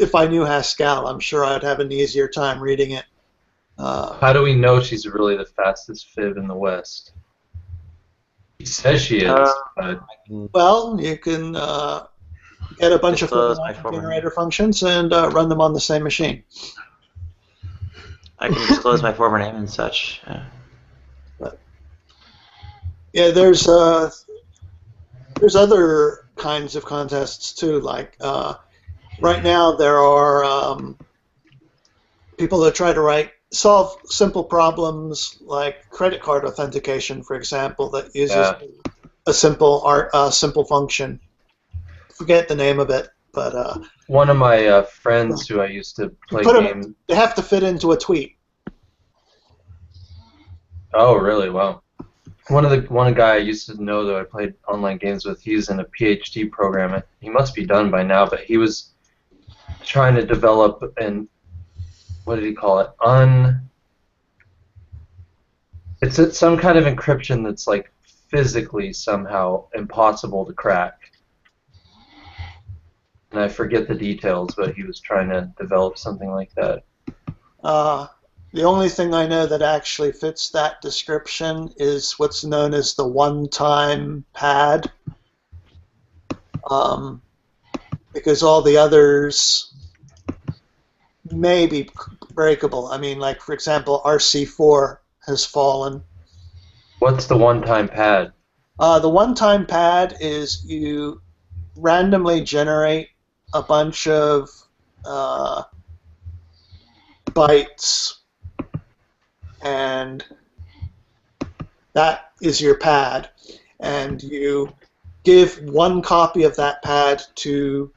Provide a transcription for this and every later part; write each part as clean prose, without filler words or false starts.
if I knew Haskell, I'm sure I'd have an easier time reading it. How do we know she's really the fastest fib in the West? He says she is, but Well, you can get a bunch of Disclose my Fibonacci former generator functions and run them on the same machine. I can disclose my former name and such. But, yeah, there's other kinds of contests too. Like right now, there are people that try to solve simple problems like credit card authentication, for example, that uses a simple function. Forget the name of it, but one of my friends who I used to play games. They have to fit into a tweet. Oh, really? Wow. One guy I used to know that I played online games with. He's in a PhD program. He must be done by now, but he was trying to develop an, what did he call it? It's some kind of encryption that's like physically somehow impossible to crack. And I forget the details, but he was trying to develop something like that. The only thing I know that actually fits that description is what's known as the one-time pad, because all the others may be breakable. I mean, like, for example, RC4 has fallen. What's the one-time pad? The one-time pad is you randomly generate a bunch of bytes, and that is your pad, and you give one copy of that pad to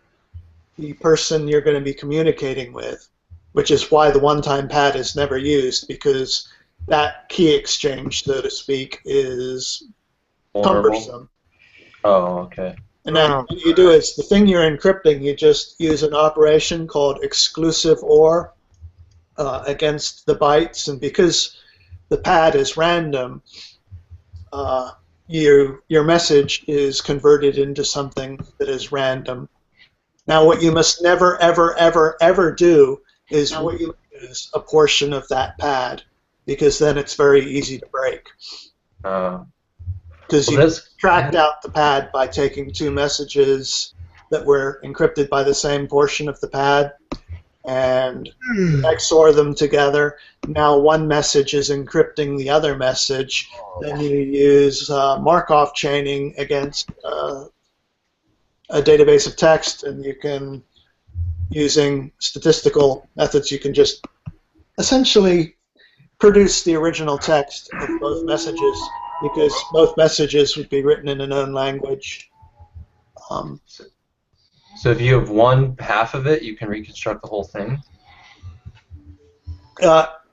the person you're going to be communicating with, which is why the one-time pad is never used, because that key exchange, so to speak, is cumbersome. Oh, okay. And then what you do is, the thing you're encrypting, you just use an operation called exclusive OR against the bytes, and because the pad is random, your message is converted into something that is random. Now, what you must never, ever, ever, ever do is use a portion of that pad, because then it's very easy to break. Because you tracked out the pad by taking two messages that were encrypted by the same portion of the pad and XOR them together. Now one message is encrypting the other message. Then you use Markov chaining against a database of text, and you can, using statistical methods, you can just essentially produce the original text of both messages, because both messages would be written in a known language. So if you have one half of it, you can reconstruct the whole thing?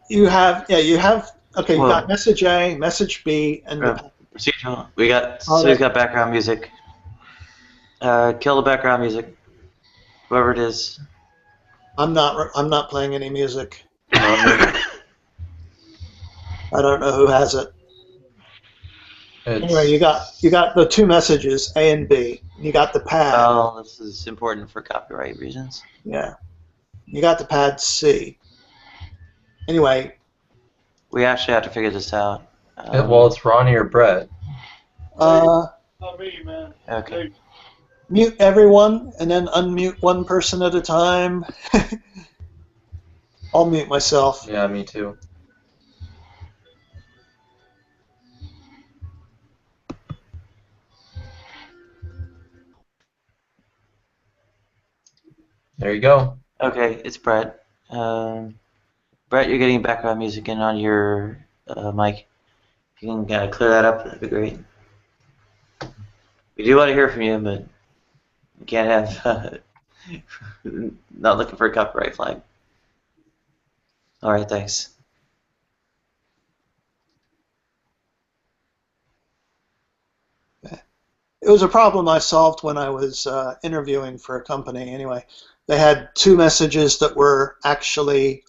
You got message A, message B, and procedural. We've got background music. Kill the background music. Whoever it is. I'm not playing any music. I don't know who has it. Anyway, you got the two messages, A and B. You got the pad. Oh, this is important for copyright reasons. Yeah. You got the pad C. Anyway. We actually have to figure this out. Well, it's Ronnie or Brett. Not me, man. Okay. Mute everyone, and then unmute one person at a time. I'll mute myself. Yeah, me too. There you go. Okay, it's Brett. Brett, you're getting background music in on your mic. If you can clear that up, that'd be great. We do want to hear from you, but you can't have not looking for a copyright flag. All right, thanks. It was a problem I solved when I was interviewing for a company. Anyway, they had two messages that were actually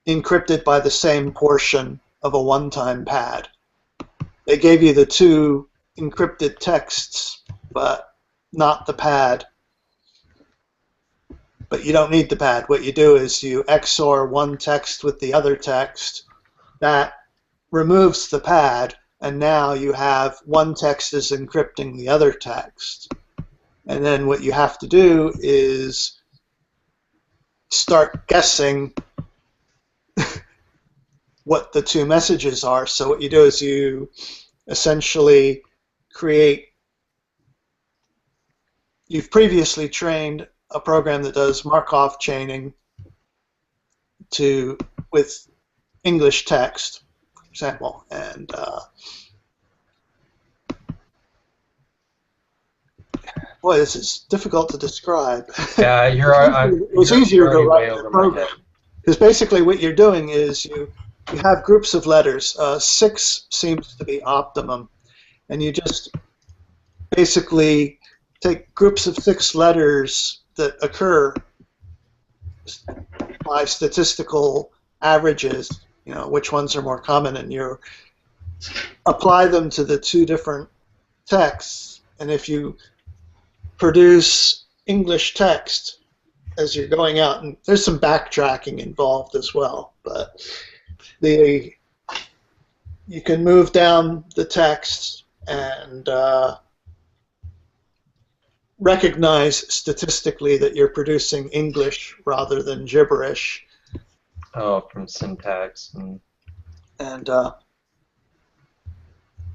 encrypted by the same portion of a one-time pad. They gave you the two encrypted texts, but not the pad. but you don't need the pad. What you do is you XOR one text with the other text. That removes the pad, and now you have one text is encrypting the other text. And then what you have to do is start guessing what the two messages are. So what you do is you essentially you've previously trained a program that does Markov chaining with English text, for example, and boy, this is difficult to describe. Yeah, it was easier to write the program. Because basically what you're doing is you have groups of letters. 6 seems to be optimum. And you just basically take groups of 6 letters that occur by statistical averages, which ones are more common, and you apply them to the 2 different texts. And if you produce English text as you're going out, and there's some backtracking involved as well, but you can move down the text and recognize statistically that you're producing English rather than gibberish. Oh, from syntax. And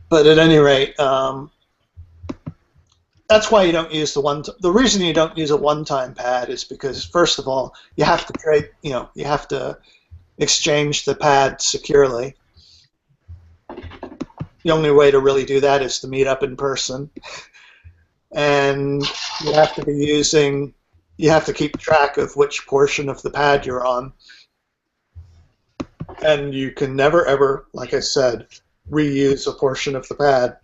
but at any rate, that's why you don't use the reason you don't use a one-time pad is because, first of all, you have to you have to exchange the pad securely. The only way to really do that is to meet up in person. And you have to keep track of which portion of the pad you're on. And you can never ever, like I said, reuse a portion of the pad.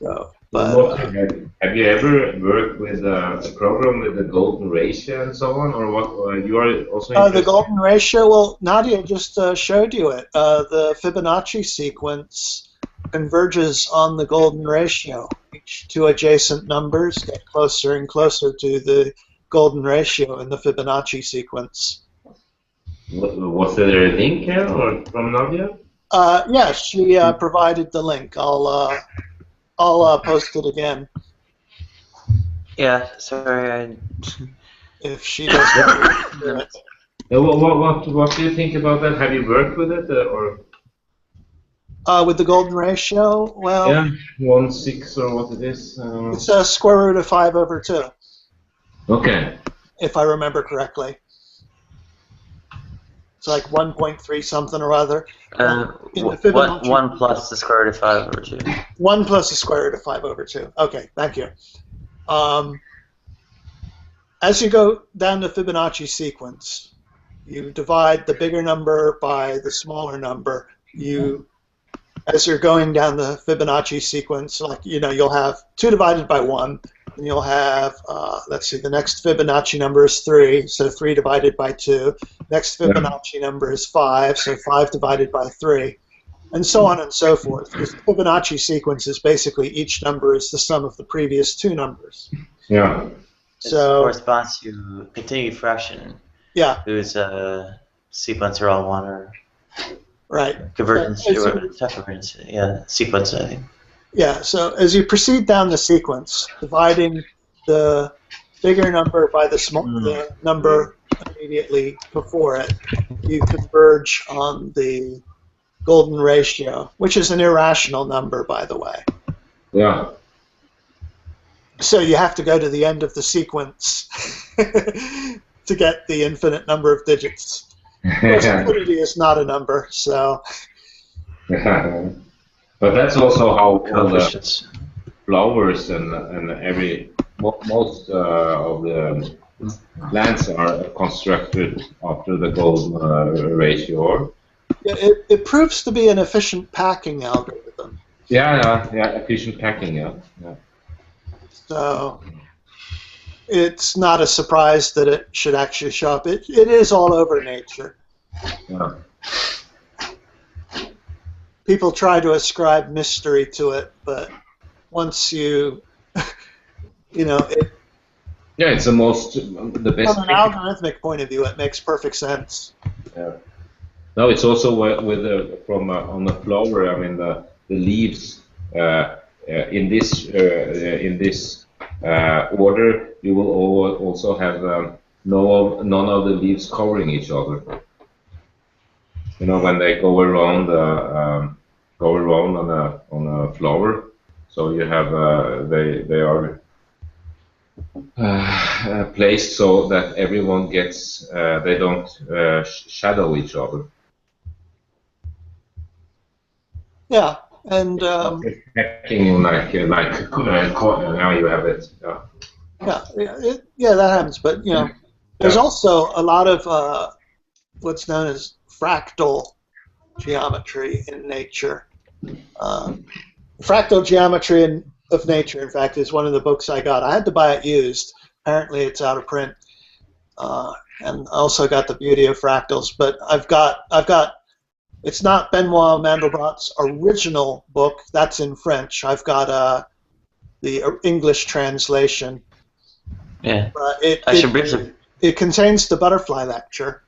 So, but, have you ever worked with a program with the golden ratio and so on, or what? You are also the golden ratio. Well, Nadia just showed you it. The Fibonacci sequence converges on the golden ratio. Each 2 adjacent numbers get closer and closer to the golden ratio in the Fibonacci sequence. Was there a link here or from Nadia? Yes, she provided the link. I'll post it again. Yeah, sorry. If she doesn't do it. What do you think about that? Have you worked with it or? With the golden ratio, well, yeah, 1/6 or what it is. It's a square root of 5/2. Okay. If I remember correctly. It's like 1.3 something or other. One plus the square root of 5/2. 1 plus the square root of 5/2. Okay, thank you. As you go down the Fibonacci sequence, you divide the bigger number by the smaller number. As you're going down the Fibonacci sequence, you'll have 2 divided by 1, and you'll have, let's see, the next Fibonacci number is 3, so 3 divided by 2. Next Fibonacci number is 5, so 5 divided by 3, and so on and so forth. Because the Fibonacci sequence is basically each number is the sum of the previous 2 numbers. Yeah. So it corresponds to continued fraction. Yeah. Whose sequence are all 1 or right. Convergence or convergence, yeah, sequence, I think. Yeah, so as you proceed down the sequence, dividing the bigger number by the number immediately before it, you converge on the golden ratio, which is an irrational number, by the way. Yeah. So you have to go to the end of the sequence to get the infinite number of digits. Of course, infinity is not a number, so. But that's also how Coefficients. Flowers and most of the plants are constructed after the golden ratio. It proves to be an efficient packing algorithm. Yeah, efficient packing, yeah. So it's not a surprise that it should actually show up. It is all over nature. Yeah. People try to ascribe mystery to it, but once you, Yeah, it's the best. From an algorithmic point of view, it makes perfect sense. Yeah. No, it's also from on the flower. I mean, the leaves in this order, you will also have none of the leaves covering each other. You know, when they go around on a flower, so you have they are placed so that everyone gets they don't shadow each other. Yeah, and Hacking now you have it. yeah, that happens. But there's Yeah. also a lot of what's known as fractal geometry in nature. Fractal geometry of nature, in fact, is one of the books I got. I had to buy it used. Apparently, it's out of print. And I also got The Beauty of Fractals. But I've got. It's not Benoit Mandelbrot's original book. That's in French. I've got the English translation. Yeah. I should briefly. It contains the butterfly lecture,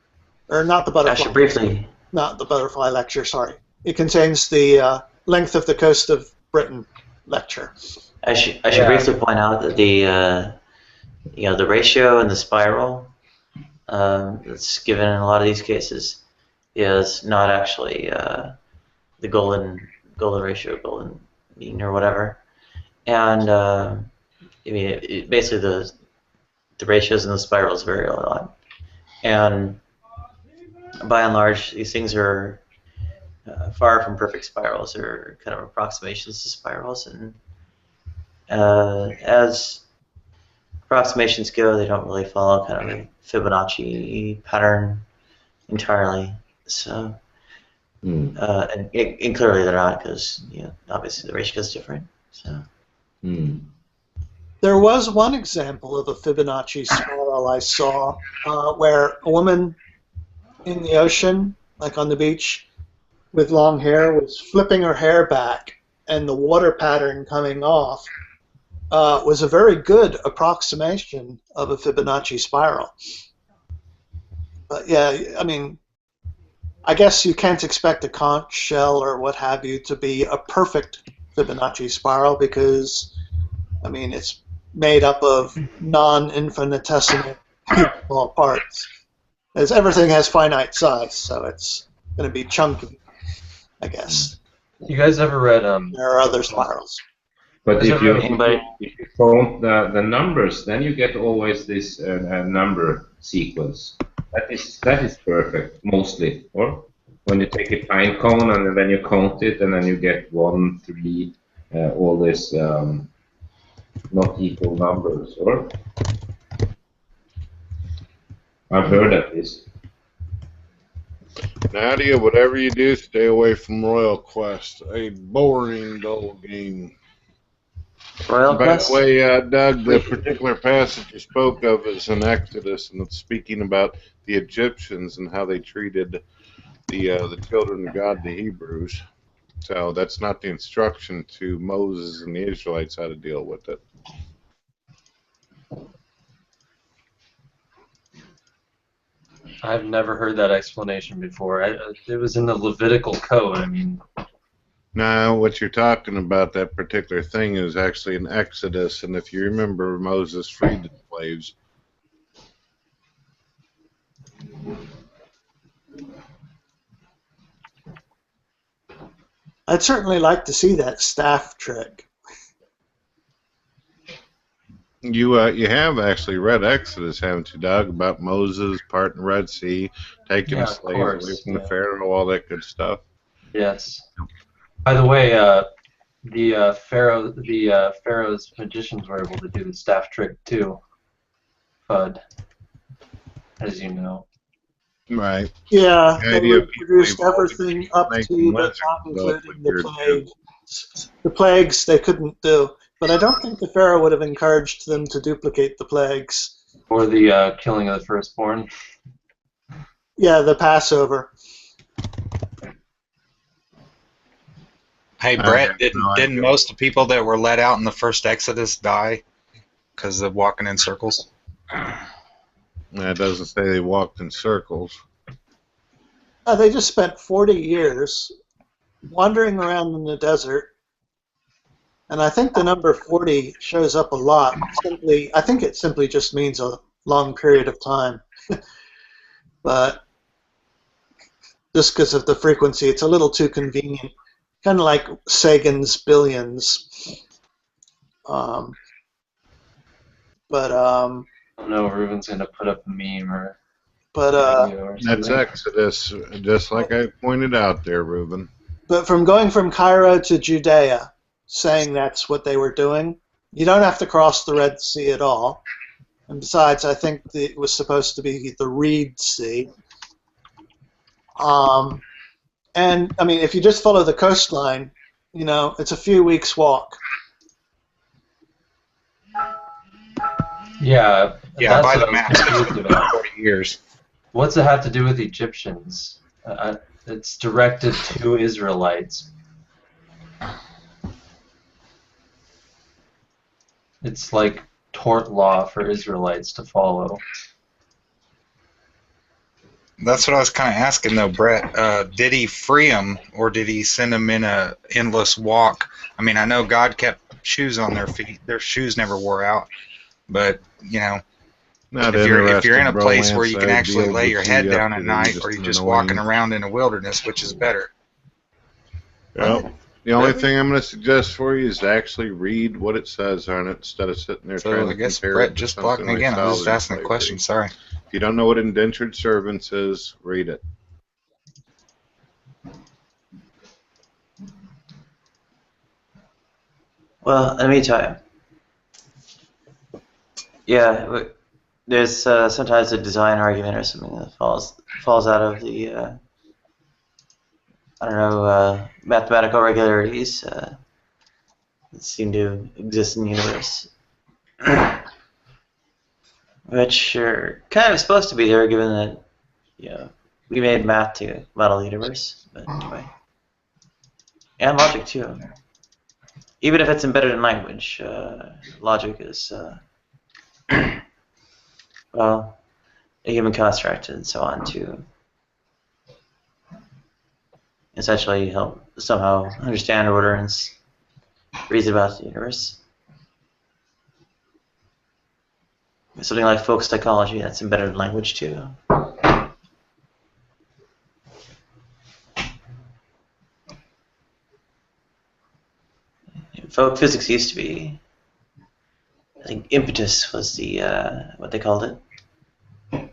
or not the butterfly. I should briefly. Not the butterfly lecture. Sorry. It contains the length of the coast of Britain lecture. I should briefly point out that the ratio and the spiral that's given in a lot of these cases is not actually the golden ratio, golden mean, or whatever. And I mean, basically the ratios and the spirals vary a lot. And by and large, these things are far from perfect spirals. They're kind of approximations to spirals, and as approximations go, they don't really follow kind of a Fibonacci pattern entirely. So, and clearly they're not, because obviously the ratio is different. So. There was one example of a Fibonacci spiral I saw where a woman in the ocean, like on the beach, with long hair, was flipping her hair back, and the water pattern coming off was a very good approximation of a Fibonacci spiral. But yeah, I mean, I guess you can't expect a conch shell or what have you to be a perfect Fibonacci spiral, because, I mean, it's made up of non-infinitesimal small parts. As everything has finite size, so it's going to be chunky, I guess. You guys ever read There are other spirals. But if you count the numbers, then you get always this number sequence. That is perfect, mostly. Or when you take a pine cone and then you count it, and then you get 1, 3, all this not equal numbers. Or I've heard of this. Nadia, whatever you do, stay away from Royal Quest. A boring, dull game. Royal Quest? By the way, Doug, the particular passage you spoke of is in Exodus, and it's speaking about the Egyptians and how they treated the children of God, the Hebrews. So that's not the instruction to Moses and the Israelites how to deal with it. I've never heard that explanation before. It was in the Levitical code. I mean. Now, what you're talking about, that particular thing, is actually in Exodus, and if you remember, Moses freed the slaves. I'd certainly like to see that staff trick. You have actually read Exodus, haven't you, Doug, about Moses parting the Red Sea, taking the slaves away from the Pharaoh, all that good stuff? Yes. By the way, the Pharaoh's magicians were able to do the staff trick too. FUD, as you know. Right. Yeah, they reproduced everything up to but not including the plagues. The plagues they couldn't do, but I don't think the Pharaoh would have encouraged them to duplicate the plagues. Or the killing of the firstborn. Yeah, the Passover. Hey, Brett, didn't most of the people that were let out in the first Exodus die because of walking in circles? That doesn't say they walked in circles. They just spent 40 years wandering around in the desert, and I think the number 40 shows up a lot. I think it simply just means a long period of time. But just because of the frequency, it's a little too convenient. Kind of like Sagan's billions. I don't know, Ruben's going to put up a meme or video or That's something. Exodus, just like I pointed out there, Ruben. But from going from Cairo to Judea, saying that's what they were doing, you don't have to cross the Red Sea at all. And besides, I think it was supposed to be the Reed Sea. And I mean, if you just follow the coastline, it's a few weeks' walk. Yeah, Yeah, that's by what the I map, was confused about. 40 years. What's it have to do with Egyptians? It's directed to Israelites. It's like tort law for Israelites to follow. That's what I was kind of asking, though, Brett. Did he free them, or did he send them in a endless walk? I mean, I know God kept shoes on their feet. Their shoes never wore out. But, if you're in a place where you can actually lay your head down at night, or you're just walking around in a wilderness, which is better? Well, the only thing I'm going to suggest for you is to actually read what it says on it instead of sitting there trying to compare it to something. So I guess Brett just blocked me again. I was just asking a question. Sorry. If you don't know what indentured servants is, read it. Well, in the meantime, yeah, there's sometimes a design argument or something that falls out of the mathematical regularities that seem to exist in the universe, which are kind of supposed to be there, given that we made math to model the universe. But anyway, and logic too. Even if it's embedded in language, logic is well, a human construct and so on to essentially help somehow understand order and reason about the universe. Something like folk psychology that's embedded in language too. Folk physics used to be, I think, impetus was the what they called it. It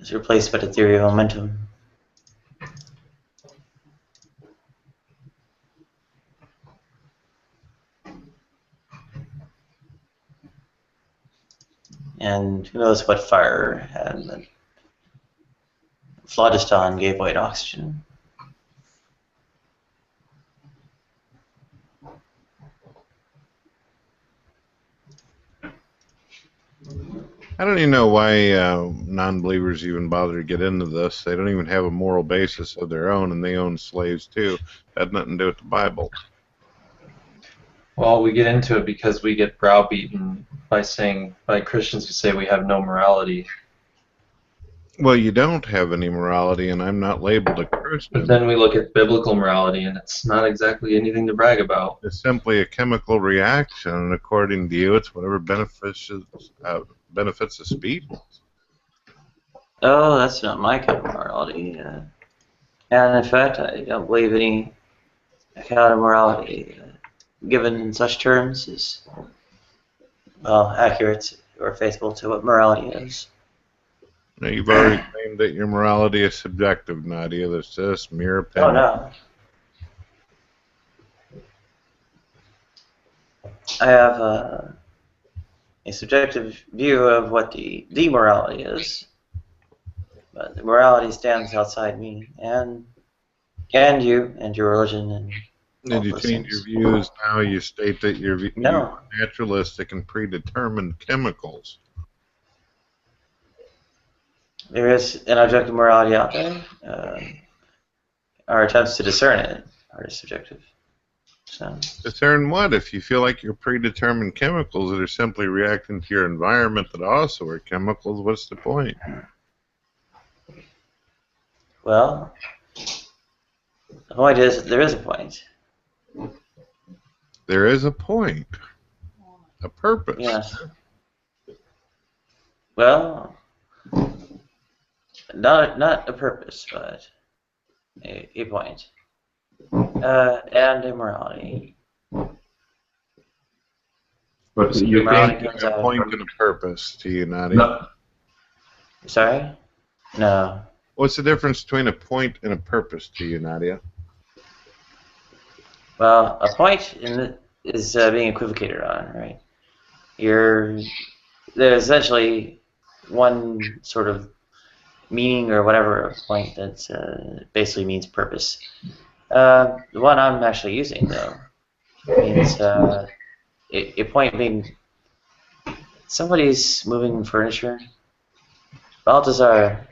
was replaced by the theory of momentum. And who knows what fire had that phlogiston gave way to oxygen. I don't even know why non-believers even bother to get into this. They don't even have a moral basis of their own, and they own slaves too. That had nothing to do with the Bible. Well, we get into it because we get browbeaten by Christians who say we have no morality. Well, you don't have any morality, and I'm not labeled a Christian. But then we look at biblical morality, and it's not exactly anything to brag about. It's simply a chemical reaction, and according to you, it's whatever benefits the species. Oh, that's not my kind of morality. And in fact, I don't believe any account of morality given in such terms is, well, accurate or faithful to what morality is. Now, you've already claimed that your morality is subjective, Nadia. That's just mere opinion. Oh, no. I have a subjective view of what the morality is, but the morality stands outside me and you and your religion and Did you change your views now? You state that your views No. are naturalistic and predetermined chemicals. There is an objective morality out there. Our attempts to discern it are subjective. So. Discern what? If you feel like you're predetermined chemicals that are simply reacting to your environment that also are chemicals, what's the point? Well, the point is, there is a point. There is a point. A purpose. Yes. Well, not a purpose, but a point. And immorality. But So you immorality think comes A out. point and a purpose to you, Nadia. no, Sorry? No. What's the difference between a point and a purpose to you, Nadia? Well, a point is being equivocated on, right? There's essentially one sort of meaning or whatever of point that basically means purpose. The one I'm actually using, though, means a point being somebody's moving furniture. Balthazar,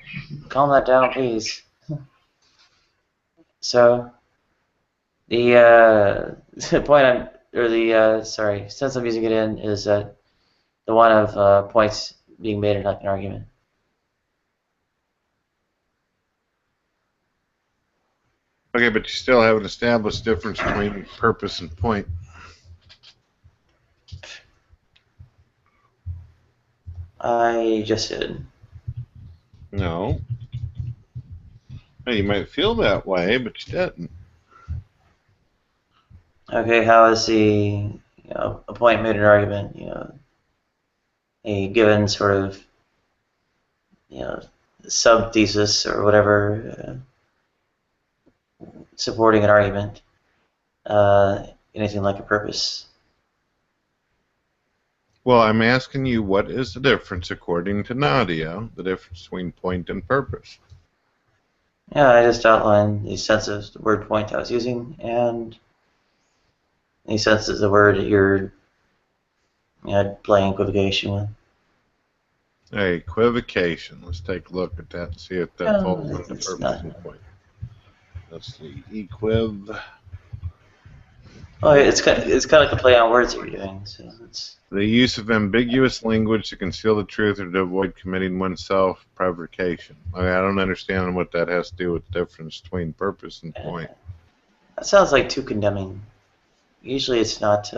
calm that down, please. So, the point sense I'm using it in is the one of points being made in like an argument. Okay, but you still have an established difference between purpose and point. I just did. No. Well, you might feel that way, but you didn't. Okay, how is a point made in an argument, a given sort of, sub-thesis or whatever supporting an argument, anything like a purpose? Well, I'm asking you, what is the difference, according to Nadia, the difference between point and purpose? Yeah, I just outlined the sense of the word point I was using, and the sense of the word that you're playing equivocation with. Hey, equivocation. Let's take a look at that and see if that falls into it's purpose not. and point. Let's see. Equiv. Oh, it's kind of like a play on words that you're doing. So it's The use of ambiguous language to conceal the truth or to avoid committing oneself provocation. Okay, I don't understand what that has to do with the difference between purpose and point. that sounds like too condemning. Usually, it's not.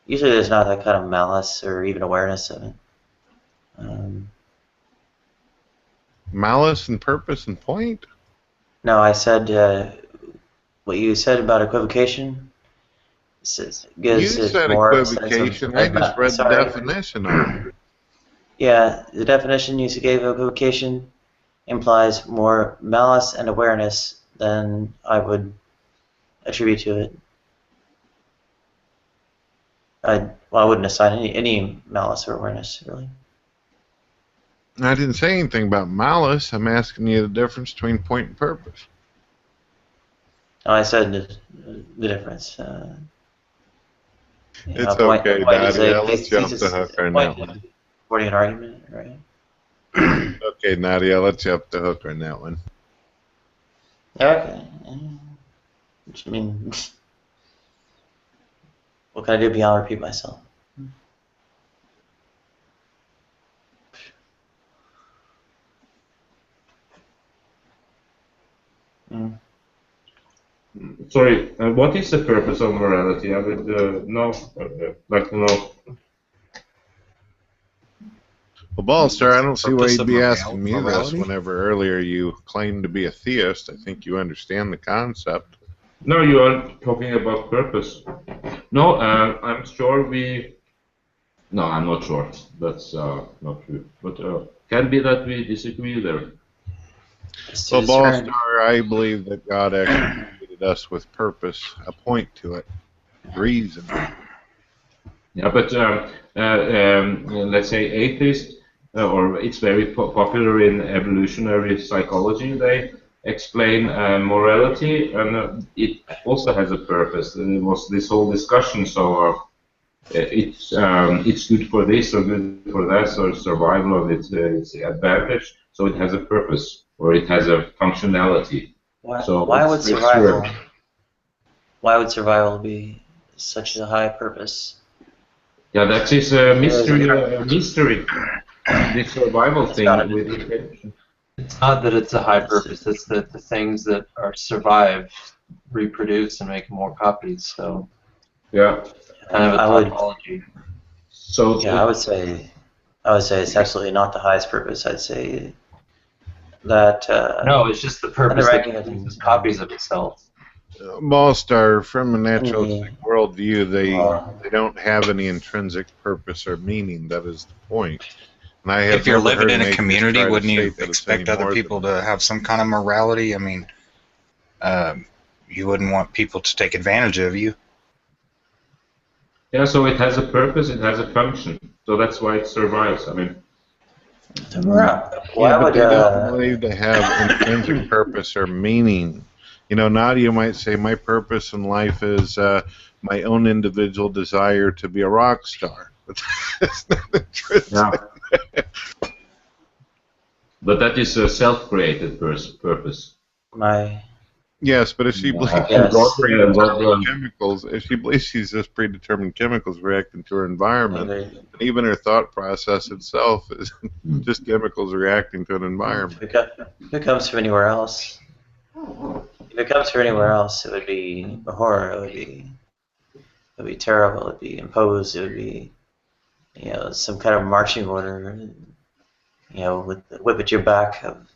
Usually, there's not that kind of malice or even awareness of it. Malice and purpose and point? No, I said what you said about equivocation. Gives You it said more equivocation. I just read the definition of it. Yeah, the definition you gave of equivocation implies more malice and awareness than I would attribute to it. I wouldn't assign any malice or awareness, really. I didn't say anything about malice. I'm asking you the difference between point and purpose. No, I said the difference. It's okay, Nadia. Let's jump the hook on that one. Supporting an argument, right? Okay, Nadia, let's jump the hook on that one. Okay. I mean, what can I do beyond repeat myself? sorry, what is the purpose of morality? I would like to know. Well, Ballstar, I don't see why Purpose you'd of be asking me this morality? whenever earlier you claimed to be a theist. I think you understand the concept. No, you are talking about purpose. No, I'm sure we. No, I'm not sure. That's not true. But can be that we disagree there. Well, Ballstar, I believe that God actually created us with purpose, a point to it, reason. Yeah, but let's say atheist, or it's very popular in evolutionary psychology. They explain morality, and it also has a purpose. There was this whole discussion. So it's good for this or good for that, or survival of its advantage. So it has a purpose, or it has a functionality. Why So would it's survival? why would survival be such a high purpose? Yeah, that is a mystery. Mystery. This survival It's not thing a with intention. It's not that it's a high purpose, it's that the things that are survive reproduce and make more copies, so Yeah. kind of a I would, tautology. So yeah, I would say it's absolutely not the highest purpose. I'd say that No, it's just the purpose that it produces copies of itself. Ballstar, from a naturalistic Mm. worldview, they don't have any intrinsic purpose or meaning. That is the point. And I have If you're never living heard in a atheists community, try to wouldn't you state that it's expect any other more people than to have some kind of morality? I mean, you wouldn't want people to take advantage of you. yeah, so it has a purpose, it has a function. So that's why it survives. I mean, why but would they don't believe they have intrinsic purpose or meaning. You know, Nadia might say, my purpose in life is my own individual desire to be a rock star. But that's not intrinsic. yeah. But that is a self-created purpose. my Yes, but if she believes Yes. chemicals, if she believes she's just predetermined chemicals reacting to her environment, Okay. and even her thought process itself is just chemicals reacting to an environment. If it comes from anywhere else, if it comes from anywhere else, it would be a horror. It would be terrible. It would be imposed. It would be, some kind of marching order. With the whip at your back of,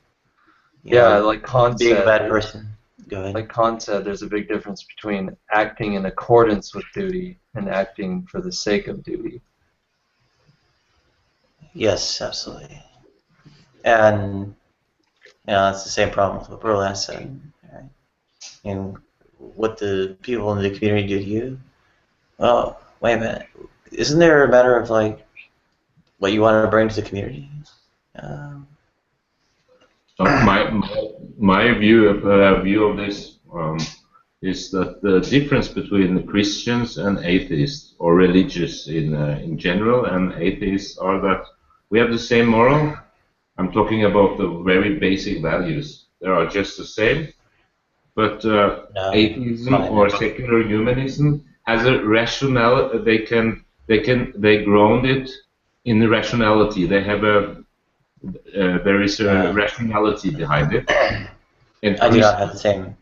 Like Kant being a said, bad person. Go ahead. like Kant said, there's a big difference between acting in accordance with duty and acting for the sake of duty. Yes, absolutely. And it's the same problem with what Berlin said. Right? And what the people in the community do to you. Well, wait a minute. Isn't there a matter of like what you want to bring to the community? So my view of this is that the difference between the Christians and atheists, or religious in general, and atheists are that we have the same moral. I'm talking about the very basic values. They are just the same, but atheism or secular humanism has a rationale. They ground it in the rationality. They have there is a rationality behind it. And I do not have the same.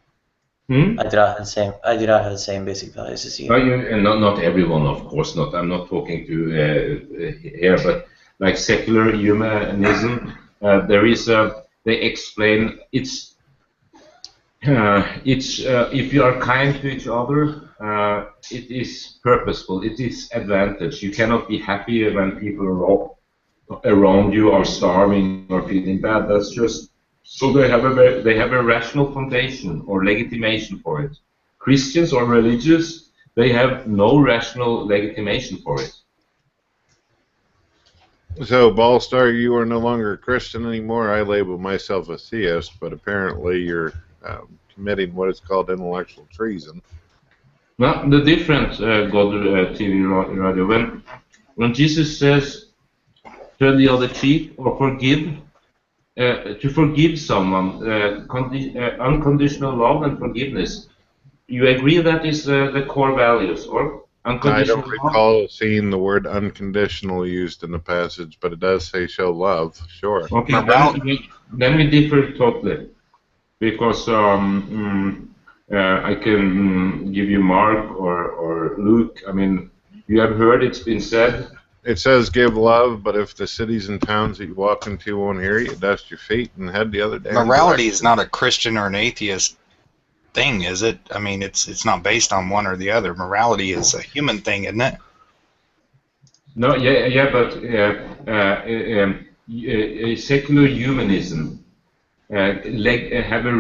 Hmm? I do not have the same basic values as you. And not everyone, of course not. I'm not talking to here, but like secular humanism, there is they explain it's if you are kind to each other, it is purposeful. It is advantage. You cannot be happy when people around you are starving or feeling bad. That's just so they have a rational foundation or legitimation for it. Christians or religious, they have no rational legitimation for it. So, Ballstar, you are no longer a Christian anymore. I label myself a theist, but apparently you're committing what is called intellectual treason. Now, the difference, God TV radio, when Jesus says, turn the other cheek or forgive, to forgive someone, unconditional love and forgiveness, you agree that is the core values, or unconditional I don't recall seeing the word unconditional used in the passage, but it does say show love, sure. Okay, then we differ totally, because I can give you Mark or Luke. I mean, you have heard it's been said. It says give love, but if the cities and towns that you walk into won't hear you, dust your feet and head the other day. Morality is not a Christian or an atheist thing, is it? I mean, it's not based on one or the other. Morality is a human thing, isn't it? No, but secular humanism have a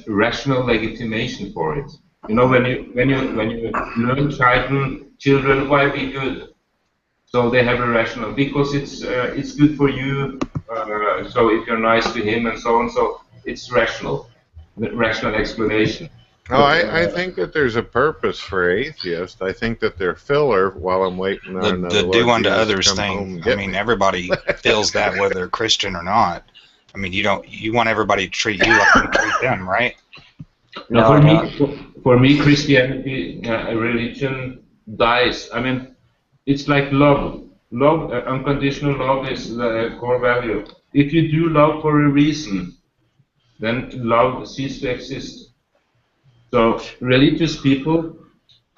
rational legitimation for it. You know, when you learn children why be good, so they have a rational because it's good for you. So if you're nice to him and so on, so it's rational explanation. No, I think that there's a purpose for atheists. I think that they're filler while I'm waiting on The do unto others come thing. home I mean, everybody feels that whether they're Christian or not. I mean, you want everybody to treat you like you treat them, right? No, Now, I don't. for me, Christianity, religion dies. I mean, it's like love. Love, unconditional love is the core value. If you do love for a reason, then love ceases to exist. So religious people,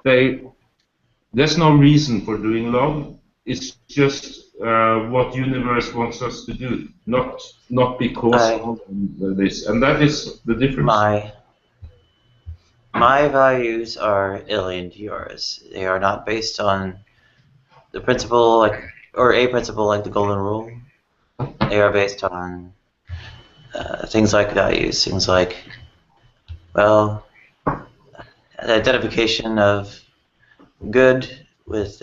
there's no reason for doing love. It's just what universe wants us to do, not because of this. And that is the difference. My values are alien to yours. They are not based on the principle or a principle like the golden rule. They are based on things like values, things like, well, the identification of good with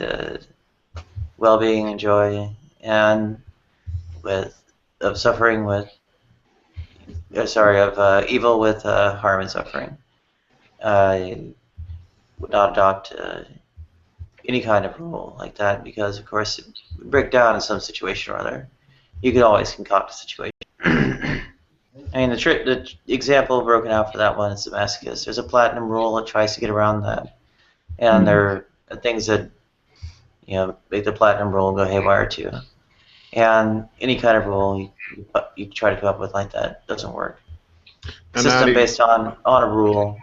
well-being and joy, and of suffering with, of evil with harm and suffering. I would not adopt any kind of rule like that because, of course, it would break down in some situation or other. You could always concoct a situation. I mean, the example broken out for that one is the masochist. There's a platinum rule that tries to get around that, and there are things that make the platinum rule go haywire too. And any kind of rule you try to come up with like that doesn't work. A system based on a rule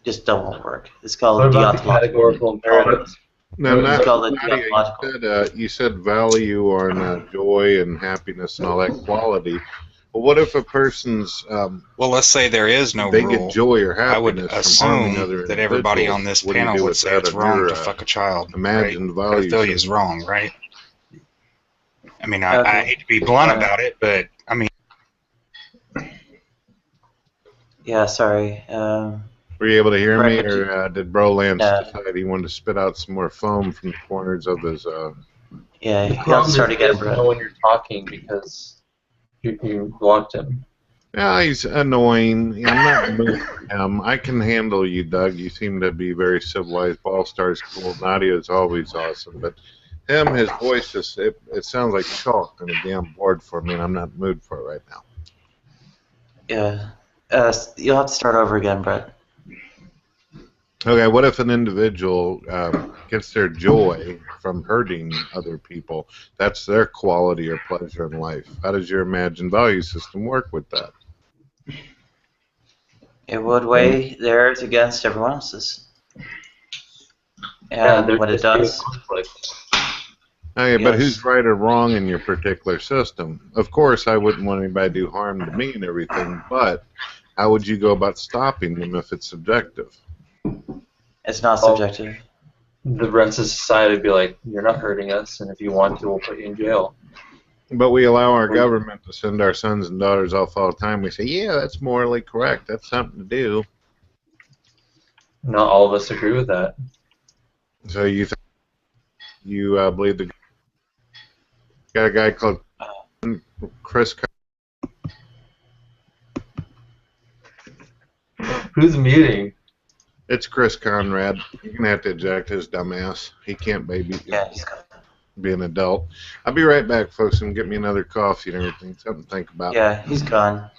just don't work. It's called What about the deontological. categorical imperatives? Now, It's called Nadia, you said value on joy and happiness and all that quality. Well, what if a person's well, let's say there is no they rule. get joy or I would happiness from harming assume other that everybody on individuals? this What do you panel do would with say that it's in wrong your, to fuck a child. imagined Right? value Pedophilia is system? wrong, right? I mean, Okay. I hate to be blunt about it, but I mean, Yeah, sorry. Were you able to hear me, Right. or did Bro Lance No. decide he wanted to spit out some more foam from the corners of his? Yeah, The you have problem to is start he again, doesn't Brett. know when you're talking because you blocked him. Yeah, he's annoying. Yeah, I'm not moved with him. I can handle you, Doug. You seem to be very civilized. Ballstar's cool. Nadia's always awesome, but him, his voice just it sounds like chalk on a damn board for me, and I'm not in the mood for it right now. Yeah. You'll have to start over again, Brett. Okay, what if an individual gets their joy from hurting other people? That's their quality or pleasure in life. How does your imagined value system work with that? It would weigh theirs against everyone else's. Yeah, And there'd what it just be a does, conflict. Okay, but Yes. who's right or wrong in your particular system? Of course, I wouldn't want anybody to do harm to me and everything, but how would you go about stopping them if it's subjective? it's not subjective. The rest of society would be like, you're not hurting us, and if you want to, we'll put you in jail. But we allow our government to send our sons and daughters off all the time. We say, yeah, that's morally correct. That's something to do. Not all of us agree with that. So you believe the got a guy called Chris. Who's muting? It's Chris Conrad. You're gonna have to eject his dumbass. He can't Yeah, he's got. be an adult. I'll be right back, folks, and get me another coffee and everything. Something to think about. Yeah, he's gone.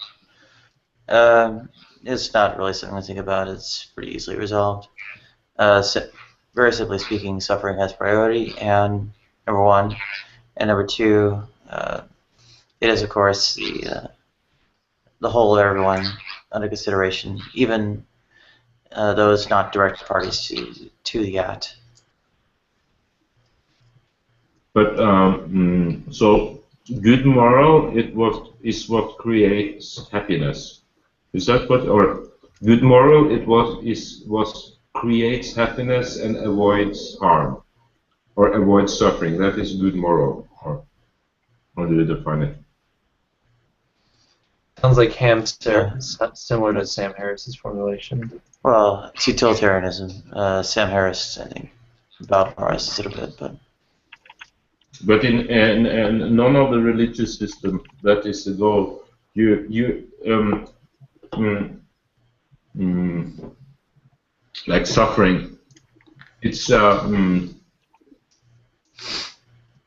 It's not really something to think about. It's pretty easily resolved. Very simply speaking, suffering has priority, and number one, and number two, it is of course the whole of everyone under consideration, even those not direct parties to the act. But so good moral is what creates happiness. Is that what, or good moral is what creates happiness and avoids harm or avoids suffering? That is good moral, or how do you define it? Sounds like hamster, similar to Sam Harris's formulation. Well, it's utilitarianism. Sam Harris, I think, bowed-parsed it a bit, but. But in none of the religious system, that is the goal. Like suffering, it's now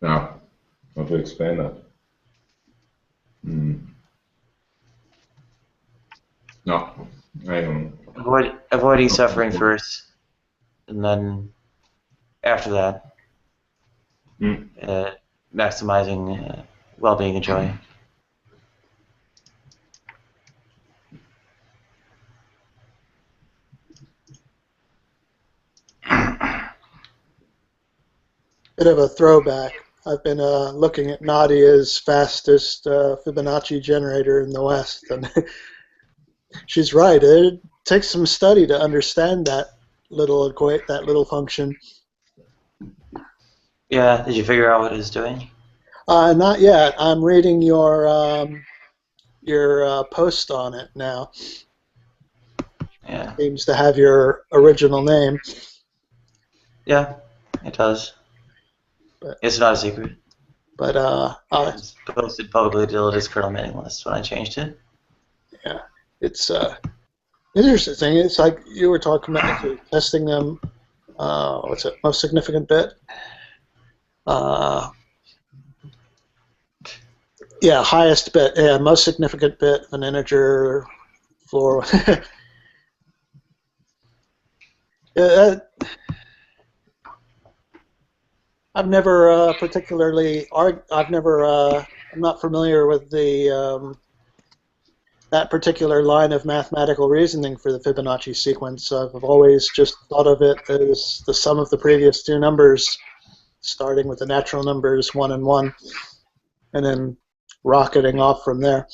how to explain that? No, I don't know. avoiding suffering first, and then after that, maximizing well-being and joy. Bit of a throwback. I've been looking at Nadia's fastest Fibonacci generator in the West, and she's right. It takes some study to understand that little function. Yeah, did you figure out what it's doing? Not yet. I'm reading your post on it now. Yeah. Seems to have your original name. Yeah, it does. But, it's not a secret. But it's posted publicly till it is kernel meaningless when I changed it. Yeah, it's interesting. It's like you were talking about testing them. What's it? Most significant bit. Yeah, highest bit. Yeah, most significant bit of an integer floor. I've never particularly. I'm not familiar with the that particular line of mathematical reasoning for the Fibonacci sequence. I've always just thought of it as the sum of the previous two numbers, starting with the natural numbers 1 and 1, and then rocketing off from there.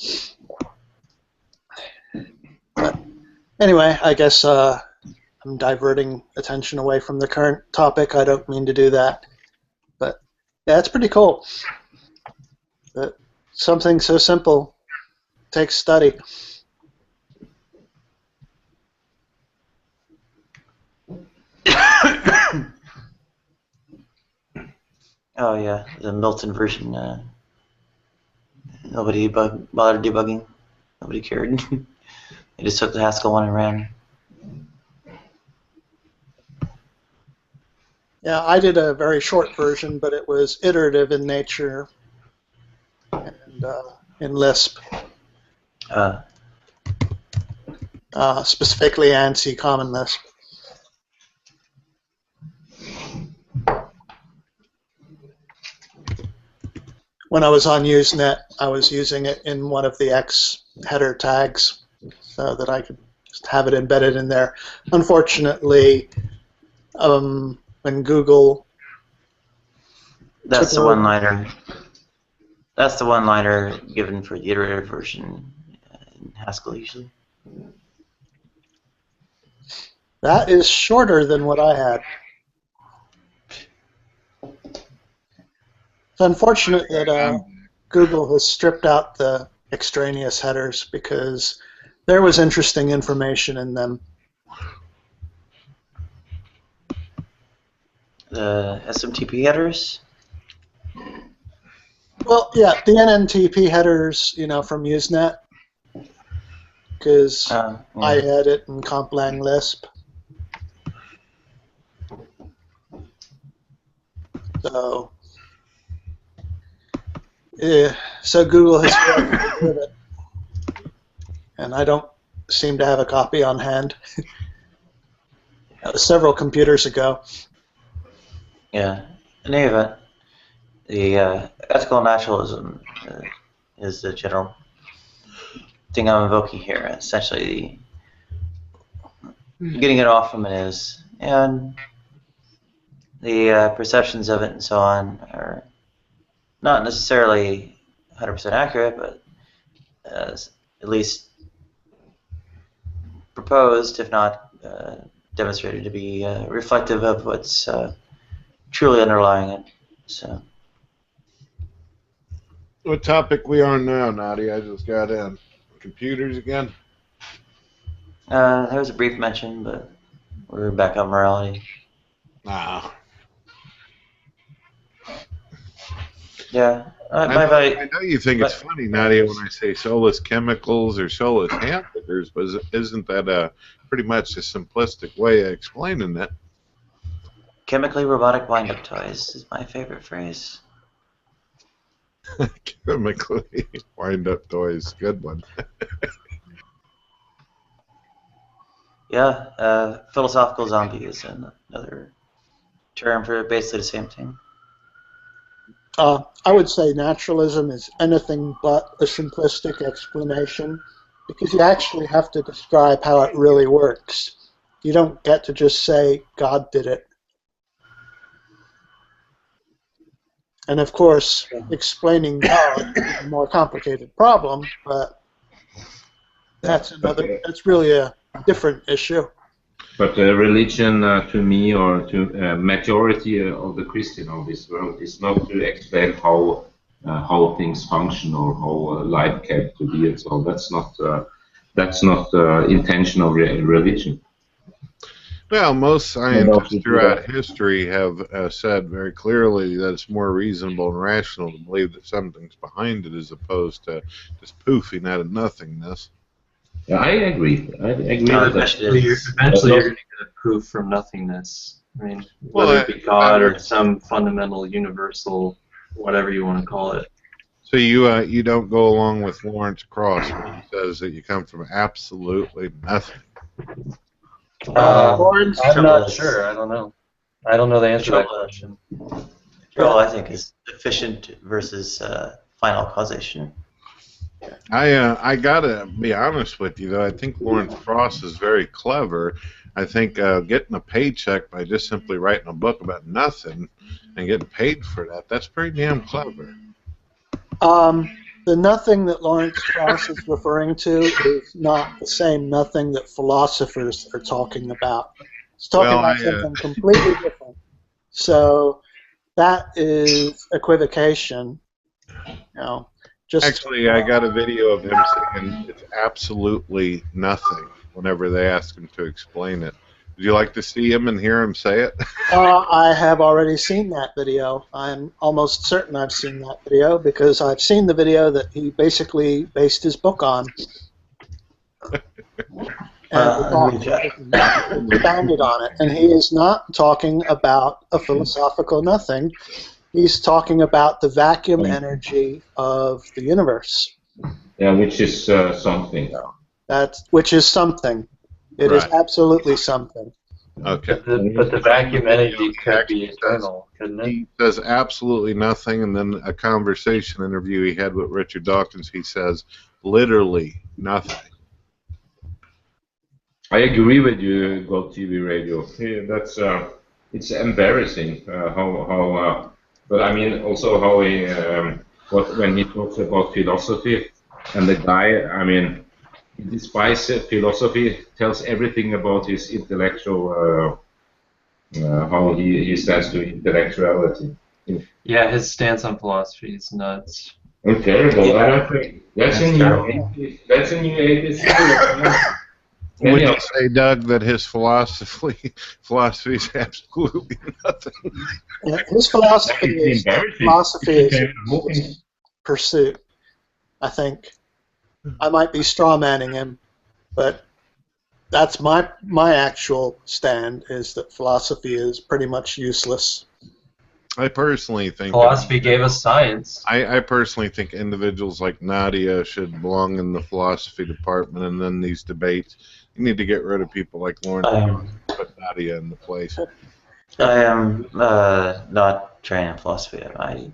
But anyway, I guess I'm diverting attention away from the current topic. I don't mean to do that. But yeah, it's pretty cool. But something so simple takes study. Oh yeah, the Milton version. Nobody bothered debugging. Nobody cared. They just took the Haskell one and ran. Yeah, I did a very short version, but it was iterative in nature and in Lisp. Specifically ANSI Common Lisp. When I was on Usenet, I was using it in one of the X header tags so that I could just have it embedded in there. Unfortunately, when Google... That's the one-liner. That's the one-liner given for the iterative version in Haskell usually. That is shorter than what I had. It's unfortunate that Google has stripped out the extraneous headers because there was interesting information in them. The SMTP headers? Well, yeah, the NNTP headers, from Usenet, because I had it in Complang Lisp. So, yeah, so Google has with it, and I don't seem to have a copy on hand. That was several computers ago. Yeah, in any event, the ethical naturalism is the general thing I'm invoking here. Essentially, getting it off from it is, and the perceptions of it and so on are not necessarily 100% accurate, but at least proposed, if not demonstrated to be reflective of what's truly underlying it. So, what topic we are now, Nadia? I just got in. Computers again? there was a brief mention, but we're back on morality. Nah. Yeah. I know you think it's funny, Nadia, when I say soulless chemicals or soulless hamburgers, but isn't that pretty much a simplistic way of explaining that? Chemically robotic wind-up toys is my favorite phrase. Chemically wind-up toys, good one. Yeah, philosophical zombie is another term for basically the same thing. I would say naturalism is anything but a simplistic explanation, because you actually have to describe how it really works. You don't get to just say God did it. And of course, explaining God is a more complicated problem, but that's really a different issue. But religion, to me, or to majority of the Christian of this world, is not to explain how things function or how life came to be, and so that's not intention of religion. Well, most scientists throughout history have said very clearly that it's more reasonable and rational to believe that something's behind it as opposed to just poofing out of nothingness. Yeah, I agree. I agree with that. Eventually, you're going to get a proof from nothingness. I mean, whether it be God or some fundamental, universal, whatever you want to call it. So you don't go along with Lawrence Krauss when he says that you come from absolutely nothing. I'm not sure. I don't know. I don't know the answer to that question. Well, I think is efficient versus final causation. I gotta be honest with you though. I think Lawrence Krauss is very clever. I think getting a paycheck by just simply writing a book about nothing and getting paid for that's pretty damn clever. The nothing that Lawrence Krauss is referring to is not the same nothing that philosophers are talking about. It's talking about something completely different. So that is equivocation. Actually, I got a video of him saying it's absolutely nothing whenever they ask him to explain it. Would you like to see him and hear him say it? I have already seen that video. I'm almost certain I've seen that video because I've seen the video that he basically based his book on. And expanded on it. And he is not talking about a philosophical nothing. He's talking about the vacuum energy of the universe. Yeah, which is something. Which is something. It is absolutely something. Okay. But the vacuum energy could be eternal, couldn't it? He says absolutely nothing, and then a conversation interview he had with Richard Dawkins, he says literally nothing. I agree with you, Gold TV Radio. Yeah, that's it's embarrassing how but I mean also how he when he talks about philosophy, and the guy, I mean, he despises philosophy, tells everything about his intellectual, how he stands to intellectuality. Yeah, his stance on philosophy is nuts. Oh, terrible. Yeah. I don't think that's a new 80s. Would you say, Doug, that his philosophy is absolutely nothing? His philosophy is pursuit, I think. I might be strawmanning him, but that's my actual stand, is that philosophy is pretty much useless. I personally think philosophy gave us science. I personally think individuals like Nadia should belong in the philosophy department, and then these debates, you need to get rid of people like Lawrence and put Nadia in the place. I am not trained in philosophy. My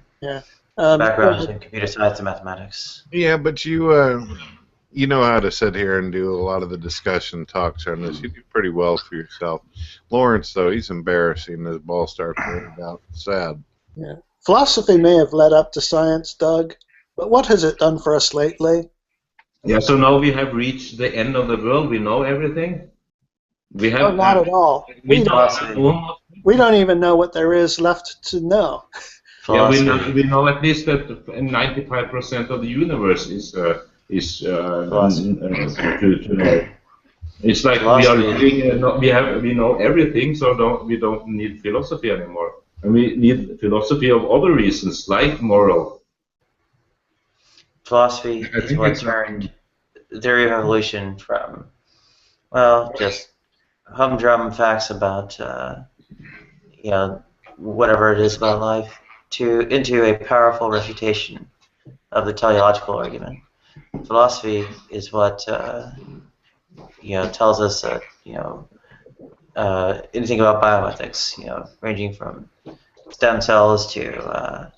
background is in computer science and mathematics. Yeah, but you know how to sit here and do a lot of the discussion talks on this. You do pretty well for yourself. Lawrence, though, he's embarrassing as ball star pointed out. Sad. Yeah. Philosophy may have led up to science, Doug, but what has it done for us lately? Yeah, so now we have reached the end of the world. We know everything. We have. No, not at all. We don't even know what there is left to know. Yeah, we know at least that 95% of the universe is to know. It's like we are living. We know everything, so we don't need philosophy anymore. And we need philosophy of other reasons, like moral. Philosophy is what turned theory of evolution from, well, just humdrum facts about, whatever it is about life, into a powerful refutation of the teleological argument. Philosophy is what tells us that anything about bioethics, ranging from stem cells to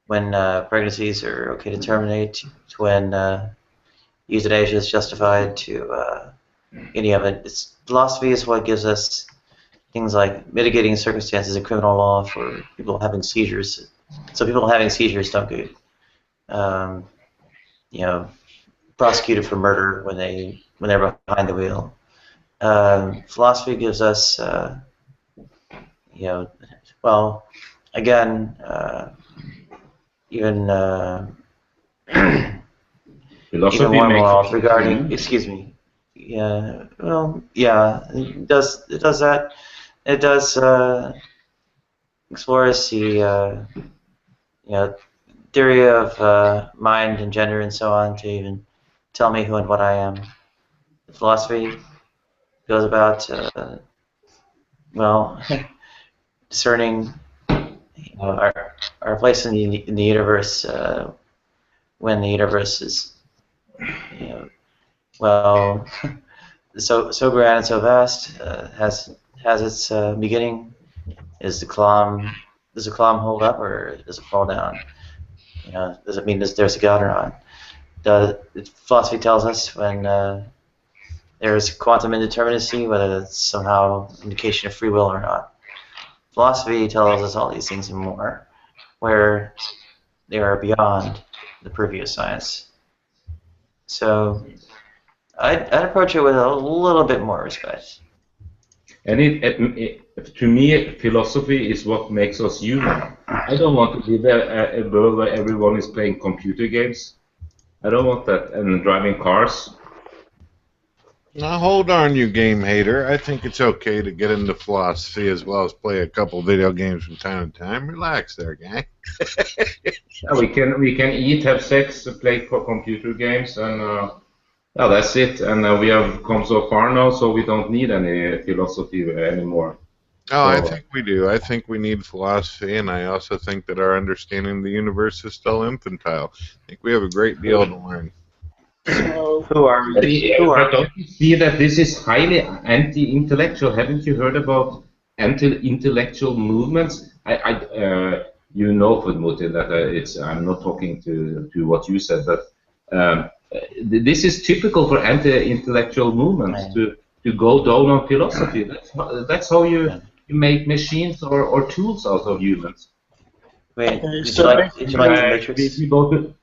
when pregnancies are okay to terminate, to when euthanasia is justified, to any of it. Philosophy is what gives us things like mitigating circumstances in criminal law for people having seizures. So people having seizures don't get, prosecuted for murder when they're behind the wheel. Philosophy gives us, well, again, even even Philosophy more makes morals us regarding. human. Excuse me. Yeah. Well, yeah. It does. It does that. It does explore the theory of mind and gender and so on to even tell me who and what I am. Philosophy goes about well discerning our place in the universe when the universe is well so grand and so vast has its beginning. Does the clam hold up or does it fall down? Does it mean there's a God or not? Philosophy tells us when there's quantum indeterminacy, whether that's somehow indication of free will or not. Philosophy tells us all these things and more, where they are beyond the purview of science. So I'd approach it with a little bit more respect. And to me, philosophy is what makes us human. I don't want to live a world where everyone is playing computer games. I don't want that, and driving cars. Now hold on, you game hater. I think it's okay to get into philosophy as well as play a couple video games from time to time. Relax there, gang. Yeah, we can eat, have sex, play computer games, and yeah, that's it. And we have come so far now, so we don't need any philosophy anymore. Oh, I So, think we do. I think we need philosophy, and I also think that our understanding of the universe is still infantile. I think we have a great deal to learn. So, Who are but don't you see that this is highly anti-intellectual? Haven't you heard about anti-intellectual movements? You know, Fudmutin, that I'm not talking to what you said, but this is typical for anti-intellectual movements to go down on philosophy. That's how you make machines or tools out of humans. Wait, okay, did so you like the Matrix? We go to,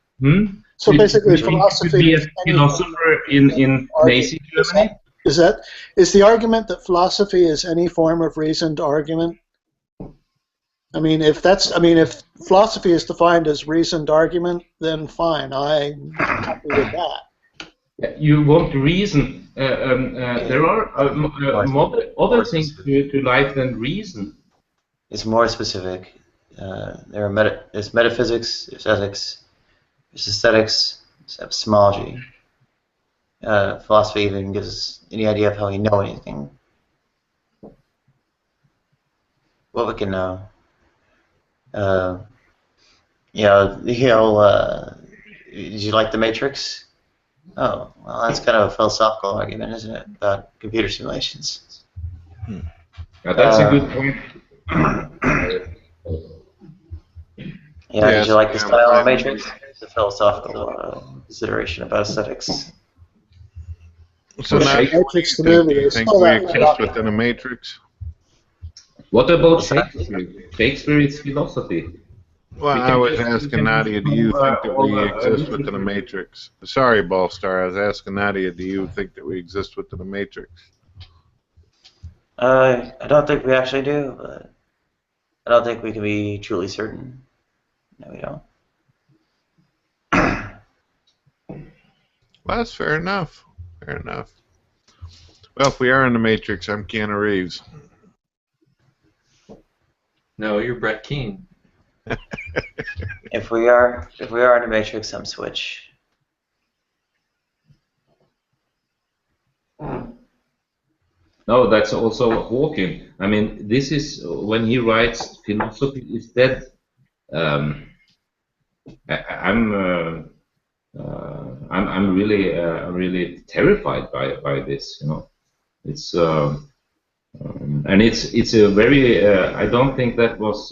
so Do basically, you think you could philosophy be a is any form philosopher in of Nazi argument. Germany? Is the argument that philosophy is any form of reasoned argument? I mean, if philosophy is defined as reasoned argument, then fine, I'm happy with that. You want reason. There are other things to life than reason. It's more specific. There's metaphysics, there's ethics, there's aesthetics, there's epistemology. Philosophy even gives us any idea of how we know anything. What we can know. Did you like the Matrix? Oh, well, that's kind of a philosophical argument, isn't it, about computer simulations? Yeah, that's a good point. Yeah, Yes, did you like the yeah, style of I'm Matrix? It's a philosophical consideration about aesthetics. So now, Matrix the do movie you is think still we that exist within a matrix? What about What's that? Shakespeare? Shakespeare is philosophy. Well, We I can was just asking Nadia, do you think that all we exist within a literature. matrix? Sorry, Ballstar, I was asking Nadia, do you think that we exist within a matrix? I don't think we actually do, but I don't think we can be truly certain. No, we don't. Well, that's fair enough. Fair enough. Well, if we are in the matrix, I'm Keanu Reeves. No, you're Brett Keane. If we are in the Matrix, I'm Switch. No, that's also Hawking. I mean, this is when he writes philosophy is dead. I'm really really terrified by this. It's and it's a very I don't think that was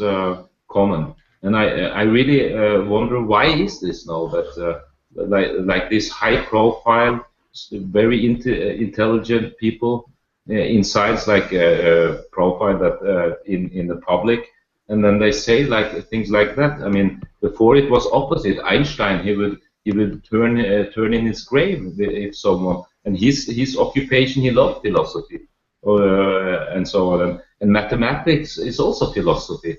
common, and I really wonder why is this now that like this high profile, very intelligent people in science like profile that in the public, and then they say like things like that. I mean, before it was opposite. Einstein, he would turn in his grave if someone, and his occupation, he loved philosophy. And so on. And mathematics is also philosophy.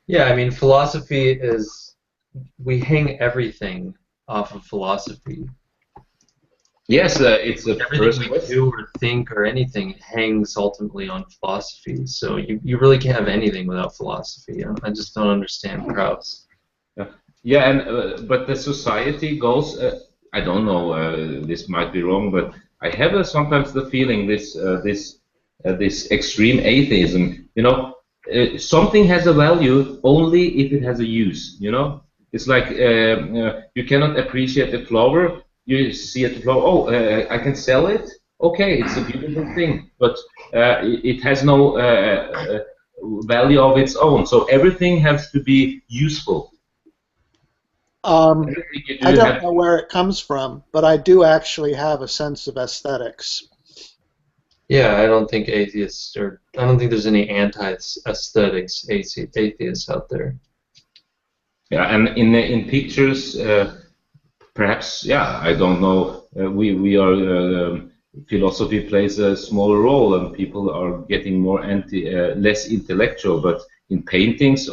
Yeah, I mean, philosophy is, we hang everything off of philosophy. Yes, it's a Everything we do or think or anything hangs ultimately on philosophy. So you really can't have anything without philosophy. I just don't understand Krauss. Yeah, and but the society goes. I don't know. This might be wrong, but I have sometimes the feeling this extreme atheism. You know, something has a value only if it has a use. You know, it's like you cannot appreciate a flower. You see a flower. Oh, I can sell it. Okay, it's a beautiful thing, but it has no value of its own. So everything has to be useful. I don't know where it comes from, but I do actually have a sense of aesthetics. Yeah, I don't think atheists I don't think there's any anti-aesthetics atheists out there. Yeah, and in pictures, perhaps, yeah, I don't know. We are philosophy plays a smaller role, and people are getting more less intellectual. But in paintings,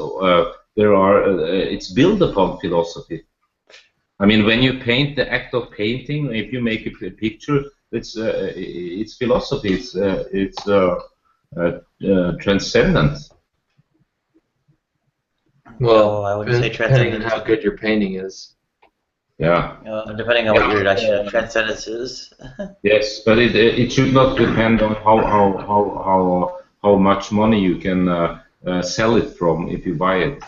there are it's built upon philosophy. I mean, when you paint, the act of painting, if you make a picture, it's philosophy. It's transcendent. Well, I wouldn't say depending on transcendence. how good your painting is. Yeah. Depending on what your definition of transcendence is. Yes, but it should not depend on how much money you can sell it from if you buy it.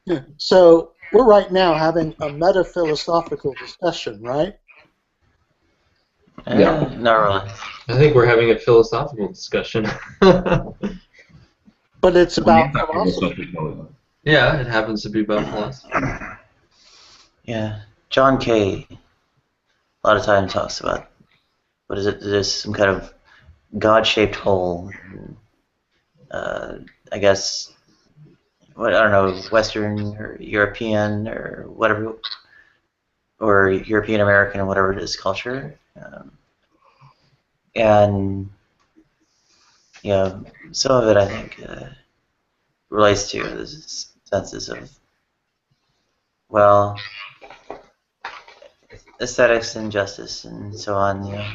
Yeah. So we're right now having a metaphilosophical discussion, right? Yeah. Not really. I think we're having a philosophical discussion. But it's about philosophy. Yeah, it happens to be about philosophy. Yeah. John Kay a lot of time talks about, what is it, there's some kind of God-shaped hole. I guess, I don't know, Western or European or whatever, or European American or whatever it is culture. And yeah, some of it I think relates to this senses of, well, aesthetics and justice and so on. You know,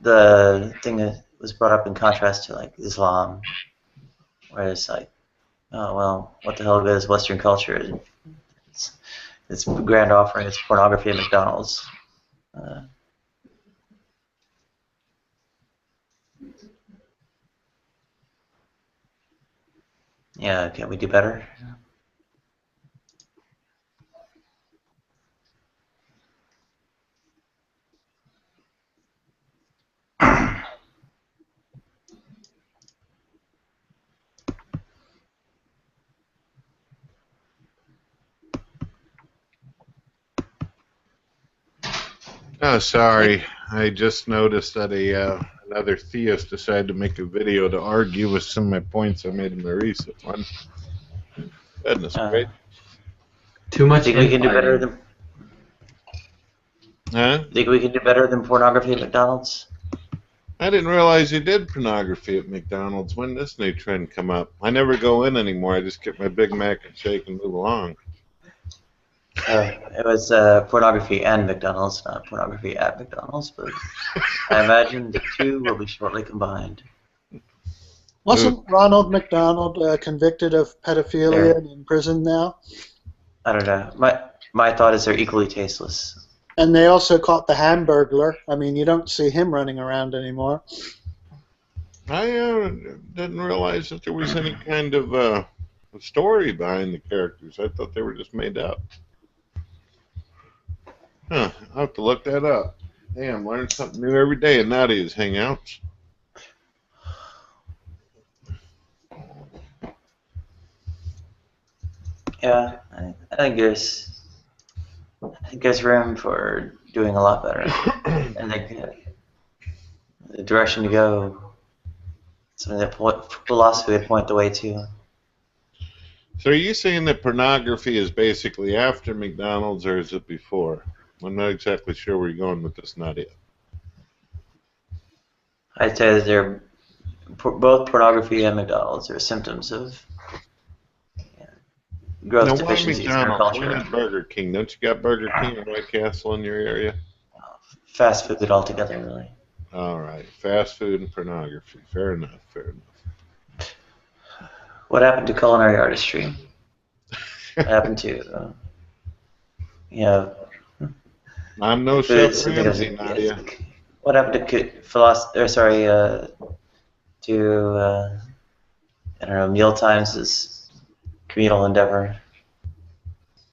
the thing that was brought up in contrast to like Islam, where it's like, oh well, what the hell good is Western culture? It's grand offering. It's pornography at McDonald's. Yeah, can we do better? Oh, sorry. I just noticed that another theist decided to make a video to argue with some of my points I made in the recent one. Goodness, great. Too much. Think we can do better than? Huh? Think we can do better than pornography at McDonald's? I didn't realize you did pornography at McDonald's. When did this new trend come up? I never go in anymore. I just get my Big Mac and shake and move along. It was pornography and McDonald's, not pornography at McDonald's, but I imagine the two will be shortly combined. Wasn't Ronald McDonald convicted of pedophilia and in prison now? I don't know. My thought is they're equally tasteless. And they also caught the Hamburglar. I mean, you don't see him running around anymore. I didn't realize that there was any kind of story behind the characters. I thought they were just made up. Huh, I'll have to look that up. Damn, learn something new every day in Nadia's Hangouts. Yeah, I think there's room for doing a lot better. I think the direction to go, something that philosophy would point the way to. So are you saying that pornography is basically after McDonald's, or is it before? I'm not exactly sure where you're going with this, Nadia. I'd say that they're both pornography and McDonald's are symptoms of growth Now, why deficiencies in our McDonald's? Why culture. not Burger King? Don't you got Burger King and White Castle in your area? Fast food altogether, really. All right, fast food and pornography. Fair enough. Fair enough. What happened to culinary artistry? What happened to, I'm no food, chef something Ramsay, Nadia. what happened to philosophy? Or sorry, to I don't know, meal times is communal endeavor.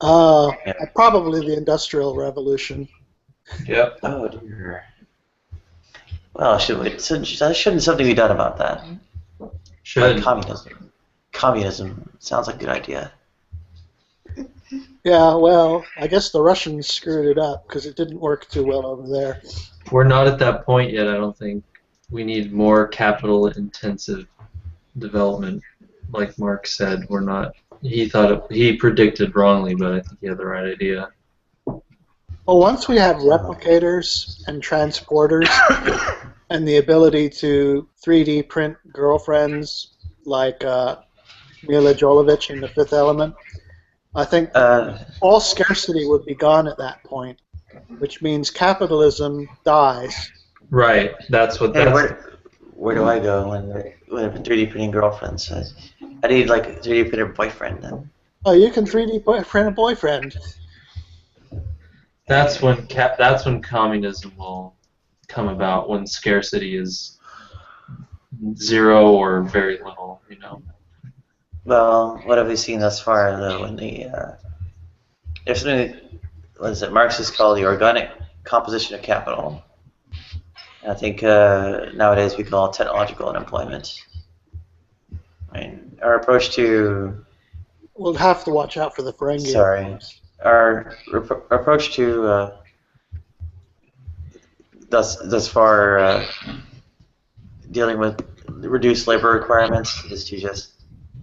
Probably the Industrial Revolution. Yep. Oh dear. Well, shouldn't something be done about that? Should. Like communism. Communism sounds like a good idea. Yeah, well, I guess the Russians screwed it up because it didn't work too well over there. We're not at that point yet, I don't think. We need more capital-intensive development. Like Mark said, we're not. He predicted wrongly, but I think he had the right idea. Well, once we have replicators and transporters and the ability to 3D print girlfriends like Mila Jovovich in The Fifth Element, I think all scarcity would be gone at that point, which means capitalism dies. Right. That's what. Hey, That's. where do I go when I'm 3D printing girlfriends? I need like a 3D printer boyfriend then. Oh, you can 3D print a boyfriend. That's when communism will come about, when scarcity is zero or very little, you know. Well, what have we seen thus far though? In there's something, what is it? Marxists call the organic composition of capital. And I think nowadays we call it technological unemployment. I mean, our approach to We'll have to watch out for the Ferengi. Sorry. Our approach to thus far dealing with reduced labor requirements is to just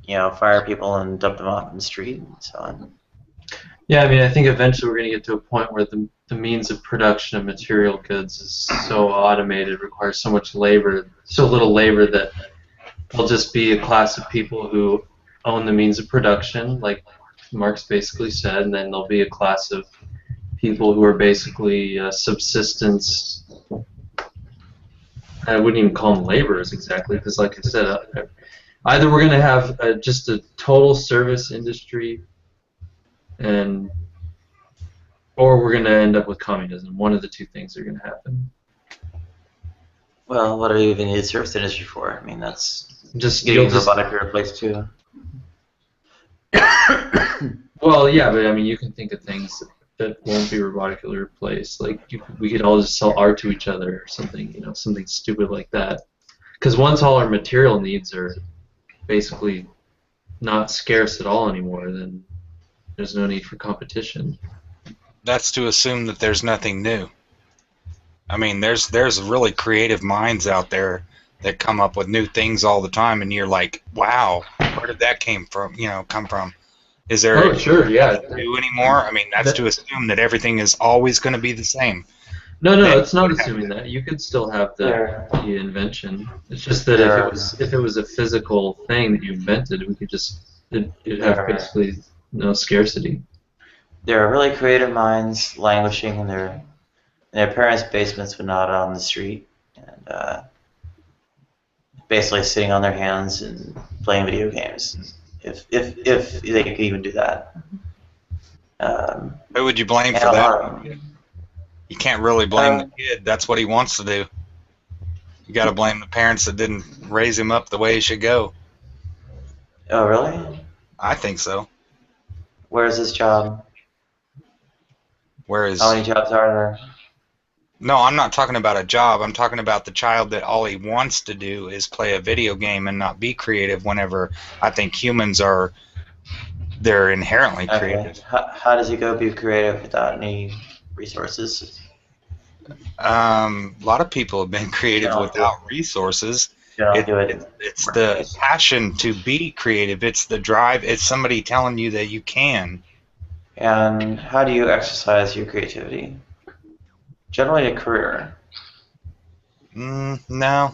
fire people and dump them off in the street and so on. Yeah, I mean, I think eventually we're going to get to a point where the means of production of material goods is so automated, requires so much labor, so little labor, that there'll just be a class of people who own the means of production, like Marx basically said, and then there'll be a class of people who are basically subsistence. I wouldn't even call them laborers exactly, because like I said, either we're going to have just a total service industry, or we're going to end up with communism. One of the two things are going to happen. Well, what do you even need a service industry for? I mean, that's Just getting robotically replaced too. Well, yeah, but I mean, you can think of things that won't be robotically replaced. Like we could all just sell art to each other or something, something stupid like that. Because once all our material needs are basically not scarce at all anymore, then there's no need for competition. That's to assume that there's nothing new. I mean, there's really creative minds out there that come up with new things all the time, and you're like, wow, where did that come from? Is there anything new anymore? I mean, that's to assume that everything is always going to be the same. No, it's not assuming that. You could still have the invention. It's just that if it was a physical thing that you invented, we could just it'd have basically no scarcity. There are really creative minds languishing in their parents' basements, but not on the street, and basically sitting on their hands and playing video games, if they could even do that. Who would you blame for that? You can't really blame the kid. That's what he wants to do. You got to blame the parents that didn't raise him up the way he should go. Oh, really? I think so. Where's his job? Where is? How many jobs are there? No, I'm not talking about a job. I'm talking about the child that all he wants to do is play a video game and not be creative. Whenever I think humans are, they're inherently Okay. creative. How does he go be creative without any resources? A lot of people have been creative Yeah. without resources. Yeah, do it. It's the passion to be creative. It's the drive. It's somebody telling you that you can. And how do you exercise your creativity? Generally, a career. No,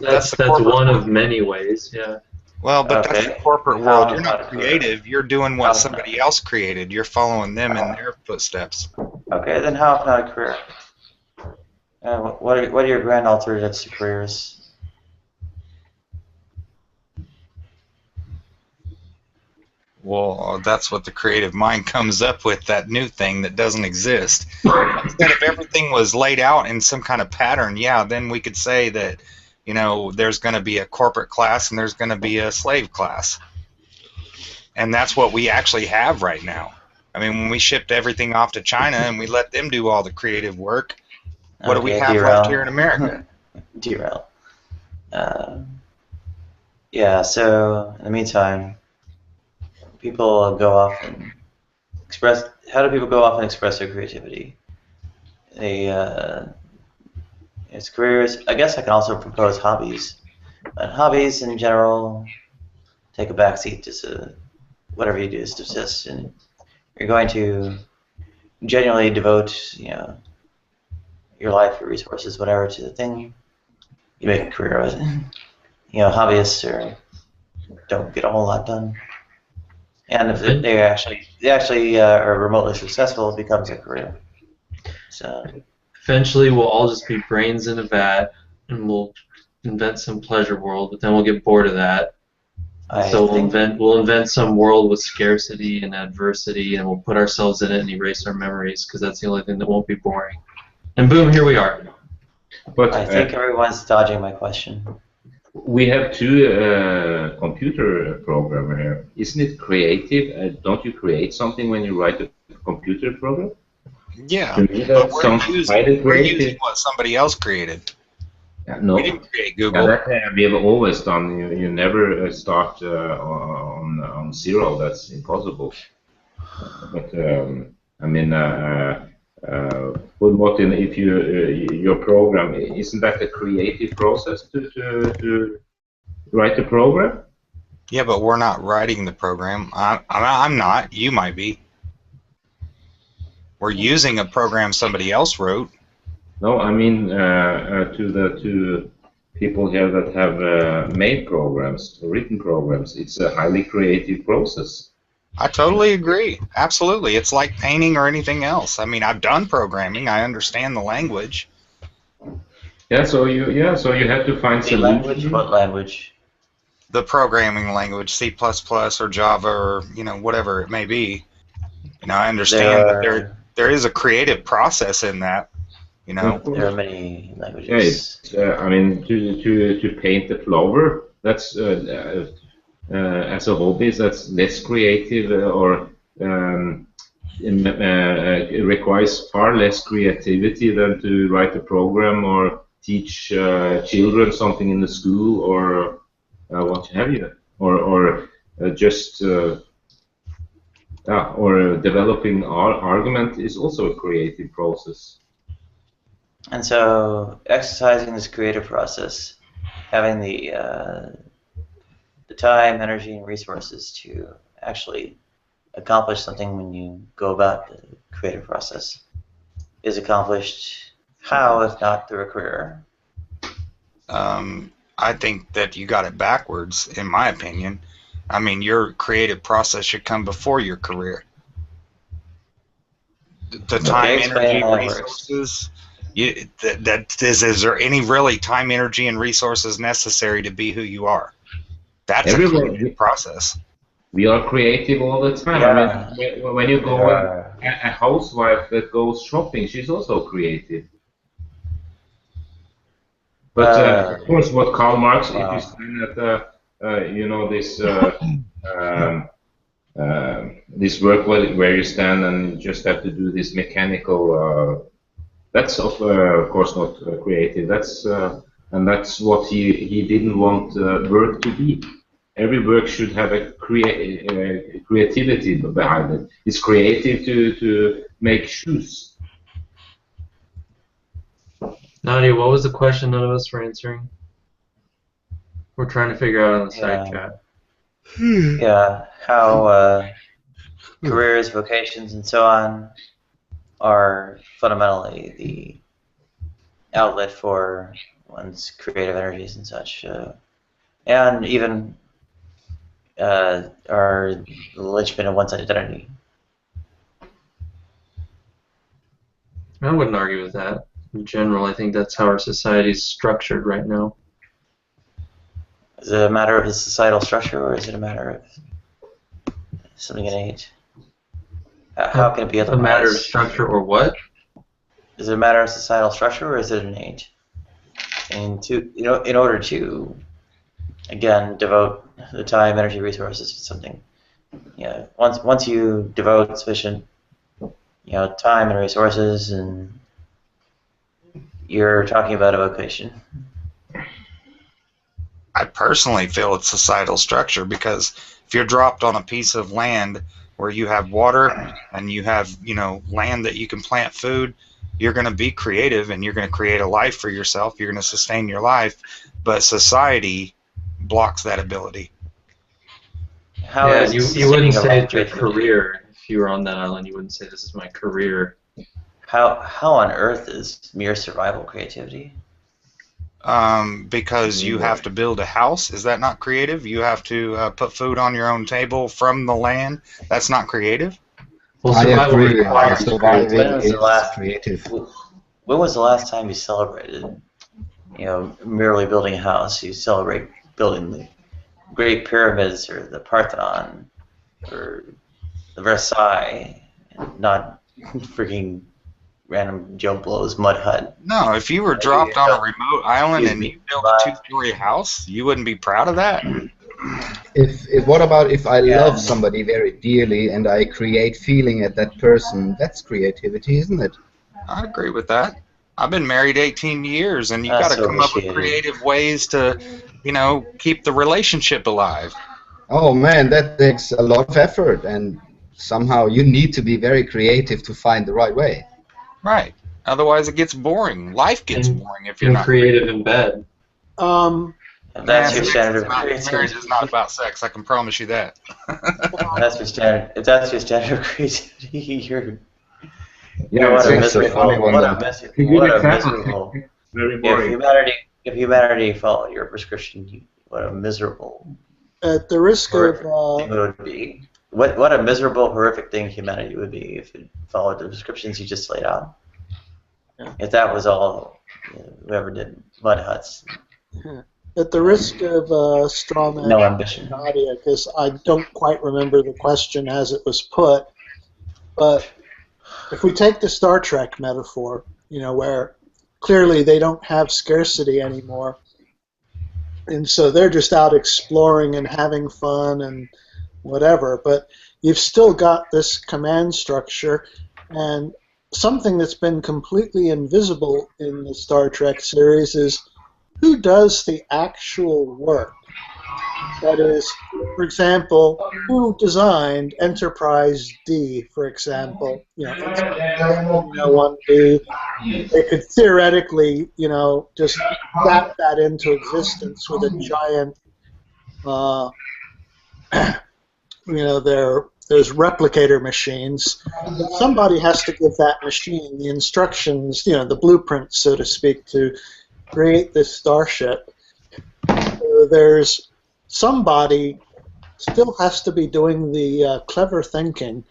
That's one of many ways. Yeah. Well, but that's the corporate world. You're not How- creative. You're doing what somebody else created. You're following them in their footsteps. Okay, then how if not a career? What are your grand alternatives to careers? Well, that's what the creative mind comes up with, that new thing that doesn't exist. Instead, if everything was laid out in some kind of pattern, yeah, then we could say that, you know, there's going to be a corporate class and there's going to be a slave class. And that's what we actually have right now. I mean, when we shipped everything off to China and we let them do all the creative work, what do we have left here in America? Derail. Yeah, so in the meantime, people go off and express. How do people go off and express their creativity? It's careers. I guess I can also propose hobbies. But hobbies in general take a backseat to whatever you do is subsist, and you're going to genuinely devote, you know, your life, your resources, whatever, to the thing. You make a career of it. You know, hobbyists don't get a whole lot done. And if they actually are remotely successful, it becomes a career. So eventually, we'll all just be brains in a vat, and we'll invent some pleasure world. But then we'll get bored of that. So we'll invent some world with scarcity and adversity, and we'll put ourselves in it and erase our memories, because that's the only thing that won't be boring. And boom, here we are. But I think everyone's dodging my question. we have two computer programmer here. Isn't it creative? Don't you create something when you write a computer program? Yeah, To me, but that we're sounds highly using creative. what somebody else created. Yeah, no. We didn't create Yeah, Google. that we have always done. You never start on zero. That's impossible. But I mean, if your program, isn't that a creative process to write a program? Yeah, but we're not writing the program. I'm not. You might be. We're using a program somebody else wrote. No, I mean to the two people here that have made programs, written programs. It's a highly creative process. I totally agree. Absolutely. It's like painting or anything else. I mean, I've done programming. I understand the language. Yeah, so you have to find The solutions. language? What language? The programming language, C++ or Java or, you know, whatever it may be. You know, I understand that there is a creative process in that. You know, there are many languages. Yeah, it's, I mean, to paint a flower, that's as a hobby, that's less creative it requires far less creativity than to write a program or teach children something in the school or what have you, or developing argument is also a creative process. And so, exercising this creative process, having the time, energy, and resources to actually accomplish something when you go about the creative process is accomplished how, if not through a career? I think that you got it backwards, in my opinion. I mean, your creative process should come before your career. The time, energy, resources. Is there any really time, energy, and resources necessary to be who you are? That's a creative process. We are creative all the time. Yeah. I mean, when you go a housewife that goes shopping, she's also creative. But of course, what Karl Marx, if you stand at this work where you stand and just have to do this mechanical That's of course not creative. That's and that's what he didn't want work to be. Every work should have a creativity behind it. It's creative to make shoes. Nadia, what was the question none of us were answering? We're trying to figure out on the side chat. Yeah, how careers, vocations, and so on are fundamentally the outlet for one's creative energies and such, and even are the linchpin of one's identity. I wouldn't argue with that. In general, I think that's how our society is structured right now. Is it a matter of the societal structure, or is it a matter of something innate? How can it be otherwise? A matter of structure or what? Is it a matter of societal structure, or is it innate? And in order to, again, devote the time, energy, resources to something, once you devote sufficient, time and resources, and you're talking about a vocation. I personally feel it's societal structure, because if you're dropped on a piece of land where you have water and you have, land that you can plant food, you're going to be creative and you're going to create a life for yourself. You're going to sustain your life, but society blocks that ability. You wouldn't say it's your career. If you were on that island, you wouldn't say this is my career. How on earth is mere survival creativity? Because you have to build a house. Is that not creative? You have to put food on your own table from the land. That's not creative? Well, I agree. Surviving is creative. When was the last time you celebrated, merely building a house? You celebrate building the Great Pyramids or the Parthenon or the Versailles, not freaking random Joe Blow's mud hut. No, if you were dropped on a remote island and you built a 2-story house, you wouldn't be proud of that? What about if I love somebody very dearly and I create feeling at that person? That's creativity, isn't it? I agree with that. I've been married 18 years, and you got to come up with creative ways to, keep the relationship alive. Oh man, that takes a lot of effort, and somehow you need to be very creative to find the right way. Right. Otherwise, it gets boring. Life gets boring if you're not creative in bed. That's your standard of creativity. Marriage is not about sex. I can promise you that. That's your standard. If that's your standard of creativity, you're. Yeah, what a it's a funny one. What a miserable. Very boring. If humanity followed your prescription, what a miserable. At the risk of thing it would be. What a miserable, horrific thing humanity would be if it followed the prescriptions you just laid out. Yeah. If that was all, whoever did mud huts. at the risk of straw man, No ambition. Nadia, because I don't quite remember the question as it was put, but if we take the Star Trek metaphor, where clearly they don't have scarcity anymore, and so they're just out exploring and having fun and whatever, but you've still got this command structure, and something that's been completely invisible in the Star Trek series is who does the actual work. That is, for example, who designed Enterprise D, for example? One D. They could theoretically, just zap that into existence with a giant, there's replicator machines. But somebody has to give that machine the instructions, the blueprint, so to speak, to create this starship. So there's somebody still has to be doing the clever thinking.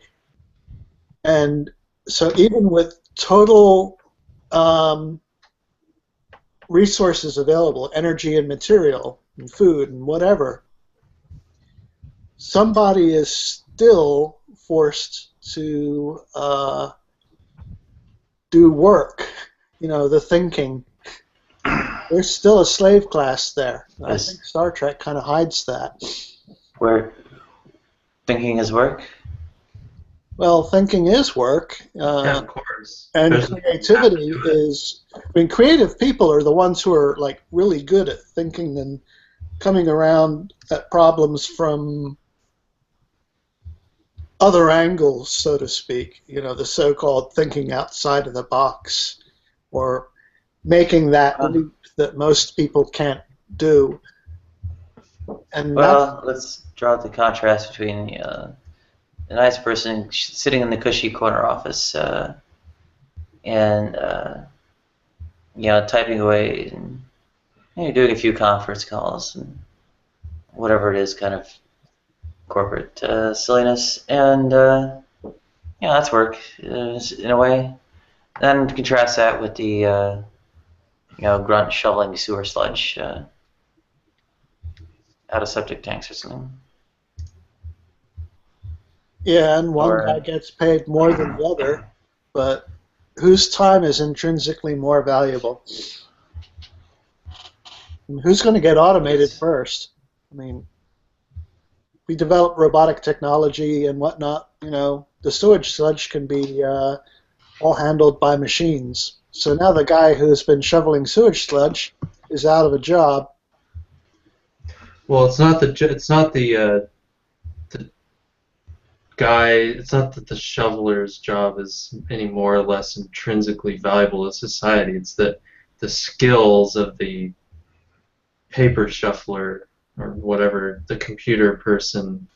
And so even with total resources available, energy and material and food and whatever, somebody is still forced to do work, the thinking. There's still a slave class there. I think Star Trek kind of hides that. Where thinking is work? Well, thinking is work. Yeah, of course. And Especially if you have to creativity do it. is, I mean, creative people are the ones who are like really good at thinking and coming around at problems from other angles, so to speak. You know, the so-called thinking outside of the box, or making that leap that most people can't do. And Well, let's draw the contrast between the nice person sitting in the cushy corner office and typing away and doing a few conference calls and whatever it is, kind of corporate silliness, and that's work in a way. Then contrast that with the grunt shoveling sewer sludge out of septic tanks or something. yeah, and one Or- guy gets paid more than the other, but whose time is intrinsically more valuable? And who's going to get automated first? I mean, we develop robotic technology and whatnot. You know, the sewage sludge can be all handled by machines. So now the guy who's been shoveling sewage sludge is out of a job. Well, it's not the guy. It's not that the shoveler's job is any more or less intrinsically valuable to society. It's that the skills of the paper shuffler or whatever, the computer person,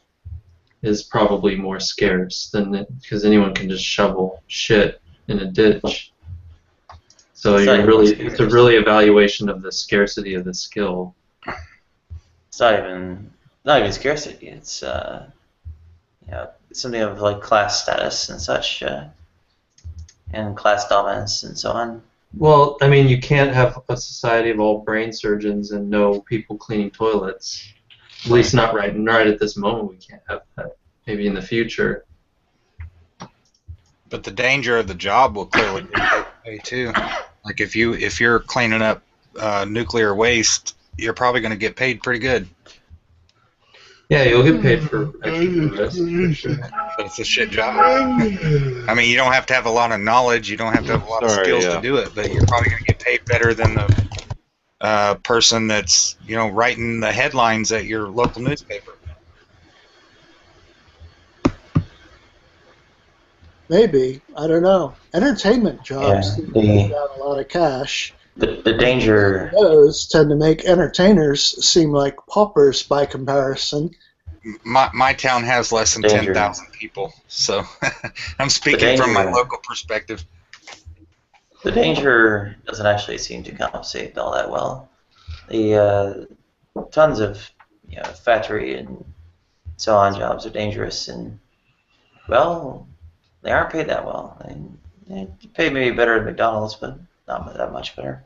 is probably more scarce than because anyone can just shovel shit in a ditch. So It's you're not really even it's a really evaluation of the scarcity of the skill. It's not even scarcity. It's something of like class status and such, and class dominance and so on. Well, I mean, you can't have a society of all brain surgeons and no people cleaning toilets. At least not right at this moment. We can't have that. Maybe in the future. But the danger of the job will clearly be too. Like if you're cleaning up nuclear waste, you're probably going to get paid pretty good. Yeah, you'll get paid for extra risk. For sure. But it's a shit job. I mean, you don't have to have a lot of knowledge. You don't have to have a lot of skills to do it. But you're probably going to get paid better than the person that's writing the headlines at your local newspaper. Maybe, I don't know. Entertainment jobs Yeah, seem to pay out a lot of cash. The danger. Those tend to make entertainers seem like paupers by comparison. My town has less than Danger. 10,000 people, so I'm speaking from my danger. local perspective. The danger doesn't actually seem to compensate all that well. The tons of factory and so on jobs are dangerous, and well, they aren't paid that well. They pay maybe better at McDonald's, but not that much better.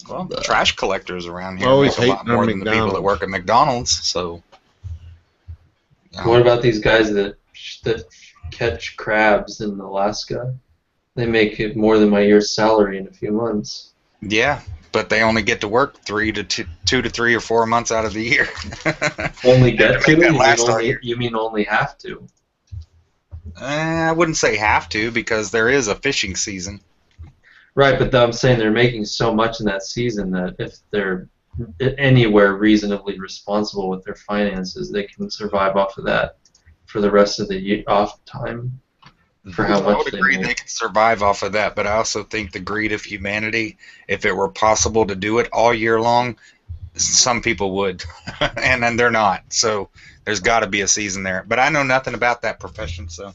Well, the trash collectors around here Always make a lot hating on more than the people that McDonald's. work at McDonald's. So, What about these guys that catch crabs in Alaska? They make it more than my year's salary in a few months. yeah, but they only get to work 2 to 3 or 4 months out of the year. Only get to? Make that last all year. You mean only have to? I wouldn't say have to, because there is a fishing season. Right, but I'm saying they're making so much in that season that if they're anywhere reasonably responsible with their finances, they can survive off of that for the rest of the off time. For how I much would agree make. they can survive off of that, but I also think the greed of humanity, if it were possible to do it all year long, some people would, and then they're not. So there's got to be a season there. But I know nothing about that profession, so.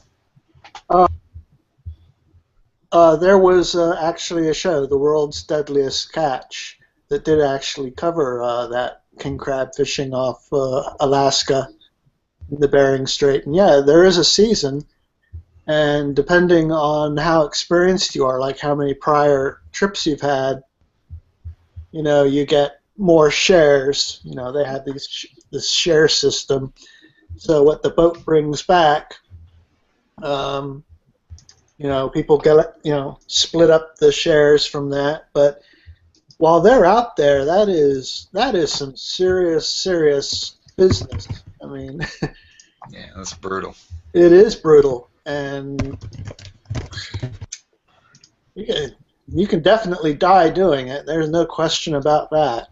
There was actually a show, The World's Deadliest Catch, that did actually cover that king crab fishing off Alaska in the Bering Strait. And yeah, there is a season, and depending on how experienced you are, like how many prior trips you've had, you get more shares. They have this share system. So what the boat brings back, people get split up the shares from that. But while they're out there, that is some serious business. I mean, Yeah, that's brutal. It is brutal, and you can definitely die doing it. There's no question about that.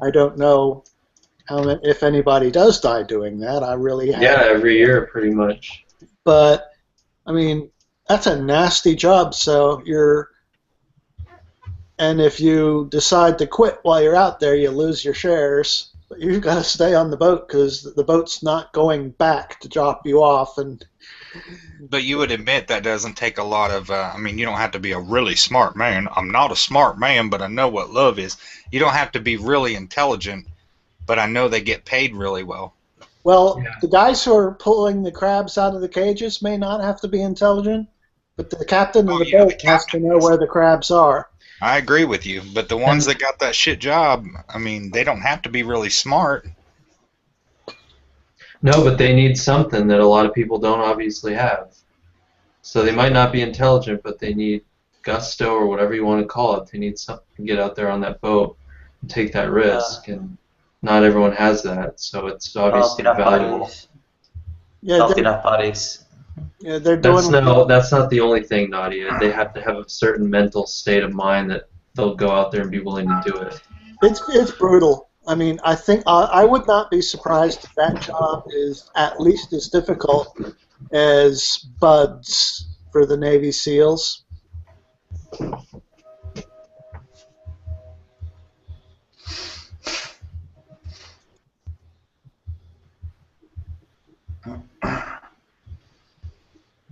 I don't know if anybody does die doing that. I really haven't. Yeah, every year pretty much. But I mean, that's a nasty job. So and if you decide to quit while you're out there, you lose your shares. But you've got to stay on the boat because the boat's not going back to drop you off. But you would admit that doesn't take a lot of, I mean, you don't have to be a really smart man. I'm not a smart man, but I know what love is. You don't have to be really intelligent, but I know they get paid really well. Well, the guys who are pulling the crabs out of the cages may not have to be intelligent, but the captain of the boat has to know where the crabs are. I agree with you, but the ones that got that shit job, I mean, they don't have to be really smart. No, but they need something that a lot of people don't obviously have. So they might not be intelligent, but they need gusto or whatever you want to call it. They need something to get out there on that boat and take that risk, and not everyone has that, so it's obviously valuable. Healthy enough bodies. Yeah, they're doing. That's not the only thing, Nadia. They have to have a certain mental state of mind that they'll go out there and be willing to do it. It's brutal. I mean, I think I would not be surprised if that job is at least as difficult as buds for the Navy SEALs.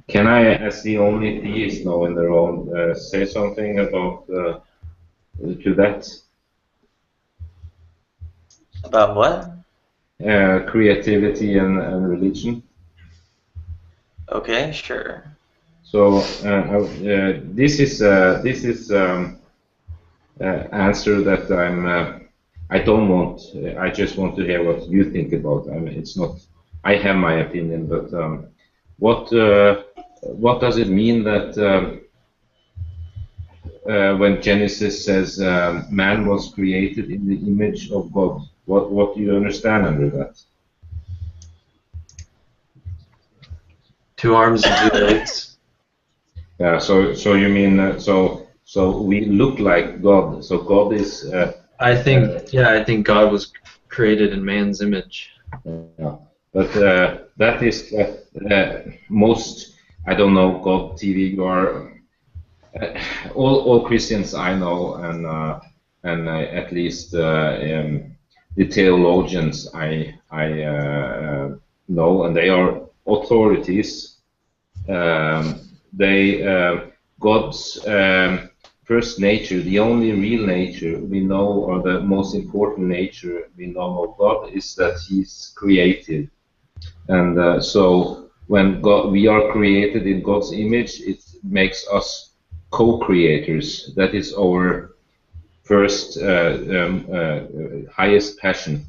Can I, as the only theist now in the room, say something about to that? About what? Creativity and religion. Okay, sure. So this is answer that I don't want. I just want to hear what you think about. I mean, it's not. I have my opinion, but what does it mean that when Genesis says man was created in the image of God? What do you understand under that? 2 arms and 2 legs. Yeah. So you mean so we look like God. So God is. I think God was created in man's image. Yeah. But that is most. I don't know God TV. You are all Christians I know, and at least the theologians I know, and they are authorities. God's first nature, the only real nature we know, or the most important nature we know of God, is that He's creative. And so when we are created in God's image, it makes us co-creators. That is our first highest passion.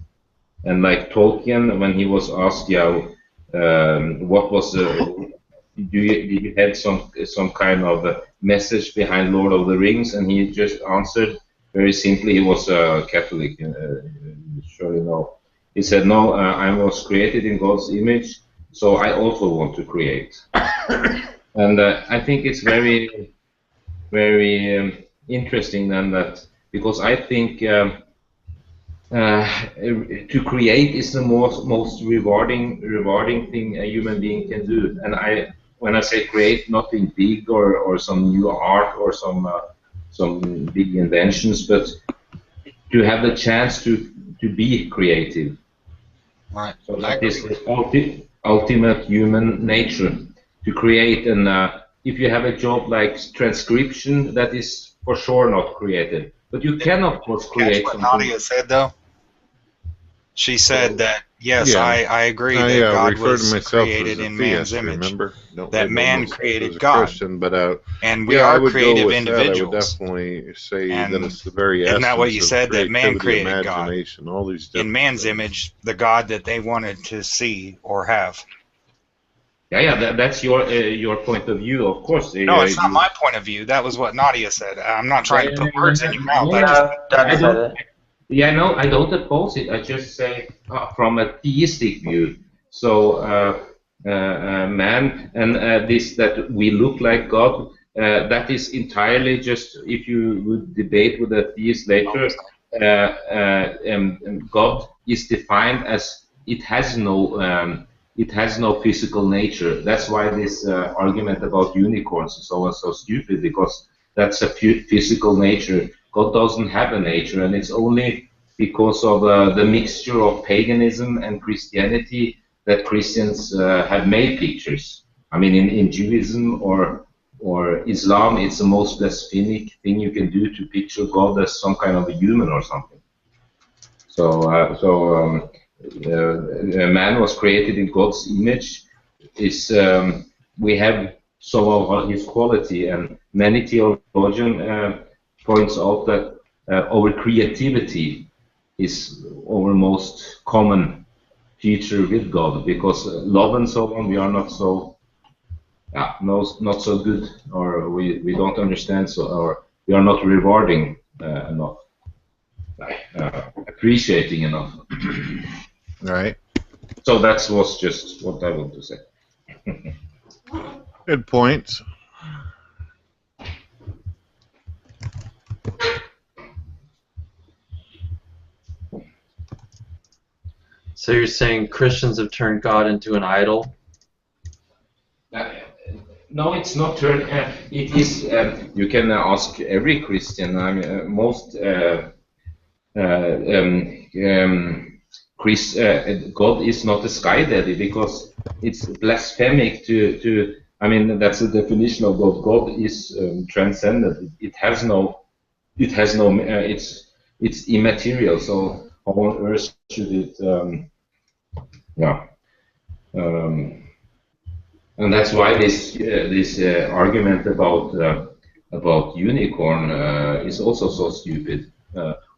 And like Tolkien, when he was asked, what was did you have some kind of message behind Lord of the Rings? And he just answered very simply. He was a Catholic, sure you know. He said, "No, I was created in God's image, so I also want to create." And I think it's very, very interesting then that, because I think to create is the most rewarding thing a human being can do. And when I say create, nothing big or some new art or some big inventions, but to have the chance to be creative. Right. So that is the ultimate human nature, to create. And if you have a job like transcription, that is for sure not creative. But you can, of course, create what something. Nadia said, though? She said that, yes, Yeah. I agree that God was created in man's image. Remember? That man created God. Christian, but and we are creative individuals. individuals. I would definitely say And that it's the very isn't that what you essence said, of that man creativity, created God? imagination, all these In different man's things. image, the God that they wanted to see or have. That's your point of view, of course. No, it's not my point of view. That was what Nadia said. I'm not trying to put words in your mouth. Yeah, no, I don't oppose it. I just say from a theistic view. So man and this that we look like God, that is entirely just, if you would debate with a theist later, God is defined as it has no physical nature. That's why this argument about unicorns is always so stupid, because that's a physical nature. God doesn't have a nature, and it's only because of the mixture of paganism and Christianity that Christians have made pictures. I mean, in Judaism or Islam, it's the most blasphemic thing you can do to picture God as some kind of a human or something. So man was created in God's image. We have some of his quality, and many theologians points out that our creativity is our most common feature with God, because love and so on, we are not so not so good, or we don't understand, so, or we are not rewarding enough, appreciating enough. Right. So that was just what I want to say. Good points. So you're saying Christians have turned God into an idol? No, it's not turned. It is. You can ask every Christian. I mean, most God is not a sky daddy, because it's blasphemic to. I mean, that's the definition of God. God is transcendent. It has no. It's immaterial. So how on earth should it? And that's why this argument about unicorn is also so stupid,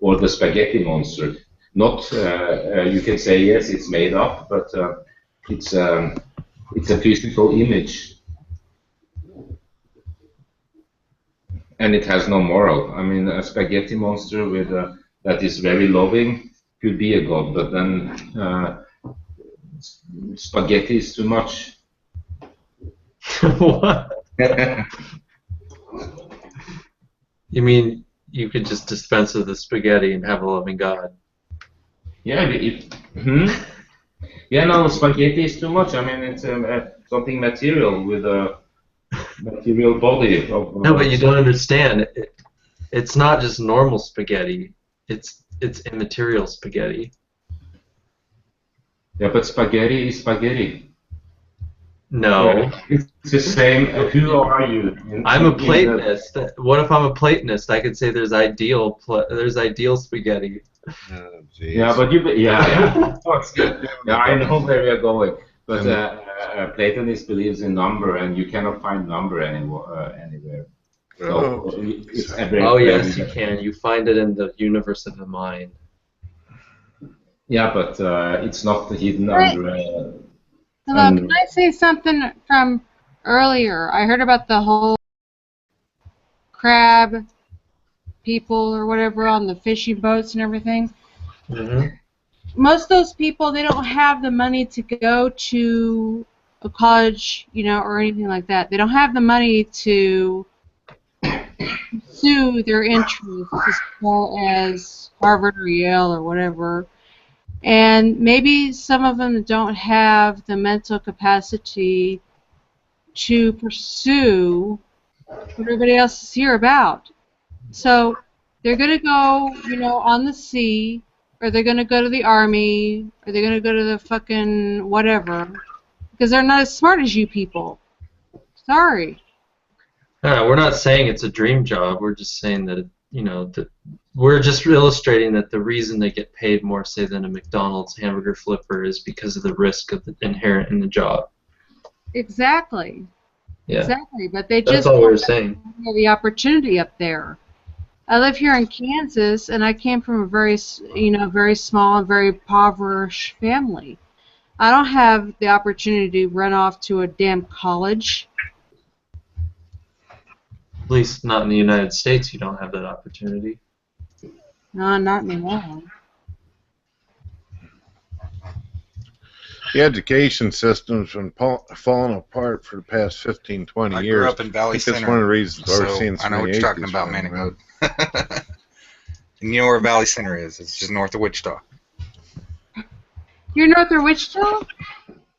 or the spaghetti monster. Not you can say yes, it's made up, but it's a physical image, and it has no moral. I mean, a spaghetti monster with that is very loving could be a god, but then spaghetti is too much. What? You mean you could just dispense with the spaghetti and have a loving God? Yeah, yeah, no, spaghetti is too much. I mean, it's something material with a material body. No, but you don't understand. It's not just normal spaghetti. It's immaterial spaghetti. Yeah, but spaghetti is spaghetti. No. It's the same. Who are you? I'm a Platonist. What if I'm a Platonist? I could say there's ideal spaghetti. Oh, yeah, but yeah. I know where we are going. But Platonist believes in number, and you cannot find number anywhere. So yes, you can. You find it in the universe of the mind. Yeah, but it's not hidden under. Hello, can I say something from earlier? I heard about the whole crab people or whatever on the fishing boats and everything. Mm-hmm. Most of those people, they don't have the money to go to a college, or anything like that. They don't have the money to pursue their interests as far as Harvard or Yale or whatever. And maybe some of them don't have the mental capacity to pursue what everybody else is here about. So they're going to go, on the sea, or they're going to go to the army, or they're going to go to the fucking whatever, because they're not as smart as you people. Sorry. No, we're not saying it's a dream job. We're just saying that, that we're just illustrating that the reason they get paid more, say, than a McDonald's hamburger flipper is because of the risk inherent in the job. Exactly. Yeah. Exactly. But they That's just all we're saying. have the opportunity up there. I live here in Kansas, and I came from a very, very small and very impoverished family. I don't have the opportunity to run off to a damn college. At least not in the United States, you don't have that opportunity. No, not anymore. The education system's been falling apart for the past 15, 20 years. I grew up in Valley I think that's Center, one of the reasons why we're so seeing so I know many what you're talking atheists about, running Manic around. Mode. And you know where Valley Center is? It's just north of Wichita. You're north of Wichita?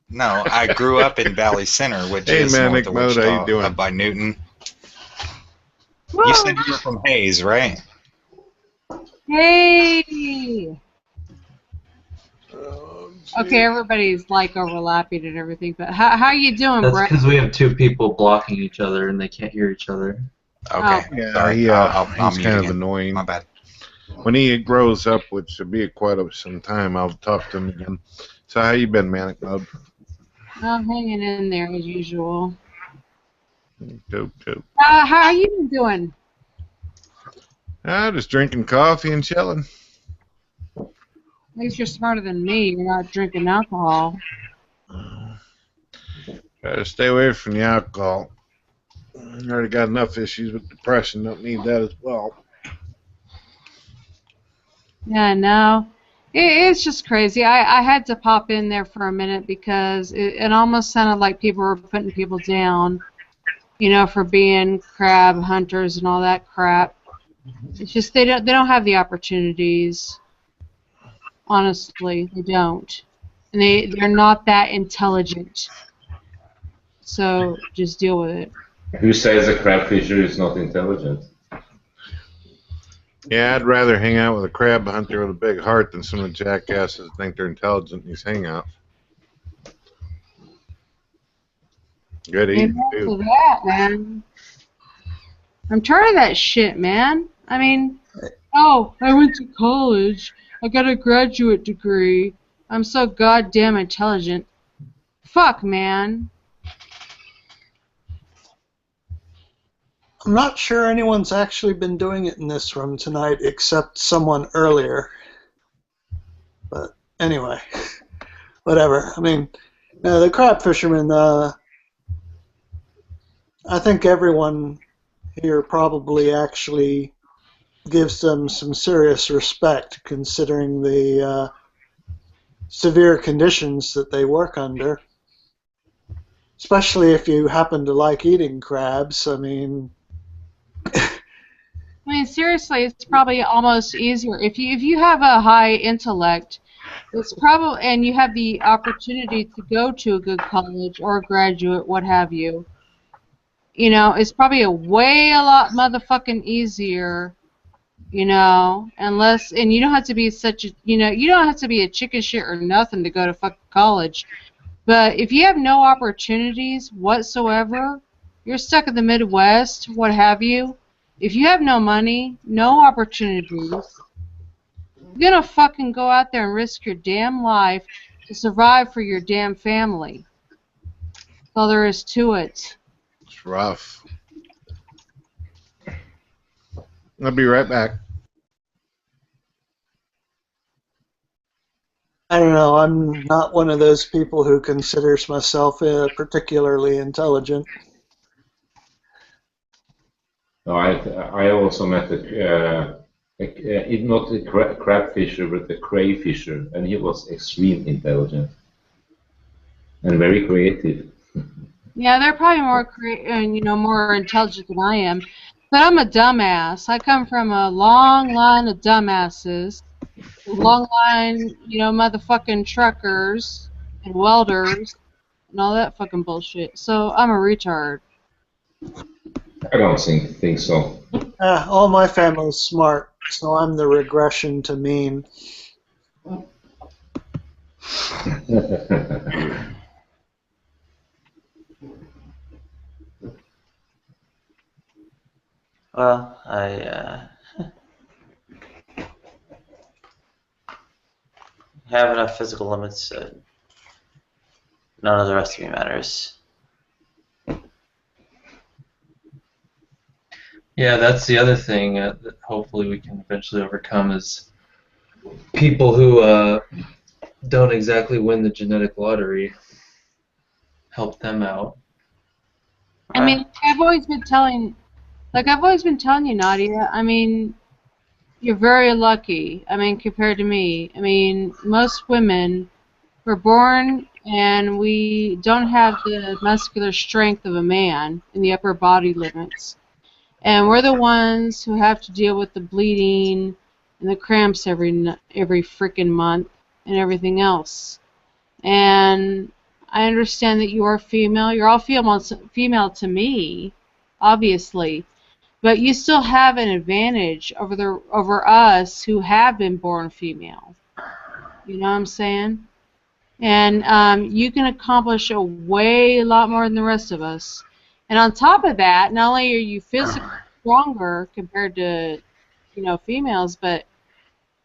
No, I grew up in Valley Center, which Hey, is north Manic of Mode, Wichita, how you doing? up by Newton. Whoa. You said you were from Hayes, right? Hey! Okay, everybody's like overlapping and everything, but how you doing, That's Brett? because we have two people blocking each other and they can't hear each other. Okay, Yeah, sorry. he's mute kind of again. annoying. My bad. When he grows up, which should be quite some time, I'll talk to him again. So how you been, Manic Mode? I'm hanging in there as usual. Dope. How are you been doing? Just drinking coffee and chilling. At least you're smarter than me. You're not drinking alcohol. Try to stay away from the alcohol. I already got enough issues with depression. Don't need that as well. Yeah, no. It's just crazy. I had to pop in there for a minute because it almost sounded like people were putting people down, you know, for being crab hunters and all that crap. It's just they don't have the opportunities. Honestly, they don't. And they're not that intelligent. So just deal with it. Who says a crabfisher is not intelligent? Yeah, I'd rather hang out with a crab hunter with a big heart than some of the jackasses that think they're intelligent in these hangouts. Good eating, Amen too. to that, man. I'm tired of that shit, man. I mean, oh, I went to college. I got a graduate degree. I'm so goddamn intelligent. Fuck, man. I'm not sure anyone's actually been doing it in this room tonight except someone earlier. But anyway, whatever. I mean, the crab fishermen, I think everyone here probably actually gives them some serious respect considering the severe conditions that they work under. Especially if you happen to like eating crabs. I mean, Seriously, it's probably almost easier if you have a high intellect. It's probably, and you have the opportunity to go to a good college or a graduate, what have you. You know, it's probably a lot motherfucking easier. You know, and you don't have to be such a, you don't have to be a chicken shit or nothing to go to fucking college. But if you have no opportunities whatsoever, you're stuck in the Midwest, what have you. If you have no money, no opportunities, you're gonna fucking go out there and risk your damn life to survive for your damn family. That's all there is to it. It's rough. I'll be right back. I don't know, I'm not one of those people who considers myself particularly intelligent. No, I also met not a crab fisher, but a crayfisher, and he was extremely intelligent and very creative. Yeah, they're probably more intelligent than I am. But I'm a dumbass. I come from a long line of dumbasses. Long line, motherfucking truckers and welders and all that fucking bullshit. So I'm a retard. I don't think so. All my family's smart, so I'm the regression to mean. Well, I have enough physical limits, so none of the rest of me matters. Yeah, that's the other thing that hopefully we can eventually overcome is people who don't exactly win the genetic lottery. Help them out. I mean, I've always been telling you, Nadia, I mean, you're very lucky, I mean, compared to me. I mean, most women were born and we don't have the muscular strength of a man in the upper body limits. And we're the ones who have to deal with the bleeding and the cramps every freaking month and everything else. And I understand that you are female. You're all female to me, obviously. But you still have an advantage over us who have been born female. You know what I'm saying? And you can accomplish a lot more than the rest of us. And on top of that, not only are you physically stronger compared to, females, but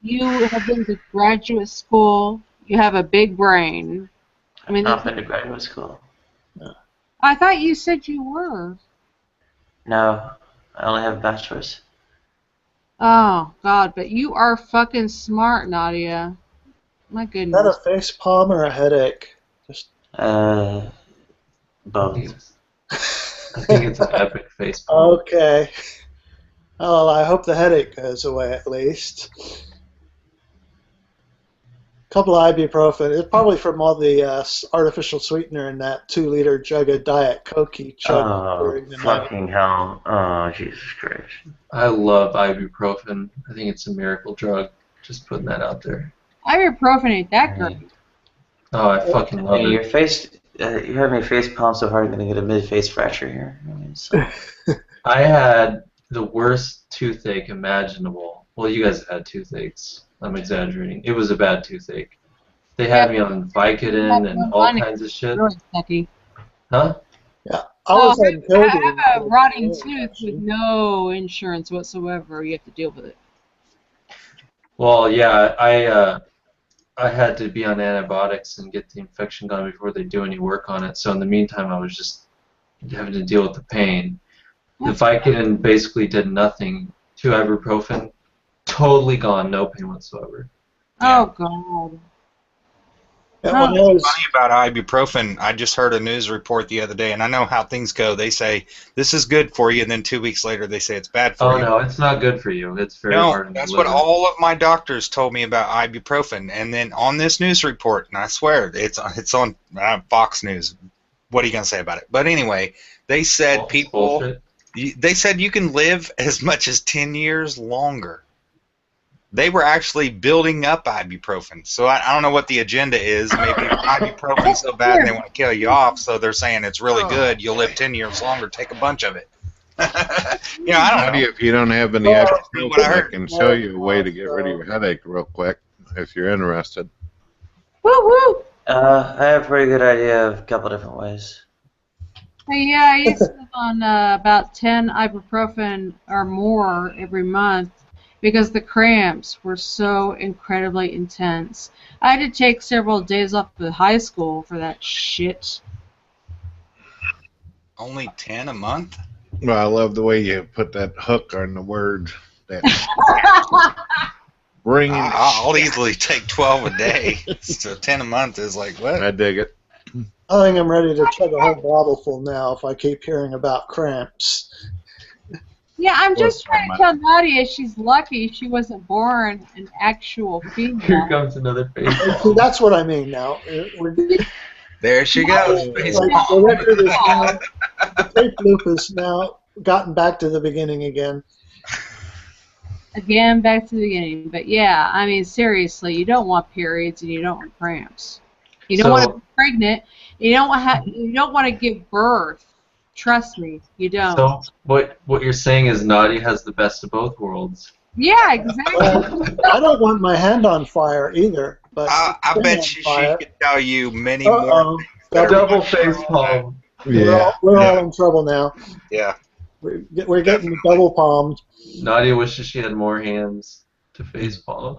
you have been to graduate school. You have a big brain. I mean, I've been to graduate school. I thought you said you were. No, I only have a bachelor's. Oh, God, but you are fucking smart, Nadia. My Is goodness. that a face palm or a headache? Just Both. I think it's an epic face palm. okay. Well, I hope the headache goes away at least. Couple of ibuprofen. It's probably from all the artificial sweetener in that 2-liter jug of Diet Coke he chugged during the night. Fucking hell. Oh, Jesus Christ. I love ibuprofen. I think it's a miracle drug. Just putting that out there. Ibuprofen ain't that great. Oh, I fucking love Hey, it. your face, you have me face palm so hard I'm going to get a mid-face fracture here. I mean, so. I had the worst toothache imaginable. Well, you guys had toothaches. I'm exaggerating. It was a bad toothache. They had me on Vicodin and all kinds of shit. Really sucky. Huh? Yeah, I was on I Codeine. have a rotting tooth with no insurance whatsoever. You have to deal with it. Well, yeah, I had to be on antibiotics and get the infection gone before they do any work on it. So in the meantime, I was just having to deal with the pain. The Vicodin basically did nothing. 2 ibuprofen, totally gone, no pain whatsoever. Oh, God. Yeah, when I was, Funny about ibuprofen, I just heard a news report the other day, and I know how things go. They say, this is good for you, and then 2 weeks later they say it's bad for you. Oh, no, it's not good for you. It's very hard to that's deliver. what all of my doctors told me about ibuprofen. And then on this news report, and I swear, it's on Fox News. What are you going to say about it? But anyway, they said they said you can live as much as 10 years longer. They were actually building up ibuprofen. So I don't know what the agenda is. Maybe ibuprofen's so bad and they want to kill you off, so they're saying it's really good. You'll live 10 years longer. Take a bunch of it. I don't know. If you don't have any What I ibuprofen, I heard. can show you a way to get rid of your headache real quick, if you're interested. Woo-woo! I have a pretty good idea of a couple different ways. Hey, yeah, I used to live on about 10 ibuprofen or more every month because the cramps were so incredibly intense. I had to take several days off of high school for that shit. Only 10 a month? Well, I love the way you put that hook on the word. That bringing. I'll easily take 12 a day. So 10 a month is like, what? I dig it. I think I'm ready to chug a whole bottle full now if I keep hearing about cramps. Yeah, I'm just trying to tell Nadia she's lucky she wasn't born an actual female. Here comes another face See, that's what I mean now. There she goes. Like, the record is now, the tape loop has now gotten back to the beginning again. Again, back to the beginning. But yeah, I mean, seriously, you don't want periods and you don't want cramps. You don't want to be pregnant. You don't want to give birth. Trust me, you don't. So what you're saying is Nadia has the best of both worlds. Yeah, exactly. Well, I don't want my hand on fire either. But I bet she could tell you many more things. Double face palm. We're all in trouble now. Yeah. We're getting double palmed. Nadia wishes she had more hands to face palm.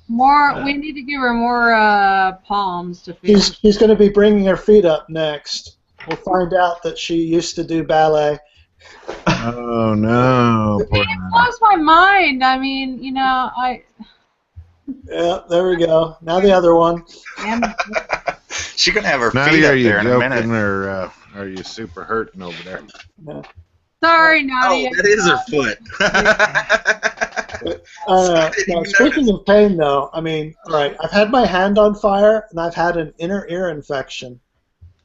We need to give her more palms to feel. She's going to be bringing her feet up next. We'll find out that she used to do ballet. Oh no! It blows my mind. I mean, Yeah, there we go. Now the other one. She's gonna have her feet Nadia, up are you there in a minute. joking or are you super hurting over there? Yeah. Sorry, Nadia. Oh, that is her foot. No, speaking of pain, though, I mean, all right, I've had my hand on fire, and I've had an inner ear infection.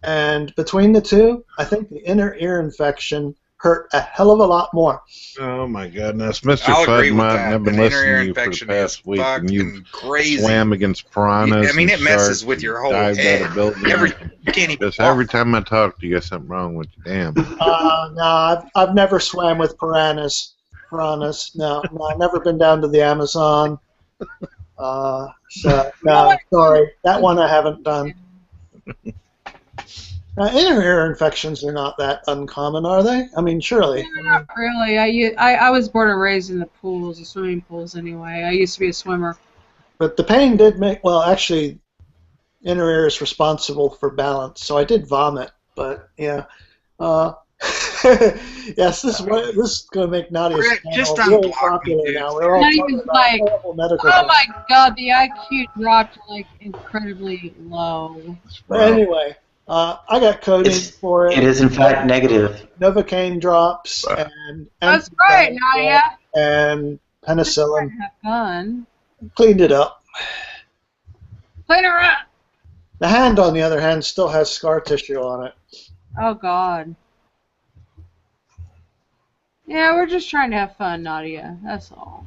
And between the two, I think the inner ear infection hurt a hell of a lot more. Oh my goodness, Mr. I'll agree with Fudmont, that. I've been An inner listening ear to you for the infection past is week, and you fucking crazy. swam against piranhas. I mean, and it messes sharks with your and whole dived head. out of buildings. You can't even Just walk. every time I talk to you, got something wrong with you. Damn. No, I've never swam with piranhas. No, I've never been down to the Amazon. No, sorry, that one I haven't done. Inner ear infections are not that uncommon, are they? I mean, surely. No, not really. I was born and raised in the pools, the swimming pools anyway. I used to be a swimmer. But the pain did make, well, actually, inner ear is responsible for balance, so I did vomit, but yeah. Yes, this is going to make Nadia's Just channel really unblock me, popular dude. now. We're all Nadia's talking about like, horrible medical Oh things. my god, the IQ dropped like incredibly low. But anyway, I got codeine for it. It is in fact negative. Novocaine drops and That's right, Nadia. and penicillin. Have fun. Cleaned it up. Clean her up. The hand, on the other hand, still has scar tissue on it. Oh god. Yeah, we're just trying to have fun, Nadia. That's all.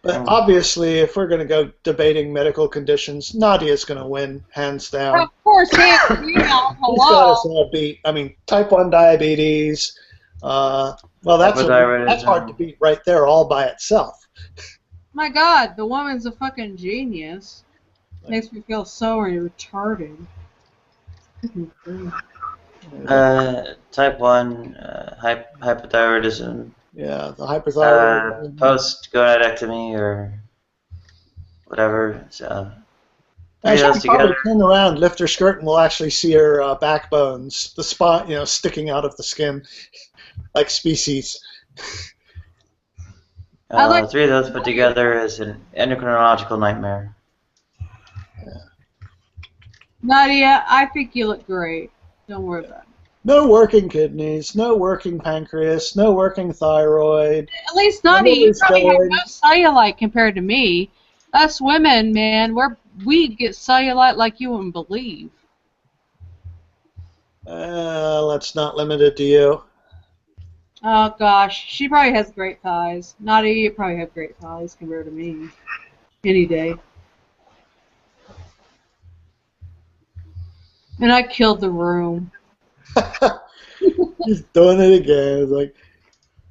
But obviously, if we're going to go debating medical conditions, Nadia's going to win, hands down. Of course, yeah. He's got us all beat. I mean, type 1 diabetes. Well, that's hard to beat right there all by itself. My god, the woman's a fucking genius. Makes me feel so retarded. Type 1 hypothyroidism. Yeah, the hyperthyroidism. Post-gonadectomy or whatever. So, She can probably turn around, lift her skirt, and we'll actually see her backbones, the spine, sticking out of the skin, like species. 3 of those put together is an endocrinological nightmare. Nadia, I think you look great. Don't worry about it. No working kidneys, no working pancreas, no working thyroid. At least, Nadia, you probably have no cellulite compared to me. Us women, man, we get cellulite like you wouldn't believe. That's not limited to you. Oh, gosh. She probably has great thighs. Nadia, you probably have great thighs compared to me. Any day. And I killed the room. He's doing it again. It's like,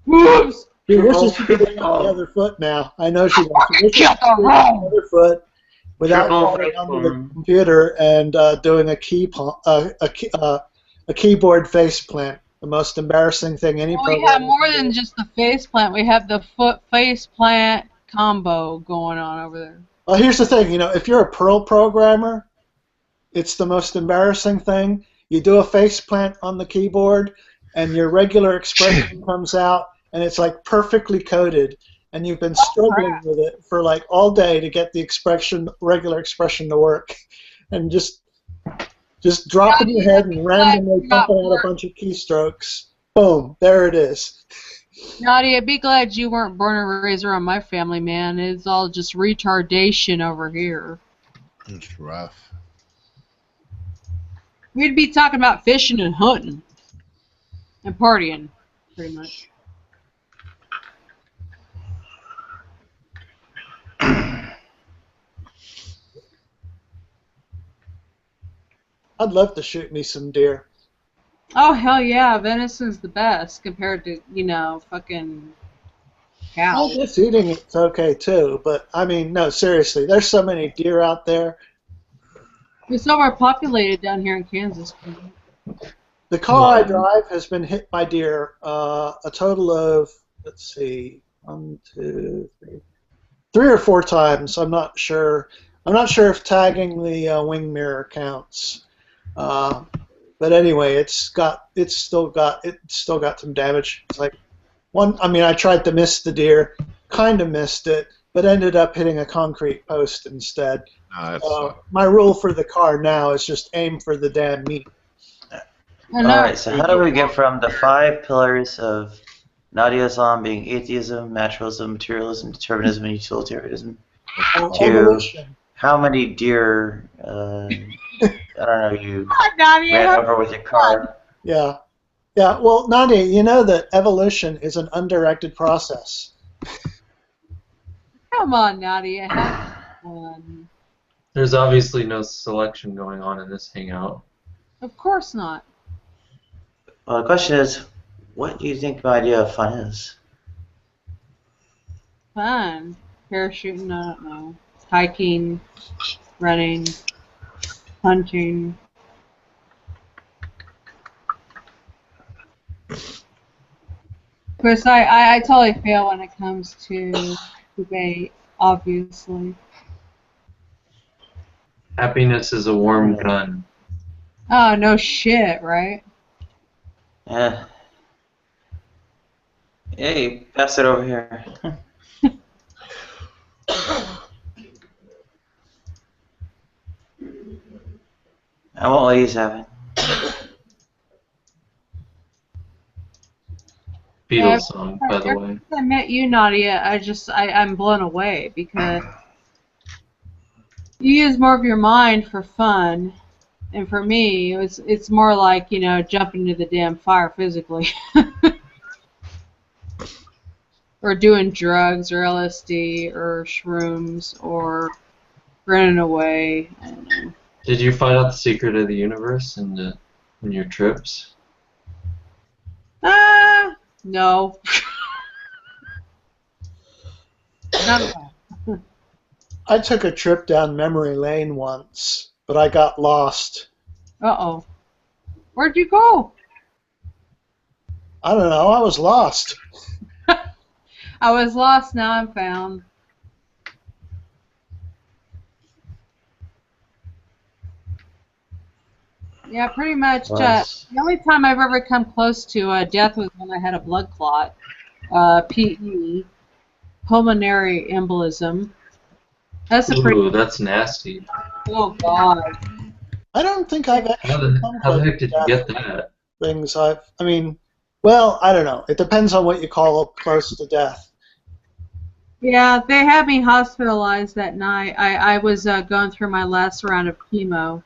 whoops! She wishes she could be on the other foot now. I know she wants to wishes she could be on the other foot without falling onto the computer and doing a keyboard face plant. The most embarrassing thing any program. We have more than just the face plant. We have the foot face plant combo going on over there. Well, here's the thing. If you're a Perl programmer, it's the most embarrassing thing. You do a face plant on the keyboard, and your regular expression comes out, and it's like perfectly coded, and you've been struggling with it for like all day to get the regular expression to work, and just dropping your head and randomly pumping out a bunch of keystrokes. Boom, there it is. Nadia, be glad you weren't born and raised around my family, man. It's all just retardation over here. It's rough. We'd be talking about fishing and hunting and partying, pretty much. I'd love to shoot me some deer. Oh, hell yeah. Venison's the best compared to, fucking cow. Well, just eating it's okay, too. But, I mean, no, seriously. There's so many deer out there. It's overpopulated down here in Kansas. The car I drive has been hit by deer a total of, let's see, 1, 2, 3, 3 or 4 times. I'm not sure. I'm not sure if tagging the wing mirror counts. But anyway, it's still got some damage. It's like I tried to miss the deer, kind of missed it, but ended up hitting a concrete post instead. My rule for the car now is just aim for the damn meat. Alright, so how do we get from the 5 pillars of Nadiaslam being atheism, naturalism, materialism, determinism, and utilitarianism. To Evolution. how many deer, I don't know, you Nadia, ran over with your car. Yeah. Yeah, well, Nadia, you know that evolution is an undirected process. come on, Nadia. Have fun. There's obviously no selection going on in this hangout. Of course not. Well, the question is, what do you think my idea of fun is? Fun. Parachuting, I don't know. Hiking, running, hunting. Of course, I totally fail when it comes to debate, obviously. Happiness is a warm gun. Oh, no shit, right? Hey, pass it over here. I won't let you have it. Beatles song, by the way. Since I met you, Nadia, I'm blown away because you use more of your mind for fun, and for me, it's more like, you know, jumping into the damn fire physically. Or doing drugs, or LSD, or shrooms, or running away. I don't know. Did you find out the secret of the universe in your trips? No. Not at all. I took a trip down memory lane once, but I got lost. Uh-oh. Where'd you go? I don't know, I was lost. I was lost, now I'm found. Yeah, pretty much. Nice. The only time I've ever come close to death was when I had a blood clot, PE, pulmonary embolism. That's a pretty. Ooh, that's nasty. Oh God. I don't think I've actually come How the close heck to did you death. get that? Things I mean, well, I don't know. It depends on what you call close to death. Yeah, they had me hospitalized that night. I was going through my last round of chemo,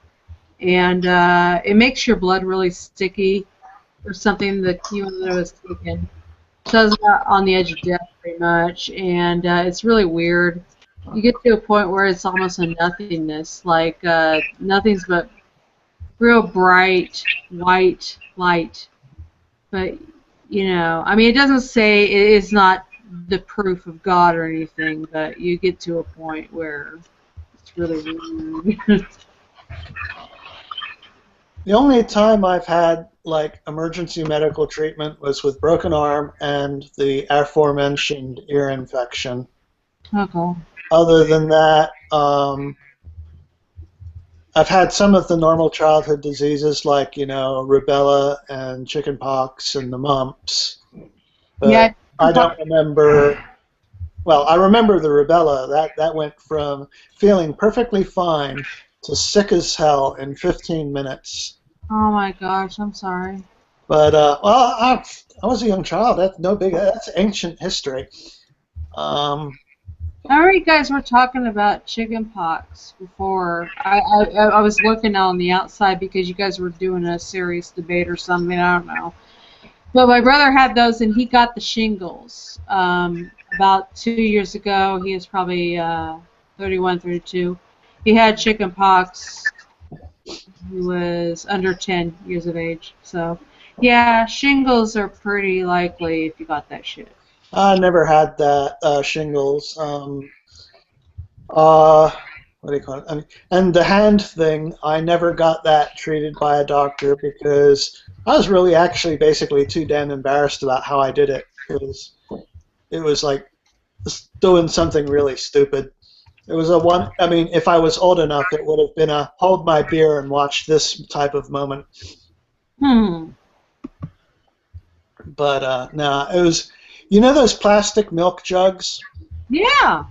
and it makes your blood really sticky or something, the chemo that I was taking. So I was on the edge of death pretty much, and it's really weird. You get to a point where it's almost a nothingness, like nothing's but real bright white light. But, you know, I mean, it doesn't say it is not the proof of God or anything, but you get to a point where it's really weird. The only time I've had like emergency medical treatment was with broken arm and the aforementioned ear infection. Okay. Other than that, I've had some of the normal childhood diseases like, you know, rubella and chickenpox and the mumps. But Yeah. I don't remember. Well, I remember the rubella. That went from feeling perfectly fine to sick as hell in 15 minutes. Oh my gosh, I'm sorry. But well, I was a young child. That's no big. That's ancient history. I remember you guys were talking about chickenpox before. I was looking on the outside because you guys were doing a serious debate or something. I don't know. But my brother had those, and he got the shingles about 2 years ago. He was probably 31, 32. He had chickenpox. He was under 10 years of age. So, yeah, shingles are pretty likely if you got that shit. I never had that shingles. What do you call it? I mean, and the hand thing, I never got that treated by a doctor because I was really actually basically too damn embarrassed about how I did it. It was like doing something really stupid. It was I mean, if I was old enough, it would have been a hold my beer and watch this type of moment. But no, it was, you know those plastic milk jugs? Yeah.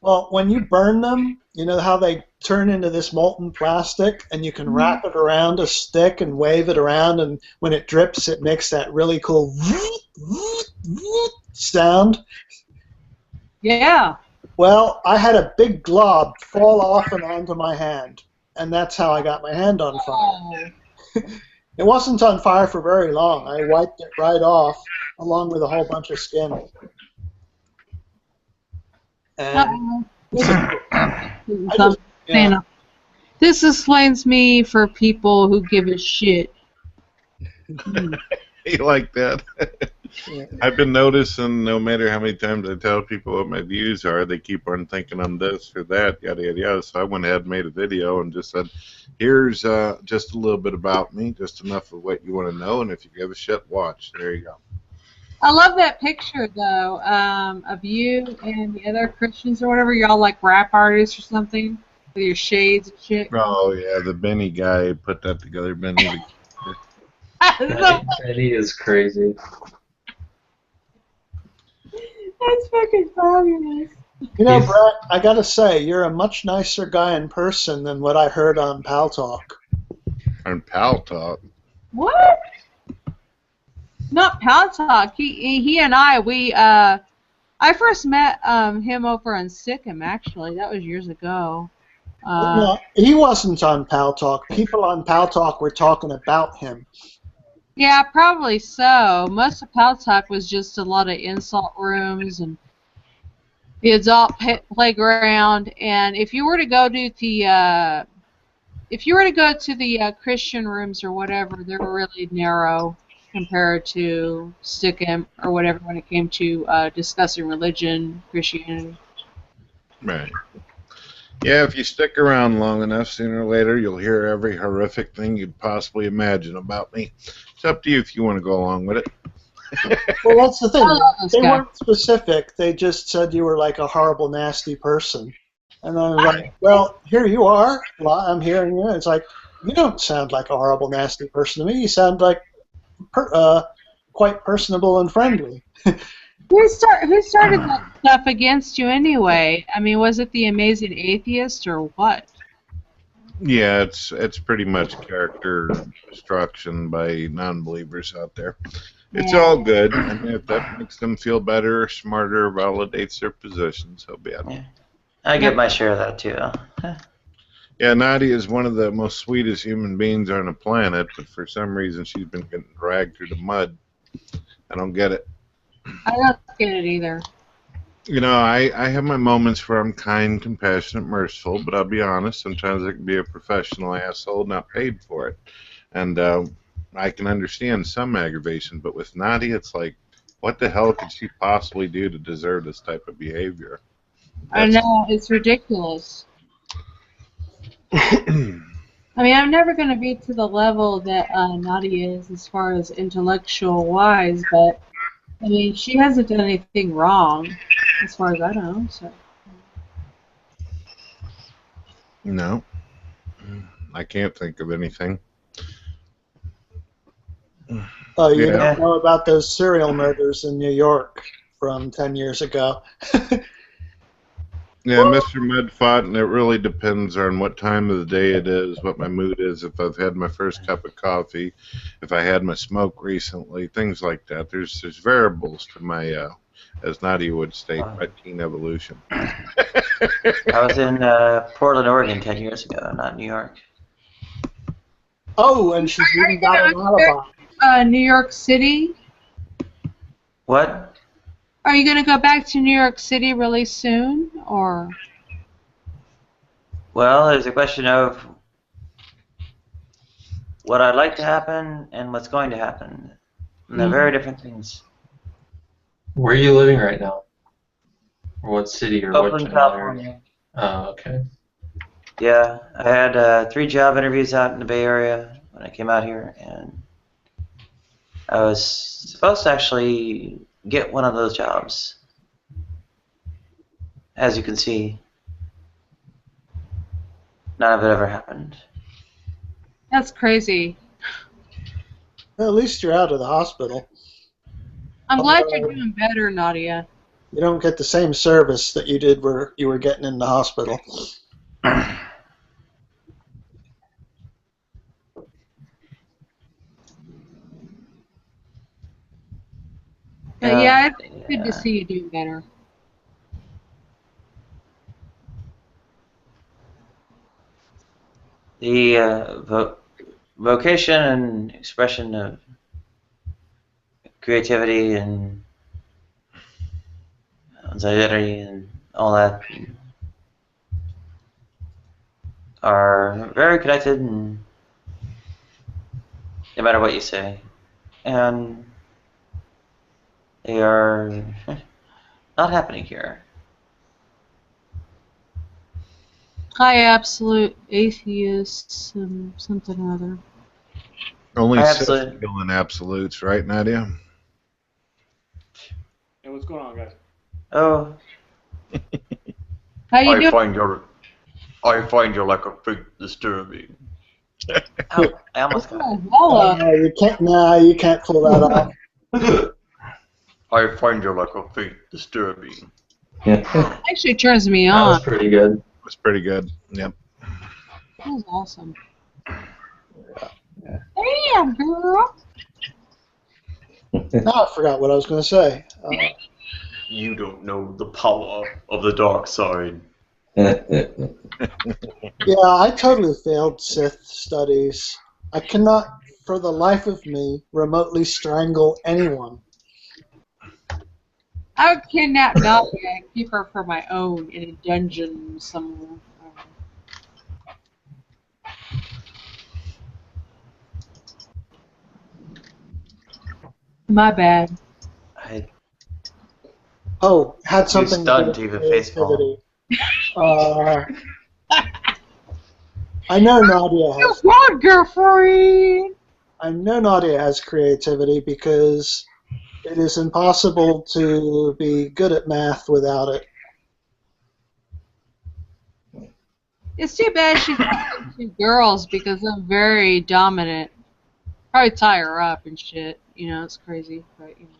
Well, when you burn them, you know how they turn into this molten plastic, and you can wrap it around a stick and wave it around, and when it drips, it makes that really cool sound. Yeah. Well, I had a big glob fall off and onto my hand, and that's how I got my hand on fire. It wasn't on fire for very long. I wiped it right off, along with a whole bunch of skin. And this explains me for people who give a shit. You like that? I've been noticing no matter how many times I tell people what my views are, they keep on thinking I'm this or that, yada, yada, yada. So I went ahead and made a video and just said, here's just a little bit about me, just enough of what you want to know, and if you give a shit, watch. There you go. I love that picture, though, of you and the other Christians or whatever. You're all like rap artists or something with your shades and shit. Oh, yeah, the Benny guy put that together. Benny. Benny is crazy. That's fucking fabulous. You know, Brett, I gotta say, you're a much nicer guy in person than what I heard on Pal Talk. On Pal Talk? What? Not Pal Talk. He and I first met him over on Sikkim, actually. That was years ago. No, he wasn't on Pal Talk. People on Pal Talk were talking about him. Yeah, probably so. Most of Pal Talk was just a lot of insult rooms and the adult playground. And if you were to go to the Christian rooms or whatever, they were really narrow compared to Sikkim or whatever when it came to discussing religion, Christianity. Right. Yeah, if you stick around long enough, sooner or later, you'll hear every horrific thing you'd possibly imagine about me. It's up to you if you want to go along with it. Well, that's the thing. They weren't specific. They just said you were like a horrible, nasty person. And I was like, well, here you are. I'm hearing you. It's like, you don't sound like a horrible, nasty person to me. You sound like quite personable and friendly. Who started that stuff against you anyway? I mean, was it the Amazing Atheist or what? Yeah, it's pretty much character destruction by non-believers out there. It's all good. I mean, if that makes them feel better or smarter, validates their position, so be it. Yeah. I get my share of that too. Yeah, Nadia is one of the most sweetest human beings on the planet, but for some reason she's been getting dragged through the mud. I don't get it. I don't get it either. You know, I have my moments where I'm kind, compassionate, merciful, but I'll be honest, sometimes I can be a professional asshole, not paid for it. And I can understand some aggravation, but with Nadia, it's like, what the hell could she possibly do to deserve this type of behavior? I know, it's ridiculous. I mean, I'm never going to be to the level that Nadia is as far as intellectual-wise, but, I mean, she hasn't done anything wrong, as far as I know, so. No. I can't think of anything. Oh, you don't know about those serial murders in New York from 10 years ago. Yeah, Mr. Medfot, and it really depends on what time of the day it is, what my mood is, if I've had my first cup of coffee, if I had my smoke recently, things like that. There's variables to my, as Nadia would state, my teen evolution. I was in Portland, Oregon 10 years ago, not New York. Oh, and she's even got an alibi. New York City? What? Are you going to go back to New York City really soon, or? Well, there's a question of what I'd like to happen and what's going to happen. And they're very different things. Where are you living right now? Or what city or Oakland, what general California. area? Oh, okay. Yeah, I had 3 job interviews out in the Bay Area when I came out here, and I was supposed to actually get one of those jobs. As you can see, none of it ever happened. That's crazy. Well, at least you're out of the hospital. I'm glad you're doing better, Nadia. You don't get the same service that you did where you were getting in the hospital. But yeah, it's good to see you doing better. The vocation and expression of creativity and one's identity and all that are very connected, and no matter what you say, and they are not happening here. High absolute atheists and something or other. Only Absolute. Seth deal in absolutes, right, Nadia? Hey, what's going on, guys? Oh, How you doing? I find your lack of faith disturbing. ow, I almost got it. Hello. You can't pull that off. I find your lack of faith disturbing. That Actually turns me was on. pretty good. That's pretty good. Yep. That was awesome. Damn, girl. Now I forgot what I was going to say. You don't know the power of the dark side. Yeah, I totally failed Sith studies. I cannot, for the life of me, remotely strangle anyone. I would kidnap Nadia and keep her for my own in a dungeon somewhere. My bad. Oh, had something stunned to do to with the face palm. creativity. I know Nadia has. What, girlfriend? I know Nadia has creativity because it is impossible to be good at math without it. It's too bad she's got two girls because I'm very dominant. Probably tie her up and shit. You know, it's crazy, but you know.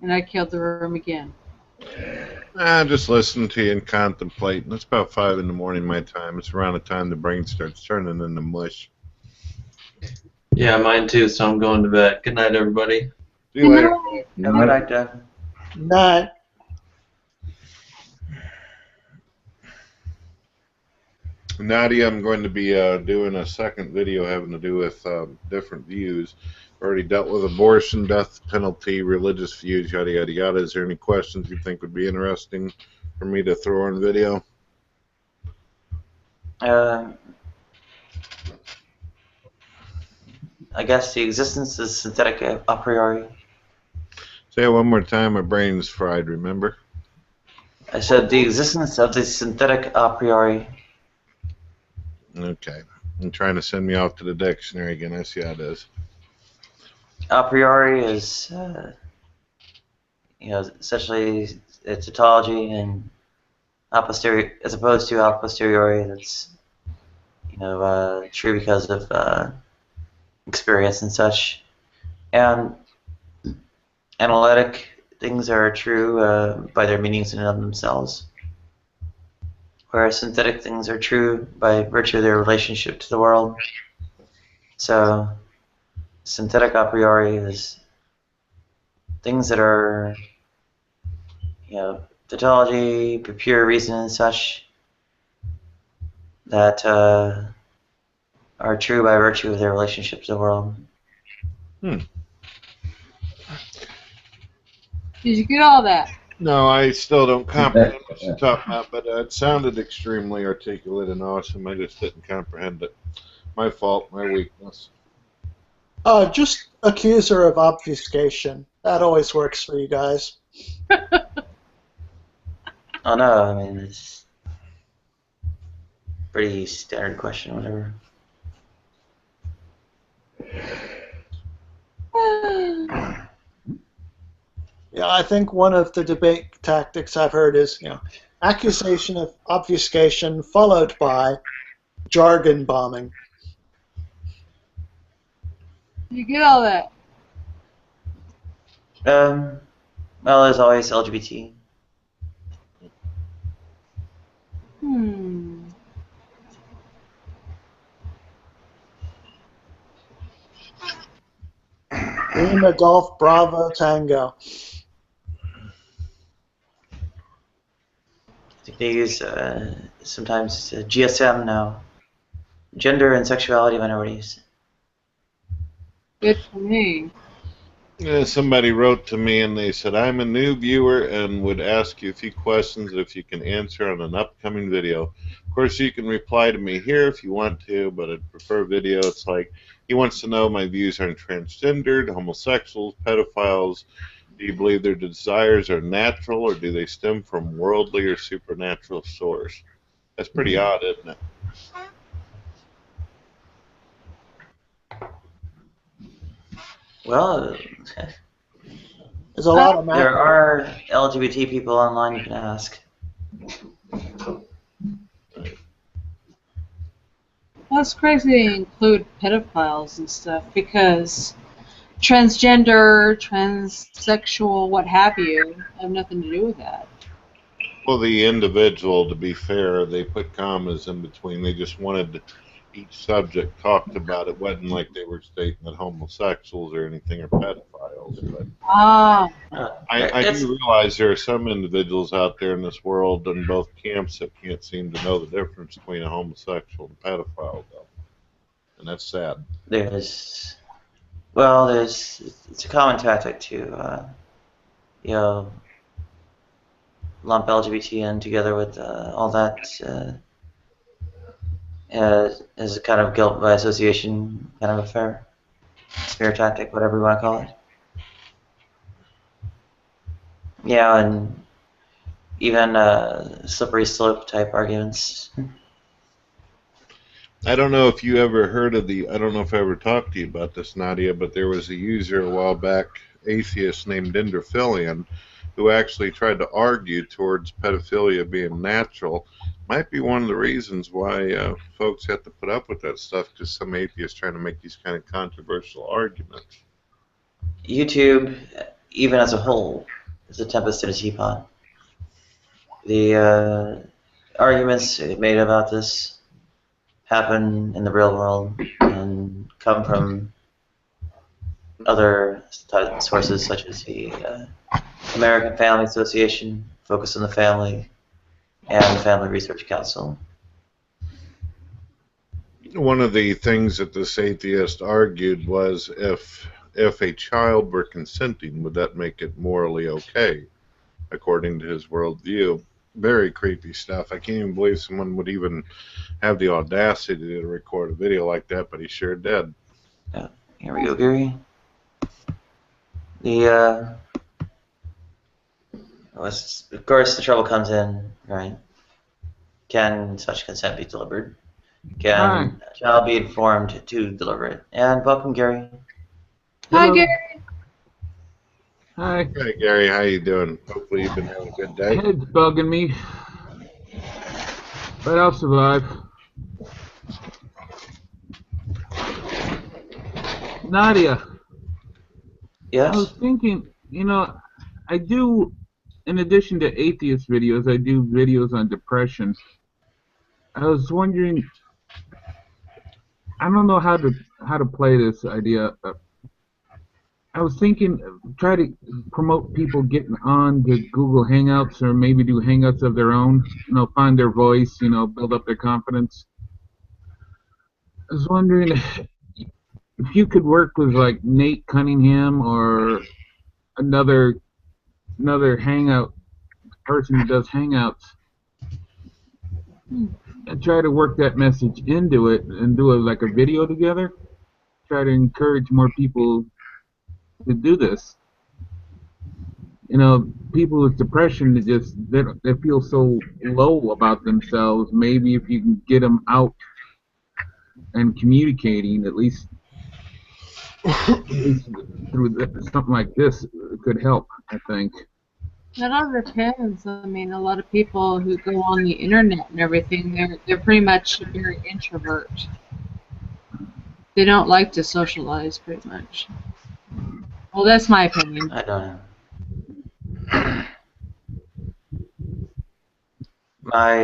And I killed the room again. Just listen to you and contemplate. It's about 5 in the morning my time. It's around the time the brain starts turning into mush. Yeah, mine too, so I'm going to bed. Good night, everybody. See you later. Have a good night, Jeff. Night. Nadia, I'm going to be doing a second video having to do with different views. Already dealt with abortion, death penalty, religious views, yada, yada, yada. Is there any questions you think would be interesting for me to throw on video? I guess the existence is synthetic a priori. Say it one more time. My brain's fried, remember? I said the existence of the synthetic a priori. Okay. I'm trying to send me off to the dictionary again. I see how it is. A priori is, essentially a tautology, and a posteriori, as opposed to a posteriori, that's, true because of experience and such. And analytic things are true by their meanings in and of themselves, whereas synthetic things are true by virtue of their relationship to the world. So synthetic a priori is things that are, tautology, pure reason and such, that are true by virtue of their relationship to the world. Did you get all that? No, I still don't comprehend what you're talking about, but it sounded extremely articulate and awesome. I just didn't comprehend it. My fault, my weakness. Just accuse her of obfuscation. That always works for you guys. Oh no, I mean, it's pretty standard question, whatever. Yeah, I think one of the debate tactics I've heard is, accusation of obfuscation followed by jargon bombing. Did you get all that? Well, there's always LGBT. Lima Golf Bravo Tango. I think they use sometimes GSM now. Gender and sexuality minorities. Good for me. Yeah, somebody wrote to me and they said, I'm a new viewer and would ask you a few questions if you can answer on an upcoming video. Of course, you can reply to me here if you want to, but I'd prefer video. It's like, he wants to know my views on transgendered, homosexuals, pedophiles. Do you believe their desires are natural or do they stem from worldly or supernatural source? That's pretty odd, isn't it? Well, There's a lot of there are LGBT people online you can ask. Well, it's crazy they include pedophiles and stuff because transgender, transsexual, what have you, have nothing to do with that. Well, the individual, to be fair, they put commas in between. They just wanted each subject talked about. It wasn't like they were stating that homosexuals or anything are pedophiles. But I do realize there are some individuals out there in this world in both camps that can't seem to know the difference between a homosexual and a pedophile, though. And that's sad. It's a common tactic to, lump LGBT in together with all that as a kind of guilt by association kind of affair, smear tactic, whatever you want to call it. Yeah, and even slippery slope type arguments. I don't know if you ever heard of I don't know if I ever talked to you about this, Nadia, but there was a user a while back, atheist named Enderphilian, who actually tried to argue towards pedophilia being natural. Might be one of the reasons why folks have to put up with that stuff, because some atheists trying to make these kind of controversial arguments. YouTube, even as a whole, is a tempest in a teapot. The arguments made about this happen in the real world and come from other sources such as the American Family Association, Focus on the Family, and the Family Research Council. One of the things that this atheist argued was if a child were consenting, would that make it morally okay, according to his worldview? Very creepy stuff. I can't even believe someone would even have the audacity to record a video like that, but he sure did. Yeah. Here we go, Gary. Of course, the trouble comes in, right? Can such consent be delivered? Can a child be informed to deliver it? And welcome, Gary. Hi, Gary. Hi. Hey, Gary, how you doing? Hopefully you've been having a good day. Head's bugging me, but I'll survive. Nadia. Yes? I was thinking, I do, in addition to atheist videos, I do videos on depression. I was wondering, I don't know how to play this idea. I was thinking, try to promote people getting on the Google Hangouts or maybe do Hangouts of their own, find their voice, build up their confidence. I was wondering if you could work with like Nate Cunningham or another Hangout person who does Hangouts and try to work that message into it and do like a video together. Try to encourage more people to do this. People with depression, they feel so low about themselves. Maybe if you can get them out and communicating, at least through something like this, it could help, I think. That all depends. I mean, a lot of people who go on the internet and everything, they're pretty much very introvert. They don't like to socialize, pretty much. Well, that's my opinion. I don't know. My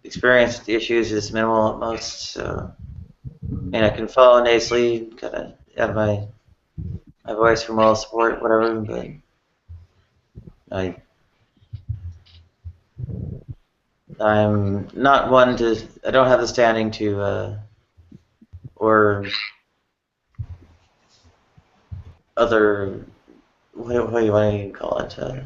experience with the issues is minimal at most, so mean, I can follow nasally, kind of add my voice for moral support, whatever, but I'm not one to. I don't have the standing to, or other. What do you call it? I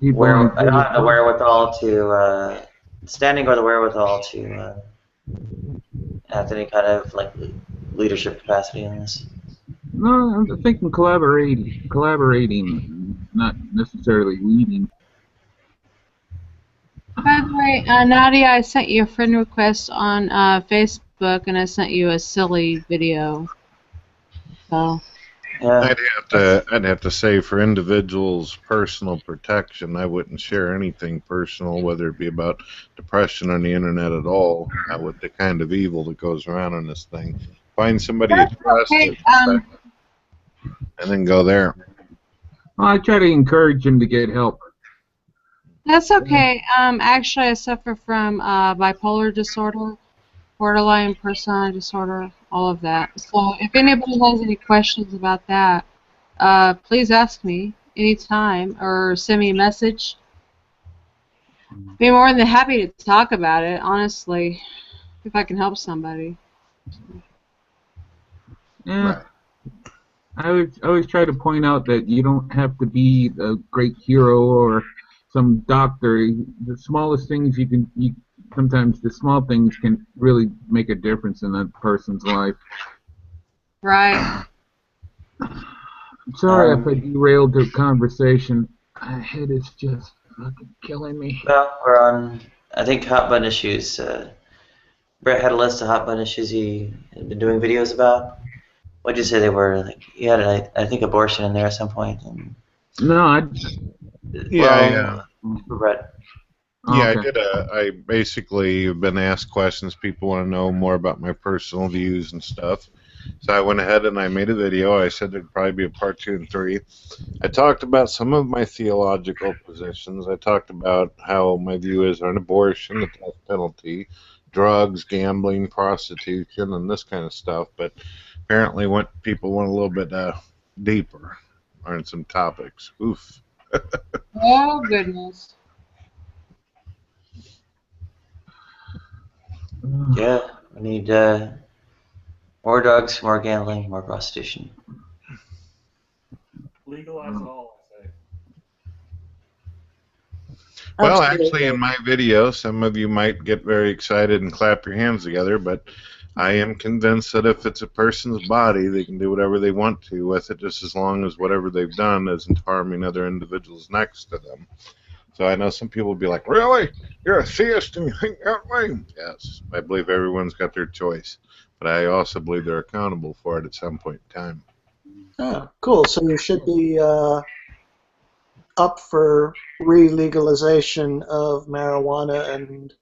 don't have the wherewithal to standing or the wherewithal to have any kind of like leadership capacity in this. No, I'm thinking collaborating, not necessarily leading. By the way, Nadia, I sent you a friend request on Facebook, and I sent you a silly video. So. Yeah. I'd have to say, for individuals' personal protection, I wouldn't share anything personal, whether it be about depression on the internet at all, with the kind of evil that goes around in this thing. Find somebody you trust and then go there. Well, I try to encourage him to get help. That's okay. Actually, I suffer from bipolar disorder, borderline personality disorder, all of that. So if anybody has any questions about that, please ask me anytime or send me a message. Be more than happy to talk about it, honestly, if I can help somebody. Yeah. Right. I always try to point out that you don't have to be a great hero or some doctor. The smallest things sometimes the small things can really make a difference in that person's life. Right. I'm sorry if I derailed the conversation. My head is just fucking killing me. Well, we're on, I think, hot button issues. Brett had a list of hot button issues he had been doing videos about. What did you say they were? Like, you had, I think, abortion in there at some point. And, no, Brett. Yeah, okay. I basically have been asked questions. People want to know more about my personal views and stuff. So I went ahead and I made a video. I said there'd probably be a part 2 and 3. I talked about some of my theological positions. I talked about how my view is on abortion, the death penalty, drugs, gambling, prostitution, and this kind of stuff. But apparently people went a little bit deeper on some topics. Oof. Oh, goodness. Yeah, we need more drugs, more gambling, more prostitution. Legalize it all, I say. Well, actually, in my video, some of you might get very excited and clap your hands together, but I am convinced that if it's a person's body, they can do whatever they want to with it, just as long as whatever they've done isn't harming other individuals next to them. So I know some people will be like, really? You're a theist and you think that way? Yes, I believe everyone's got their choice, but I also believe they're accountable for it at some point in time. Oh, cool. So you should be up for re-legalization of marijuana and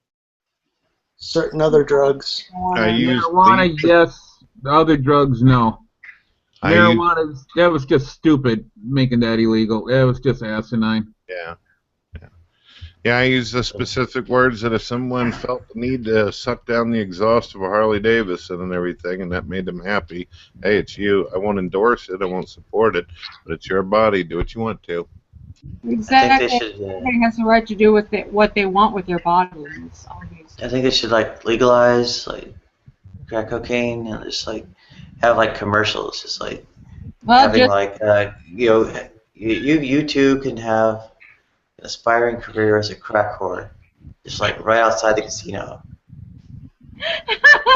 certain other drugs. Marijuana, yes. The other drugs, no. Marijuana, that was just stupid, making that illegal. That was just asinine. Yeah. Yeah, I use the specific words that if someone felt the need to suck down the exhaust of a Harley Davidson and everything, and that made them happy, hey, it's you. I won't endorse it. I won't support it, but it's your body. Do what you want to. Exactly. Everybody has the right to do with it, what they want with their bodies. I think they should like legalize like crack cocaine and just like have like commercials, just like having like you too can have an aspiring career as a crack whore, just like right outside the casino.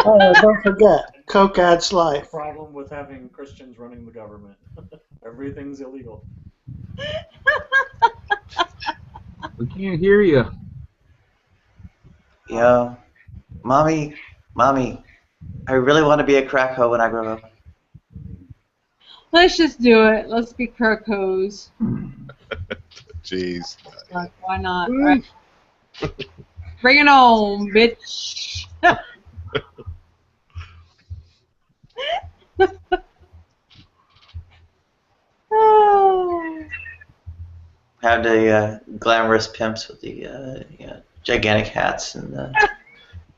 Oh, don't forget, Coke adds life. Problem with having Christians running the government. Everything's illegal. We can't hear you. Yo, mommy, I really want to be a crack hoe when I grow up. Let's just do it. Let's be crack hoes. Jeez. Like, why not? Right? Bring it on, bitch. Oh. Have the glamorous pimps with the gigantic hats and the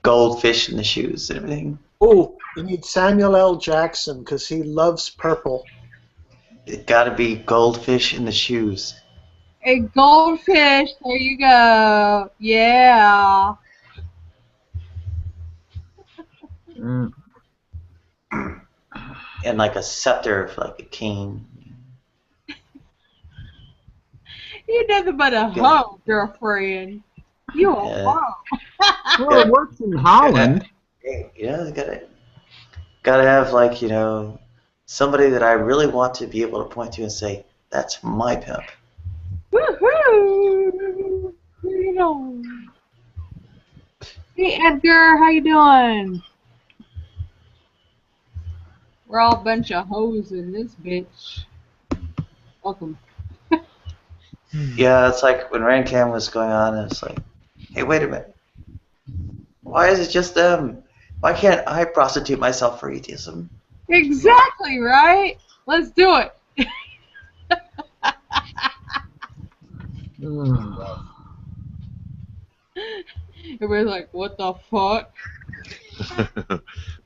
goldfish in the shoes and everything. Oh, you need Samuel L. Jackson because he loves purple. It got to be goldfish in the shoes. A goldfish. There you go. Yeah. And like a scepter of like a king. You're nothing but a hoe, girlfriend. You a hoe. Well, it works in Holland. Yeah, gotta have like, you know, somebody that I really want to be able to point to and say, that's my pimp. Woohoo! You know. Hey Edgar, how you doing? We're all a bunch of hoes in this bitch. Welcome. Yeah, it's like when Rancam was going on, and it's like, hey, wait a minute. Why is it just them? Why can't I prostitute myself for atheism? Exactly, right? Let's do it. Everybody's like, what the fuck?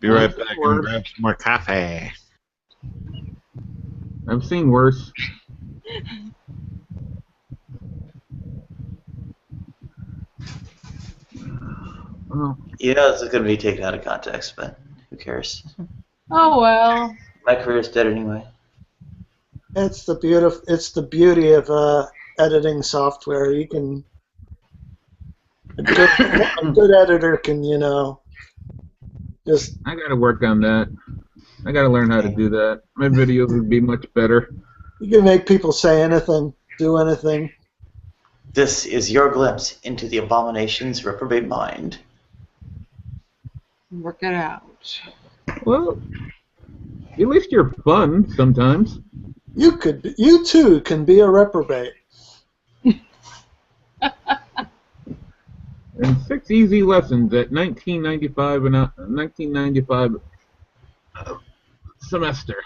Be right back and grab some more coffee. I've seen worse. Oh. Yeah, it's going to be taken out of context, but who cares? Oh well. My career's dead anyway. It's the beauty of editing software. You can a good editor can, you know, just. I got to work on that. I got to learn how to do that. My videos would be much better. You can make people say anything, do anything. This is your glimpse into the abomination's reprobate mind. Work it out. Well, at least you're fun sometimes. You too can be a reprobate. And 6 easy lessons at 1995 semester.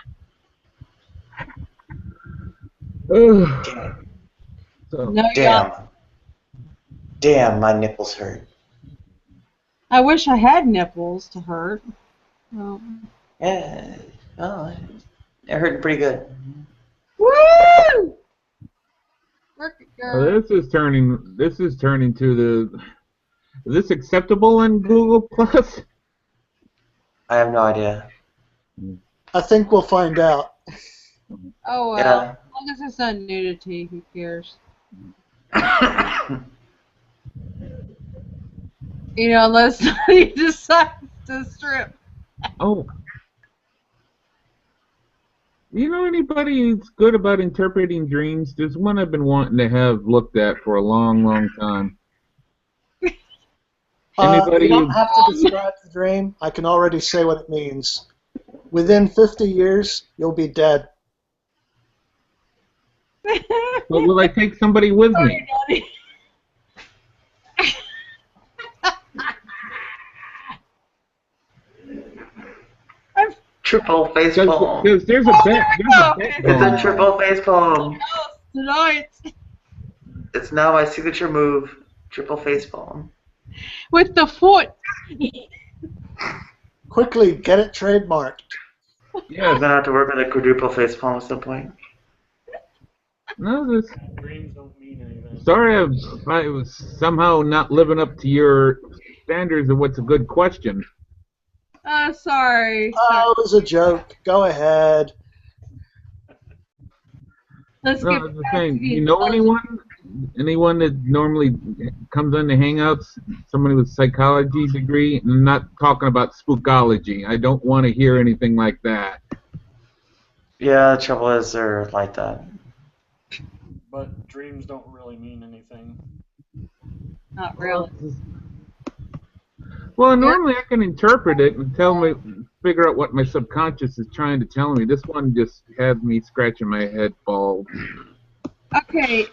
So, damn, my nipples hurt. I wish I had nipples to hurt. Oh. Yeah, well, they're hurting pretty good. Woo! Work it, girl. This is turning to the. Is this acceptable on Google Plus? I have no idea. I think we'll find out. Oh well. Yeah. As long as it's not nudity, who cares? You know, unless somebody decides to strip. Oh. You know anybody who's good about interpreting dreams? There's one I've been wanting to have looked at for a long, long time. Anybody you don't have to describe the dream. I can already say what it means. Within 50 years, you'll be dead. But will I take somebody with me? Triple face palm. Because there's a bet. It's a triple face palm. Tonight. It's now my signature move. Triple face palm. With the foot. Quickly, get it trademarked. Yeah, I'm gonna have to work on a quadruple face palm at some point. No, this. Dreams don't mean anything. Sorry, I was somehow not living up to your standards of what's a good question. Sorry. Oh, it was a joke. Go ahead. Let's No, get that's the back thing. to the You know anyone? Anyone that normally comes on the Hangouts? Somebody with a psychology degree? And I'm not talking about spookology. I don't want to hear anything like that. Yeah, the trouble is they're like that. But dreams don't really mean anything. Not really. Well, normally I can interpret it and figure out what my subconscious is trying to tell me. This one just had me scratching my head bald. Okay,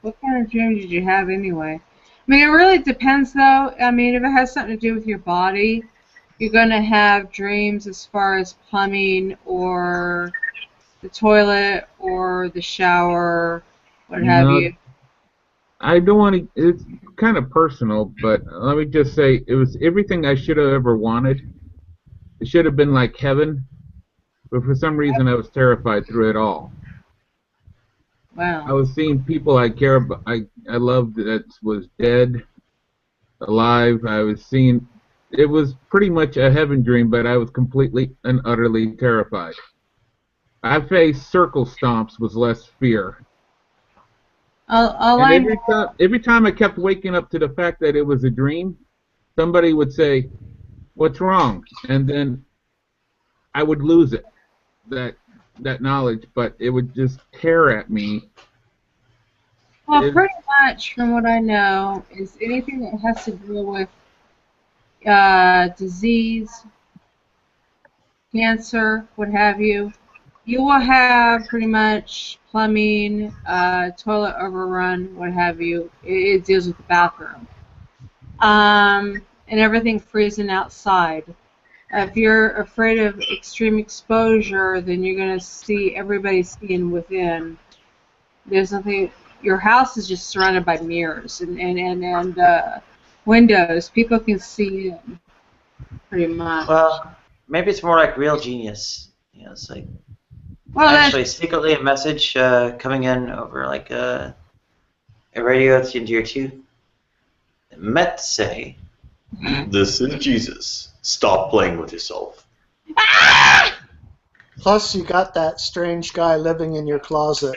what kind of dream did you have anyway? I mean, it really depends, though. I mean, if it has something to do with your body, you're going to have dreams as far as plumbing or the toilet or the shower, what have you. I don't want to. It's kind of personal, but let me just say, it was everything I should have ever wanted. It should have been like heaven, but for some reason I was terrified through it all. Wow. I was seeing people I care about, I loved that was dead, alive. I was seeing. It was pretty much a heaven dream, but I was completely and utterly terrified. I faced circle stomps with less fear. And every time I kept waking up to the fact that it was a dream, somebody would say, "What's wrong?" And then I would lose it, that knowledge, but it would just tear at me. Well, pretty much from what I know is anything that has to do with disease, cancer, what have you, you will have pretty much plumbing, toilet overrun, what have you. It deals with the bathroom. And everything freezing outside. If you're afraid of extreme exposure, then you're going to see everybody seeing within. There's nothing. Your house is just surrounded by mirrors and windows. People can see in, pretty much. Well, maybe it's more like real genius. You know, it's like actually secretly a message coming in over like a radio into your tooth. Meant to say, "This is Jesus. Stop playing with yourself." Plus, you got that strange guy living in your closet.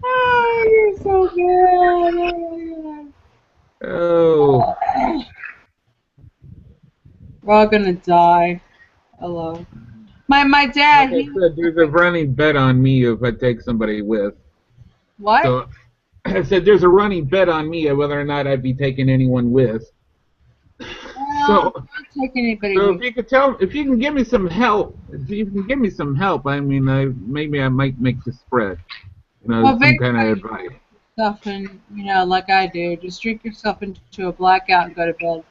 Oh, you're so good. Oh. We're all gonna die. Hello. My dad. Like I said, there's a running bet on me if I take somebody with. What? So I said there's a running bet on me of whether or not I'd be taking anyone with. Well, I'm not taking anybody so with. if you can give me some help, I mean, maybe I might make the spread. You know, Well, some kind of advice. Stuff and like I do, just drink yourself into a blackout and go to bed.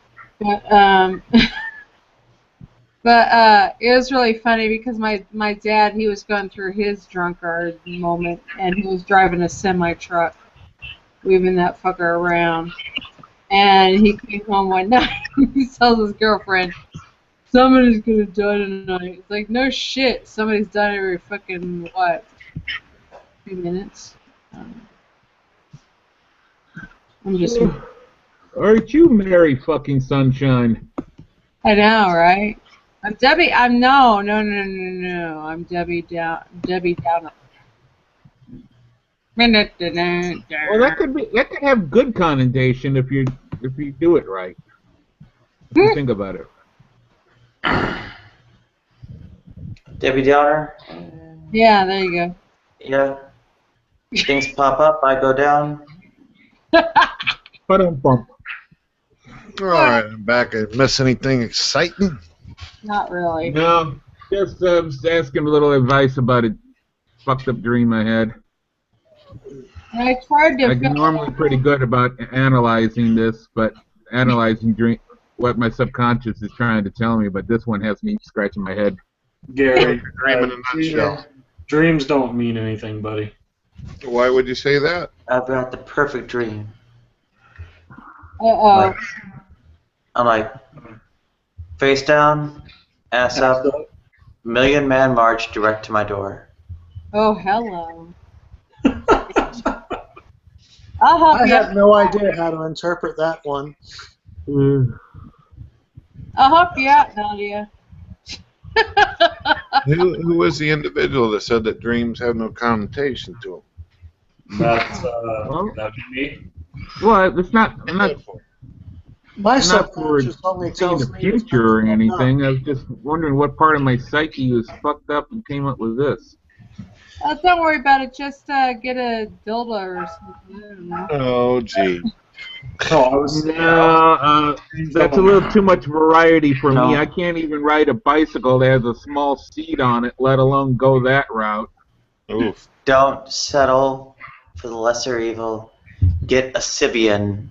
But it was really funny because my dad, he was going through his drunkard moment and he was driving a semi truck, weaving that fucker around. And he came home one night and he tells his girlfriend, "Somebody's gonna die tonight." It's like, no shit, somebody's dying every fucking what? 2 minutes. I'm just. Aren't you Mary fucking Sunshine? I know, right? I'm Debbie. I'm no. I'm Debbie Downer. Well, that could have good connotation if you do it right. If you think about it. Debbie Downer. Yeah, there you go. Yeah. Things pop up, I go down. Ba-dum-bum. All right, I'm back. I miss anything exciting? Not really. No, just asking a little advice about a fucked up dream I had. I tried to. I'm normally pretty good about analyzing this, but analyzing what my subconscious is trying to tell me, but this one has me scratching my head. Gary, Dream in a nutshell. Dreams don't mean anything, buddy. Why would you say that? I've got the perfect dream. Uh-oh. I'm like, face down, ass up, Million Man March direct to my door. Oh, hello. I'll help I you. have no idea how to interpret that one. I'll help you out, Nadia. Who was the individual that said that dreams have no connotation to them? That'd be me. Well, it's not. I'm not. My I'm not subconscious only seeing tells the me future or anything. I was just wondering what part of my psyche was fucked up and came up with this. Don't worry about it. Just get a dildo or something. I don't know. Oh, gee. No, that's a little too much variety for me. I can't even ride a bicycle that has a small seat on it, let alone go that route. Oof. Don't settle for the lesser evil. Get a Sibian.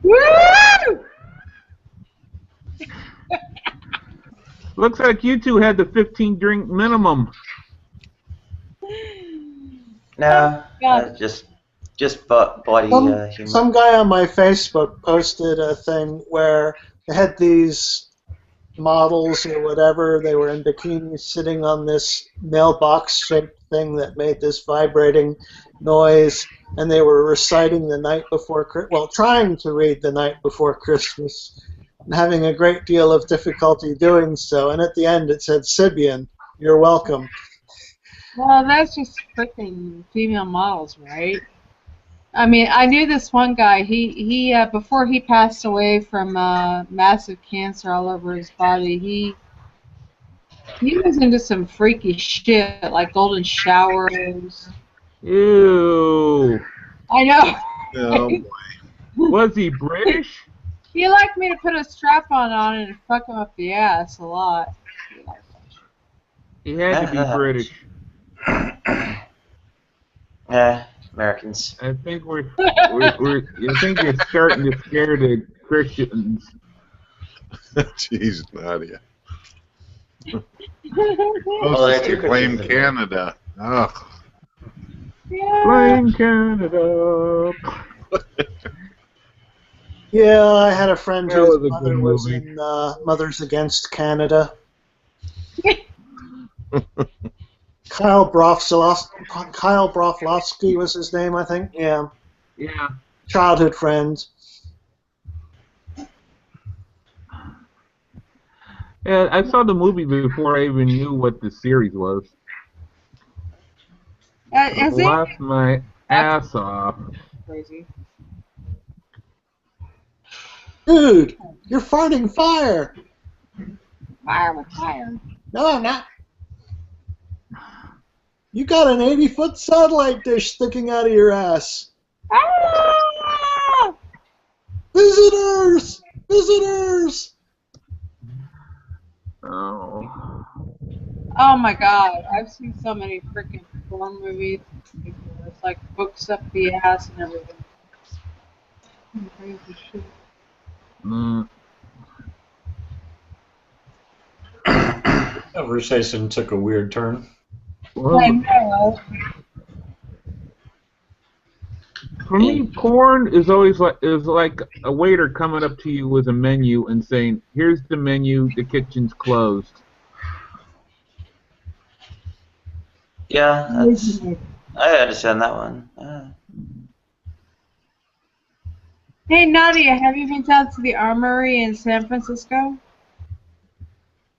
Woo! Looks like you two had the 15 drink minimum. No, God. just body humor. Some guy on my Facebook posted a thing where they had these models or whatever. They were in bikinis sitting on this mailbox-shaped thing that made this vibrating noise, and they were reciting the night before, well, trying to read the night before Christmas, and having a great deal of difficulty doing so. And at the end, it said, "Sibian, you're welcome." Well, that's just freaking female models, right? I mean, I knew this one guy. He before he passed away from massive cancer all over his body, he was into some freaky shit, like golden showers. Ew. I know. Oh boy. Was he British? He liked me to put a strap-on on it and fuck him up the ass a lot. He had to be British. Americans. I think I think you're starting to scare the Christians. Jeez, Nadia. Well, they're too Blame Christians. Canada. Ugh. Blame Canada. Yeah, I had a friend That whose was a mother good was movie. in Mothers Against Canada. Kyle Broflovsky was his name, I think. Yeah. Yeah. Childhood friend. Yeah, I saw the movie before I even knew what the series was. Has it? Laughed my ass off. Crazy. Dude, you're farting fire. Fire with fire. No, I'm not. You got an 80-foot satellite dish sticking out of your ass. Ah! Visitors! Visitors! Oh. Oh my god, I've seen so many freaking porn movies. It's like books up the ass and everything. Crazy shit. Mm. Conversation took a weird turn. Well, I know. for me, porn is always like a waiter coming up to you with a menu and saying, "Here's the menu. The kitchen's closed." Yeah, that's. I understand that one. Hey Nadia, have you been down to the Armory in San Francisco?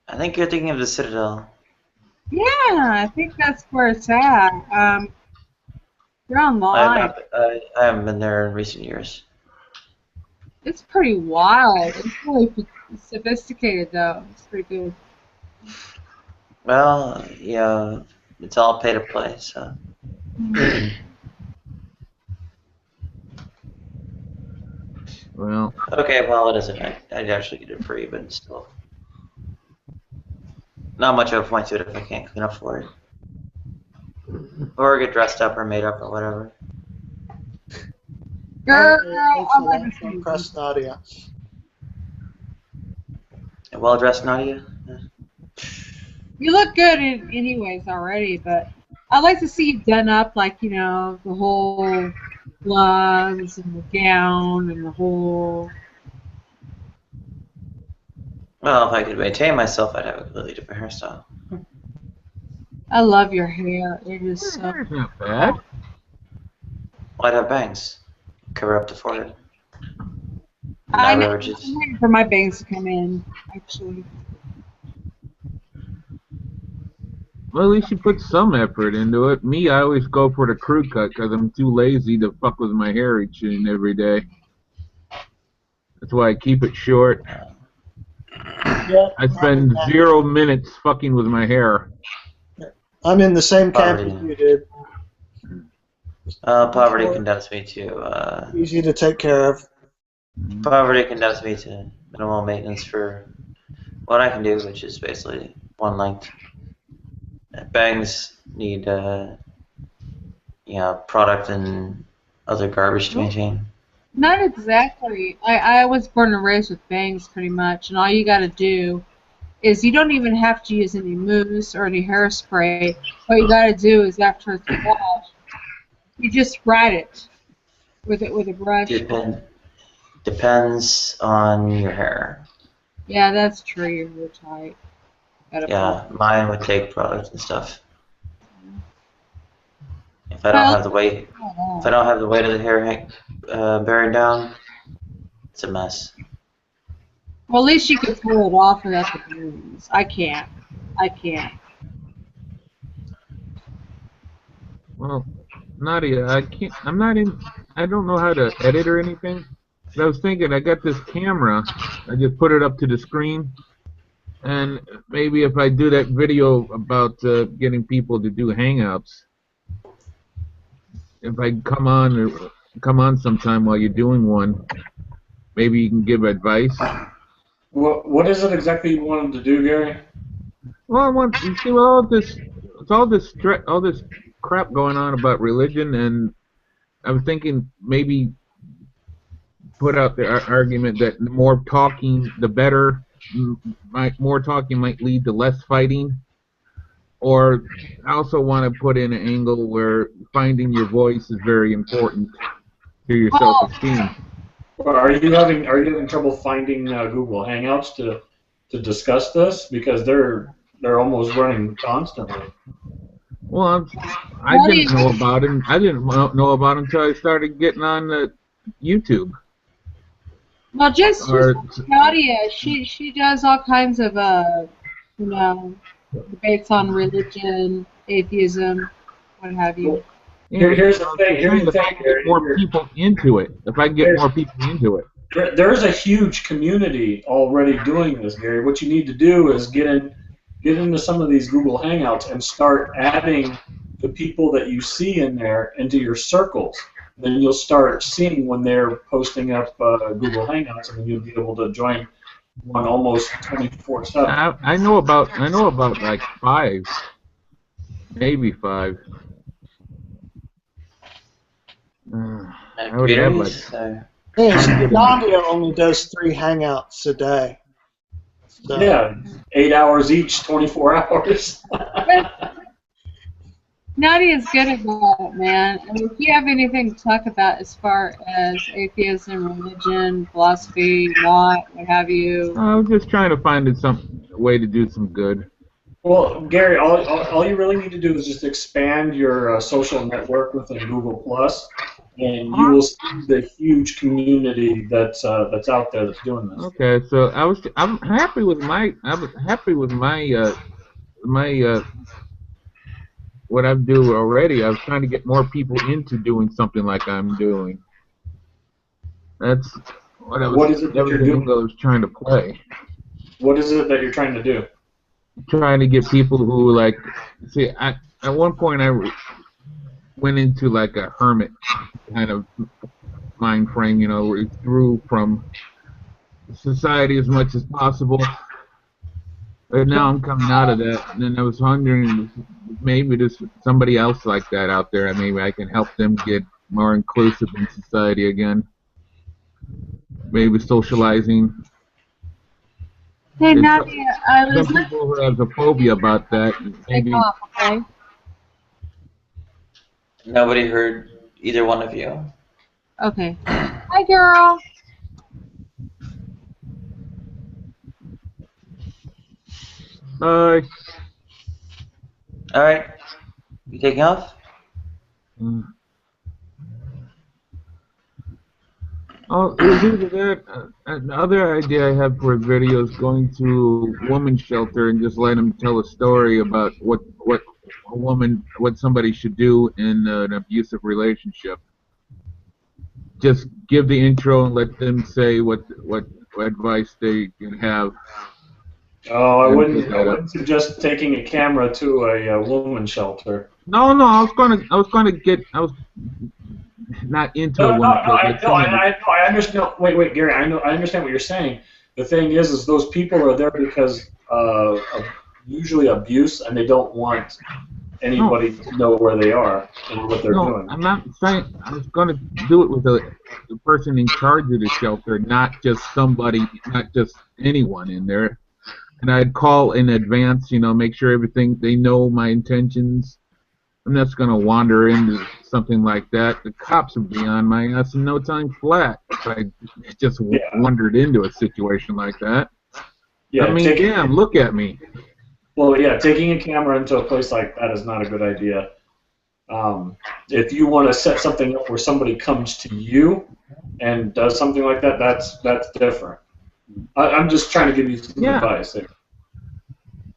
I think you're thinking of the Citadel. Yeah, I think that's where it's at. You're online. I haven't been there in recent years. It's pretty wild. It's really sophisticated though. It's pretty good. Well, yeah, it's all pay to play, so. Well. Okay, well, it isn't. I'd actually get it free, but still. Not much of a point to it if I can't clean up for it. Or get dressed up or made up or whatever. Girl, I'm like to impress Nadia. A well-dressed Nadia? you look good anyways already, but I'd like to see you done up, like, you know, the whole gloves and the gown and the whole... Well, if I could maintain myself, I'd have a completely different hairstyle. I love your hair. It is so... It's not bad. Well, I'd have bangs. Cover up the forehead. I'm Averages. waiting for my bangs to come in, actually. Well, at least you put some effort into it. Me, I always go for the crew cut because I'm too lazy to fuck with my hair each and every day. That's why I keep it short. Yeah, I spend 0 minutes fucking with my hair. I'm in the same camp Poverty. as you did. Poverty condemns me to Easy to take care of. Minimal maintenance for what I can do, which is basically one length. Bangs need product and other garbage to maintain. Not exactly. I was born and raised with bangs pretty much, and all you gotta do is you don't even have to use any mousse or any hairspray. What you gotta do is after it's washed, You just write it with a brush. Depends on your hair. Yeah, that's true. Your hair type. Yeah, mine would take product and stuff. If I don't have the weight, of the hair bearing down, it's a mess. Well, at least you can pull it off without the bearings. I can't. Well, Nadia, I can't. I'm not in. I don't know how to edit or anything. But I was thinking, I got this camera. I just put it up to the screen, and maybe if I do that video about getting people to do Hangouts, if I come on sometime while you're doing one, maybe you can give advice. What is it exactly you want them to do, Gary? Well, you see, all this crap going on about religion, and I'm thinking maybe put out the argument that the more talking, the better. More talking might lead to less fighting. Or I also want to put in an angle where finding your voice is very important to your self-esteem. Are you having trouble finding Google Hangouts to discuss this, because they're almost running constantly? Well, I didn't know about it. I didn't know about it until I started getting on YouTube. Well, just Nadia, she does all kinds of debates on religion, atheism, what have you. Here's the thing. If I get more people into it, There's a huge community already doing this, Gary. What you need to do is get into some of these Google Hangouts and start adding the people that you see in there into your circles. Then you'll start seeing when they're posting up Google Hangouts, and then you'll be able to join one almost 24/7. I know about like 5, maybe 5. Nadia only does 3 Hangouts a day. So. Yeah, 8 hours each, 24 hours. Nadia's good at that, man. I mean, if you have anything to talk about as far as atheism, religion, philosophy, law, what have you. I was just trying to find some way to do some good. Well, Gary, all you really need to do is just expand your social network within Google Plus, and you will see the huge community that's out there that's doing this. Okay, so I'm happy with my what I do already. I was trying to get more people into doing something like I'm doing. That's what I was. What is it that you're doing? I was trying to play. What is it that you're trying to do? Trying to get people who at one point I went into like a hermit kind of mind frame, withdrew from society as much as possible. But now I'm coming out of that, and then I was wondering maybe there's somebody else like that out there, and maybe I can help them get more inclusive in society again. Maybe socializing. Hey, Nadia, I was some people who have a phobia about that. Maybe. Okay. Nobody heard either one of you. Okay. Hi, girl. Bye. All right. You taking off? Oh, due to that, another idea I have for a video is going to a woman's shelter and just let them tell a story about what somebody should do in an abusive relationship. Just give the intro and let them say what advice they can have. Oh, I wouldn't suggest taking a camera to a woman's shelter. No, I was not into a woman's shelter. I understand. Wait, Gary. I understand what you're saying. The thing is those people are there because of usually abuse, and they don't want anybody to know where they are and what they're doing. I'm not saying I was going to do it with the person in charge of the shelter, not just anyone in there. And I'd call in advance, make sure they know my intentions, I'm just going to wander into something like that. The cops would be on my ass in no time flat if I just wandered into a situation like that. Yeah, I mean, damn, look at me. Well, yeah, taking a camera into a place like that is not a good idea. If you want to set something up where somebody comes to you and does something like that, that's different. I'm just trying to give you some advice there.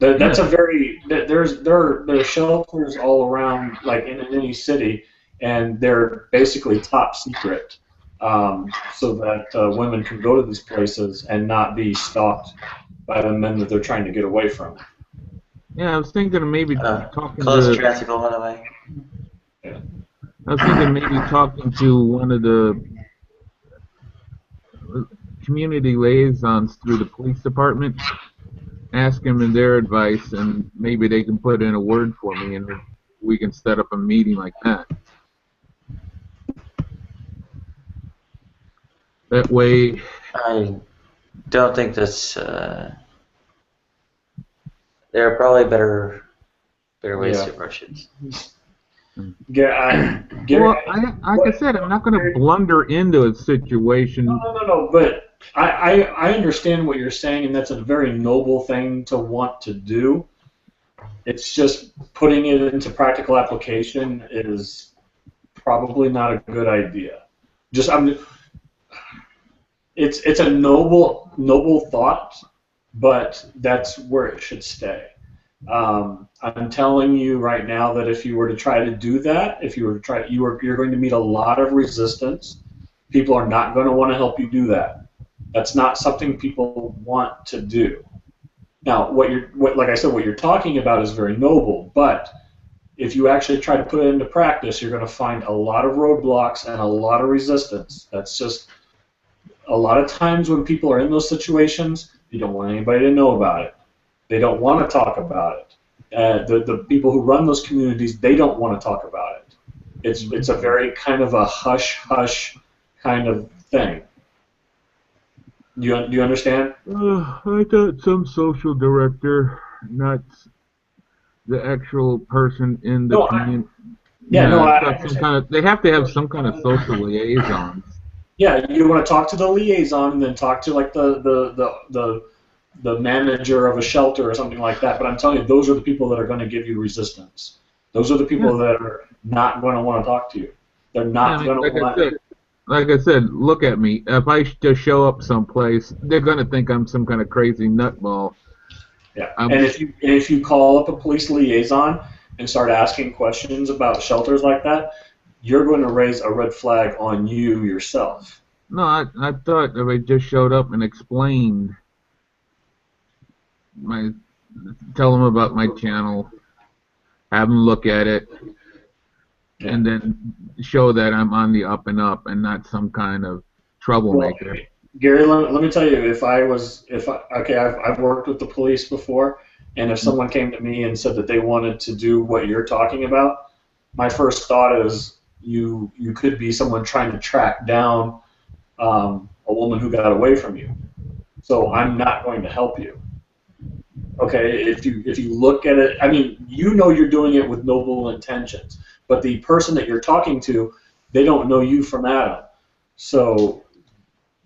That's a very there are shelters all around, like in any city, and they're basically top secret, so that women can go to these places and not be stalked by the men that they're trying to get away from. Yeah, I was thinking of maybe talking close to. tricycle, by the way. Yeah. I was thinking maybe talking to one of the community liaisons through the police department, ask them their advice, and maybe they can put in a word for me, and we can set up a meeting like that. That way. I don't think that's. There are probably better ways to approach it. Well, like I said, I'm not going to blunder into a situation. No. But I understand what you're saying, and that's a very noble thing to want to do. It's just putting it into practical application is probably not a good idea. It's a noble thought, but that's where it should stay. I'm telling you right now that if you were to try to do that, you're going to meet a lot of resistance. People are not going to want to help you do that. That's not something people want to do. Now, like I said, what you're talking about is very noble, but if you actually try to put it into practice, you're going to find a lot of roadblocks and a lot of resistance. That's just a lot of times when people are in those situations, they don't want anybody to know about it. They don't want to talk about it. The people who run those communities, they don't want to talk about it. It's a very kind of a hush-hush kind of thing. Do you understand? I thought some social director, not the actual person in the community. They have to have some kind of social liaisons. Yeah, you want to talk to the liaison and then talk to like the manager of a shelter or something like that. But I'm telling you, those are the people that are going to give you resistance. Those are the people that are not going to want to talk to you. They're not going to want to. Like I said, look at me. If I just show up someplace, they're going to think I'm some kind of crazy nutball. Yeah, and if you call up a police liaison and start asking questions about shelters like that, you're going to raise a red flag on you yourself. No, I thought if I just showed up and explained tell them about my channel, have them look at it, and then show that I'm on the up and up and not some kind of troublemaker. Well, Gary, let me tell you, I've worked with the police before, and if someone came to me and said that they wanted to do what you're talking about, my first thought is you could be someone trying to track down a woman who got away from you. So I'm not going to help you. Okay, if you look at it, I mean, you know you're doing it with noble intentions, but the person that you're talking to, they don't know you from Adam. So,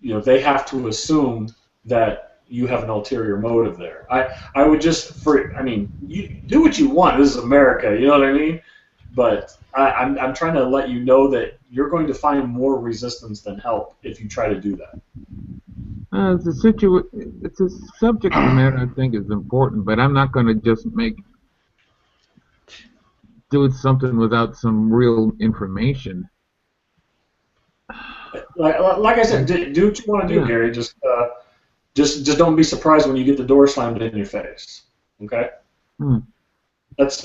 they have to assume that you have an ulterior motive there. I would you do what you want. This is America, you know what I mean? But I'm trying to let you know that you're going to find more resistance than help if you try to do that. It's a subject matter I think is important, but I'm not going to just do something without some real information. Like I said, do what you want to do, Gary. Just don't be surprised when you get the door slammed in your face. Okay. That's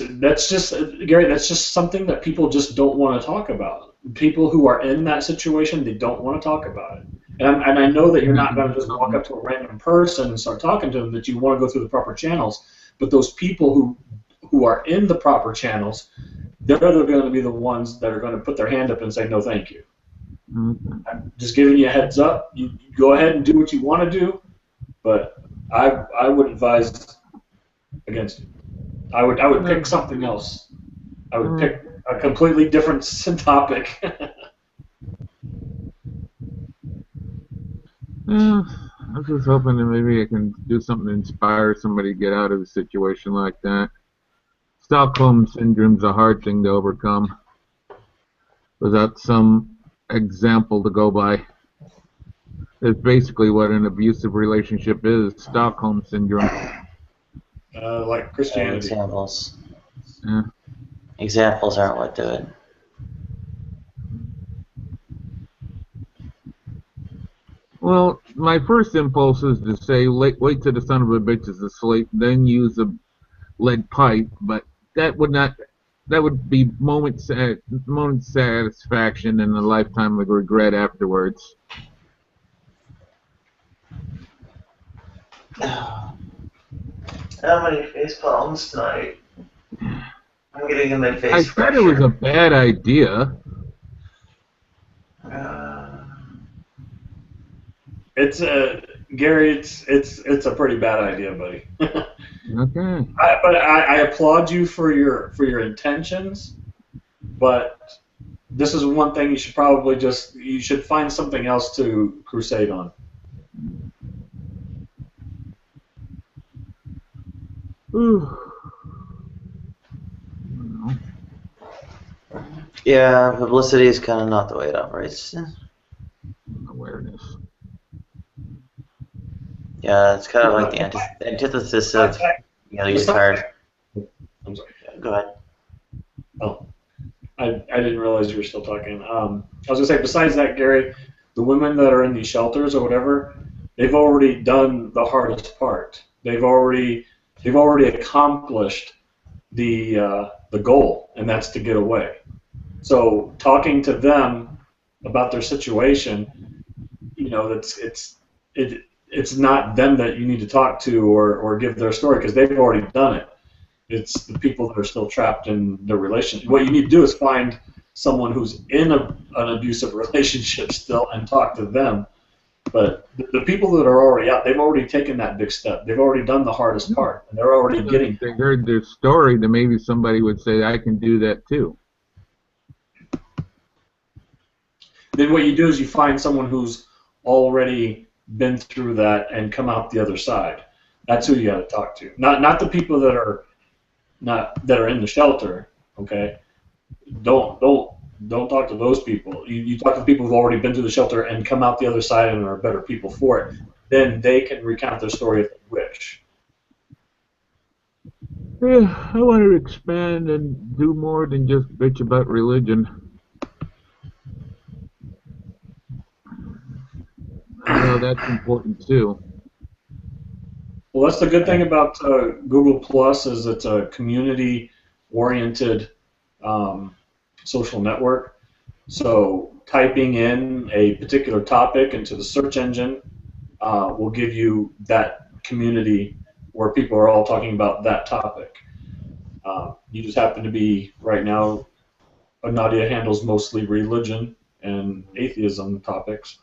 just Gary. That's just something that people just don't want to talk about. People who are in that situation, they don't want to talk about it. And I know that you're not going to just walk up to a random person and start talking to them. That you want to go through the proper channels. But those people who are in the proper channels, they're going to be the ones that are going to put their hand up and say no, thank you. I'm just giving you a heads up. You go ahead and do what you want to do, but I would advise against it. I would pick something else. I would pick a completely different topic. Yeah, I was just hoping that maybe I can do something to inspire somebody to get out of a situation like that. Stockholm Syndrome's a hard thing to overcome without some example to go by. It's basically what an abusive relationship is, Stockholm Syndrome. Like Christianity. Examples. Yeah. Examples aren't what do it. Well, my first impulse is to say, wait till the son of a bitch is asleep, then use a lead pipe, but that would be moment satisfaction and a lifetime of regret afterwards. How many face palms tonight? I'm getting in my face. I said it was a bad idea. It's Gary. It's a pretty bad idea, buddy. Okay. But I applaud you for your intentions, but this is one thing you should probably you should find something else to crusade on. Yeah, publicity is kind of not the way it operates. Awareness. Yeah, it's kind of like the antithesis of, you get tired. I'm sorry. Go ahead. Oh, I didn't realize you were still talking. I was gonna say, besides that, Gary, the women that are in these shelters or whatever, they've already done the hardest part. They've already accomplished the goal, and that's to get away. So talking to them about their situation, it's not them that you need to talk to or give their story, because they've already done it. It's the people that are still trapped in their relationship. What you need to do is find someone who's in an abusive relationship still and talk to them. But the people that are already out, they've already taken that big step. They've already done the hardest part, and they're already getting. If they heard their story, then maybe somebody would say, I can do that too. Then what you do is you find someone who's already been through that and come out the other side. That's who you got to talk to. Not the people that are in the shelter. Okay, don't talk to those people. You talk to people who've already been through the shelter and come out the other side and are better people for it. Then they can recount their story if they wish. Yeah, I want to expand and do more than just bitch about religion. I know that's important too. Well, that's the good thing about Google Plus, is it's a community-oriented social network. So typing in a particular topic into the search engine will give you that community where people are all talking about that topic. You just happen to be, right now, Nadia handles mostly religion and atheism topics.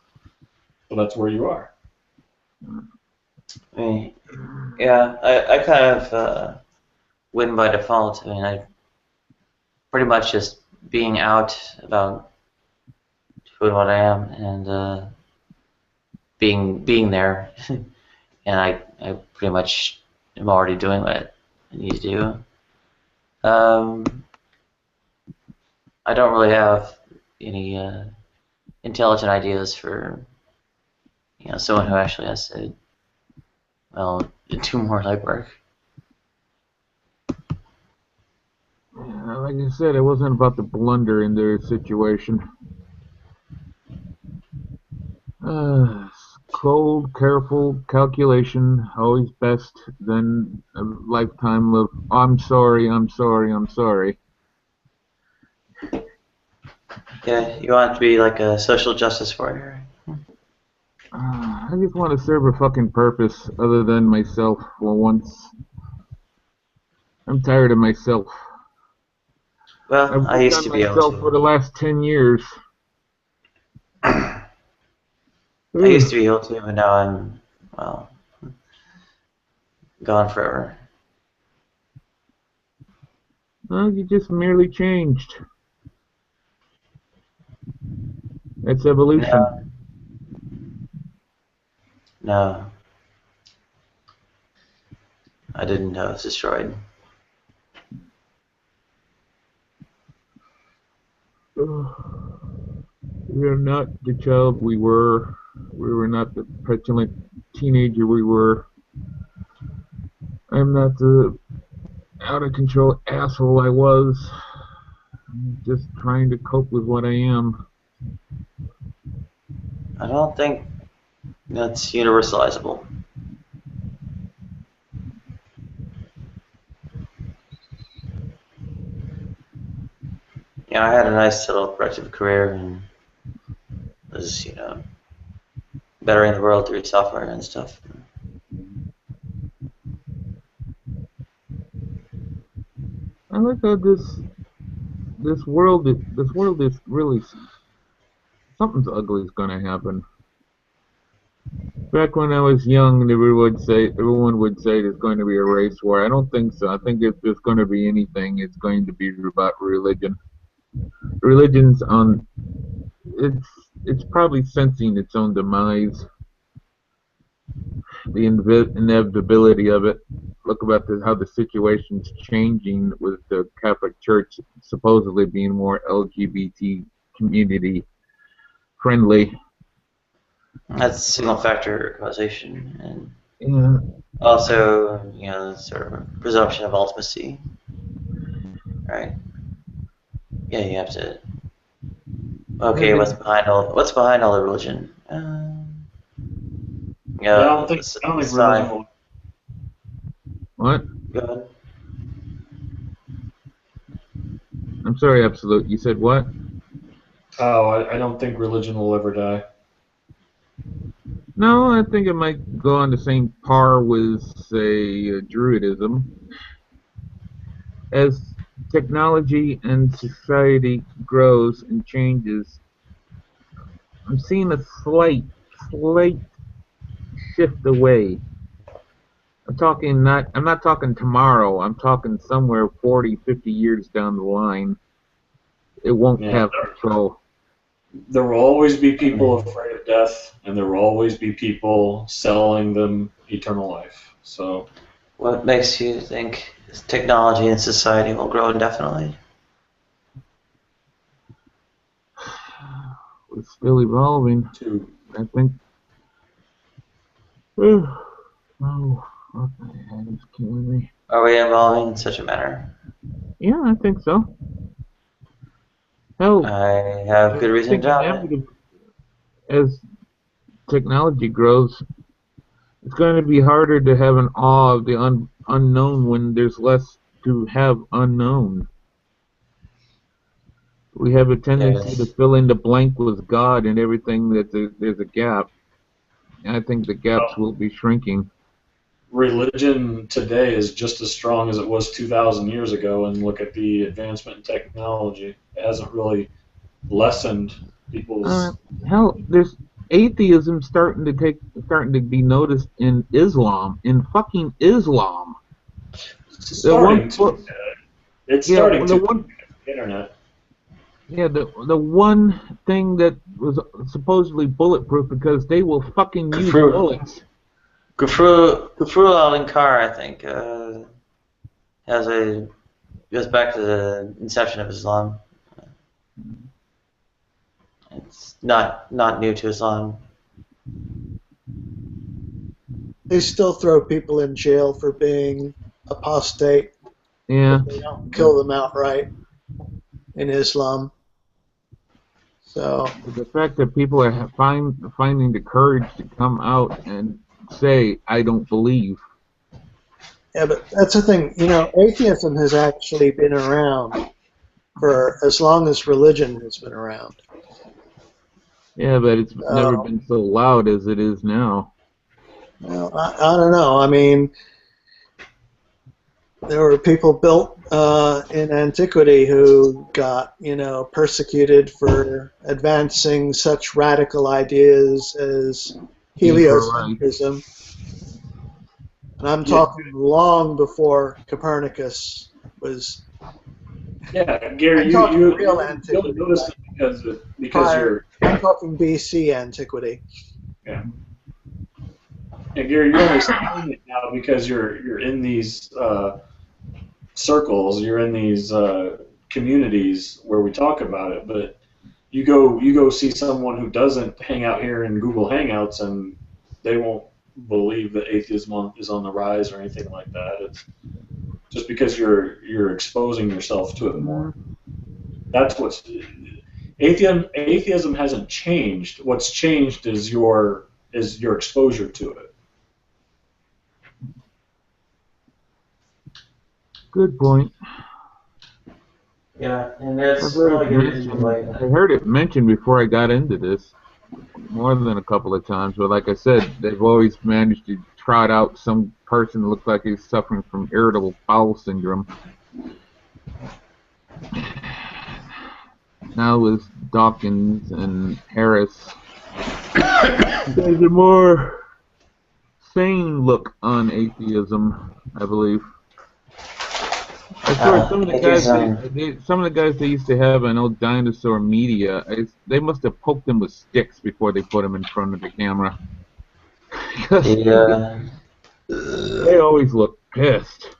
So that's where you are. I mean, yeah, I kind of win by default. I mean, I pretty much just being out about who and what I am, and being there, and I pretty much am already doing what I need to do. I don't really have any intelligent ideas for someone who actually has to do more legwork. Yeah, like I said, it wasn't about the blunder in their situation. Cold, careful calculation, always best than a lifetime of I'm sorry, I'm sorry, I'm sorry. Yeah, you want it to be like a social justice warrior. I just want to serve a fucking purpose other than myself for once. I'm tired of myself. Well, I used to be able to. For the last 10 years. I used to be able to, but now I'm, gone forever. Well, you just merely changed. That's evolution. No. I didn't know it was destroyed. We are not the child we were. We were not the petulant teenager we were. I'm not the out-of-control asshole I was. I'm just trying to cope with what I am. I don't think that's universalizable. I had a nice little productive career and was, bettering the world through software and stuff. I like how this world is really, something's ugly is going to happen. Back when I was young, everyone would say there's going to be a race war. I don't think so. I think if there's going to be anything, it's going to be about religion. Religion's on. It's probably sensing its own demise. The inevitability of it. Look about how the situation's changing with the Catholic Church supposedly being more LGBT community friendly. That's single factor causation, and Yeah. also, sort of presumption of ultimacy, right? Yeah, you have to. Okay, what's behind all the religion? I don't think religion will. What? Go ahead. I'm sorry, Absolute. You said what? Oh, I don't think religion will ever die. No, I think it might go on the same par with, say, Druidism. As technology and society grows and changes, I'm seeing a slight shift away. I'm not talking tomorrow, I'm talking somewhere 40, 50 years down the line. It won't have control. There will always be people afraid of death, and there will always be people selling them eternal life. So, what makes you think technology and society will grow indefinitely? It's still evolving. I think. Oh, what the heck is killing me? Are we evolving in such a manner? Yeah, I think so. Hell, I have good reason to doubt it. As technology grows, it's going to be harder to have an awe of the unknown when there's less to have unknown. We have a tendency to fill in the blank with God and everything that there's a gap. And I think the gaps will be shrinking. Religion today is just as strong as it was 2,000 years ago, and look at the advancement in technology. It hasn't really lessened people's. Hell, there's atheism starting to be noticed in Islam, in fucking Islam. It's starting to. The internet. Yeah, the one thing that was supposedly bulletproof because they will fucking use bullets. Kufru al-Inkar, I think, goes back to the inception of Islam. It's not new to Islam. They still throw people in jail for being apostate. Yeah. They don't kill them outright in Islam. So the fact that people are finding the courage to come out and say, I don't believe. Yeah, but that's the thing. Atheism has actually been around for as long as religion has been around. Yeah, but it's never been so loud as it is now. Well, I don't know. I mean, there were people built in antiquity who got, persecuted for advancing such radical ideas as heliocentrism. And I'm talking long before Copernicus was Yeah, Gary, I'm you talking you real you antiquity. don't notice it because you're I'm talking BC antiquity. yeah. Yeah, Gary, you're only seeing it now because you're in these circles, you're in these communities where we talk about it. But you go see someone who doesn't hang out here in Google Hangouts, and they won't believe that atheism is on the rise or anything like that. It's just because you're exposing yourself to it more. That's what's atheism hasn't changed. What's changed is your exposure to it. Good point. Yeah, and I've there's heard really it good reason mentioned. why. I heard it mentioned before I got into this more than a couple of times. But like I said, they've always managed to trot out some person who looks like he's suffering from irritable bowel syndrome. Now with Dawkins and Harris, there's a more sane look on atheism, I believe. As far as some of the guys they used to have on old dinosaur media, they must have poked them with sticks before they put them in front of the camera. Yeah. They always look pissed.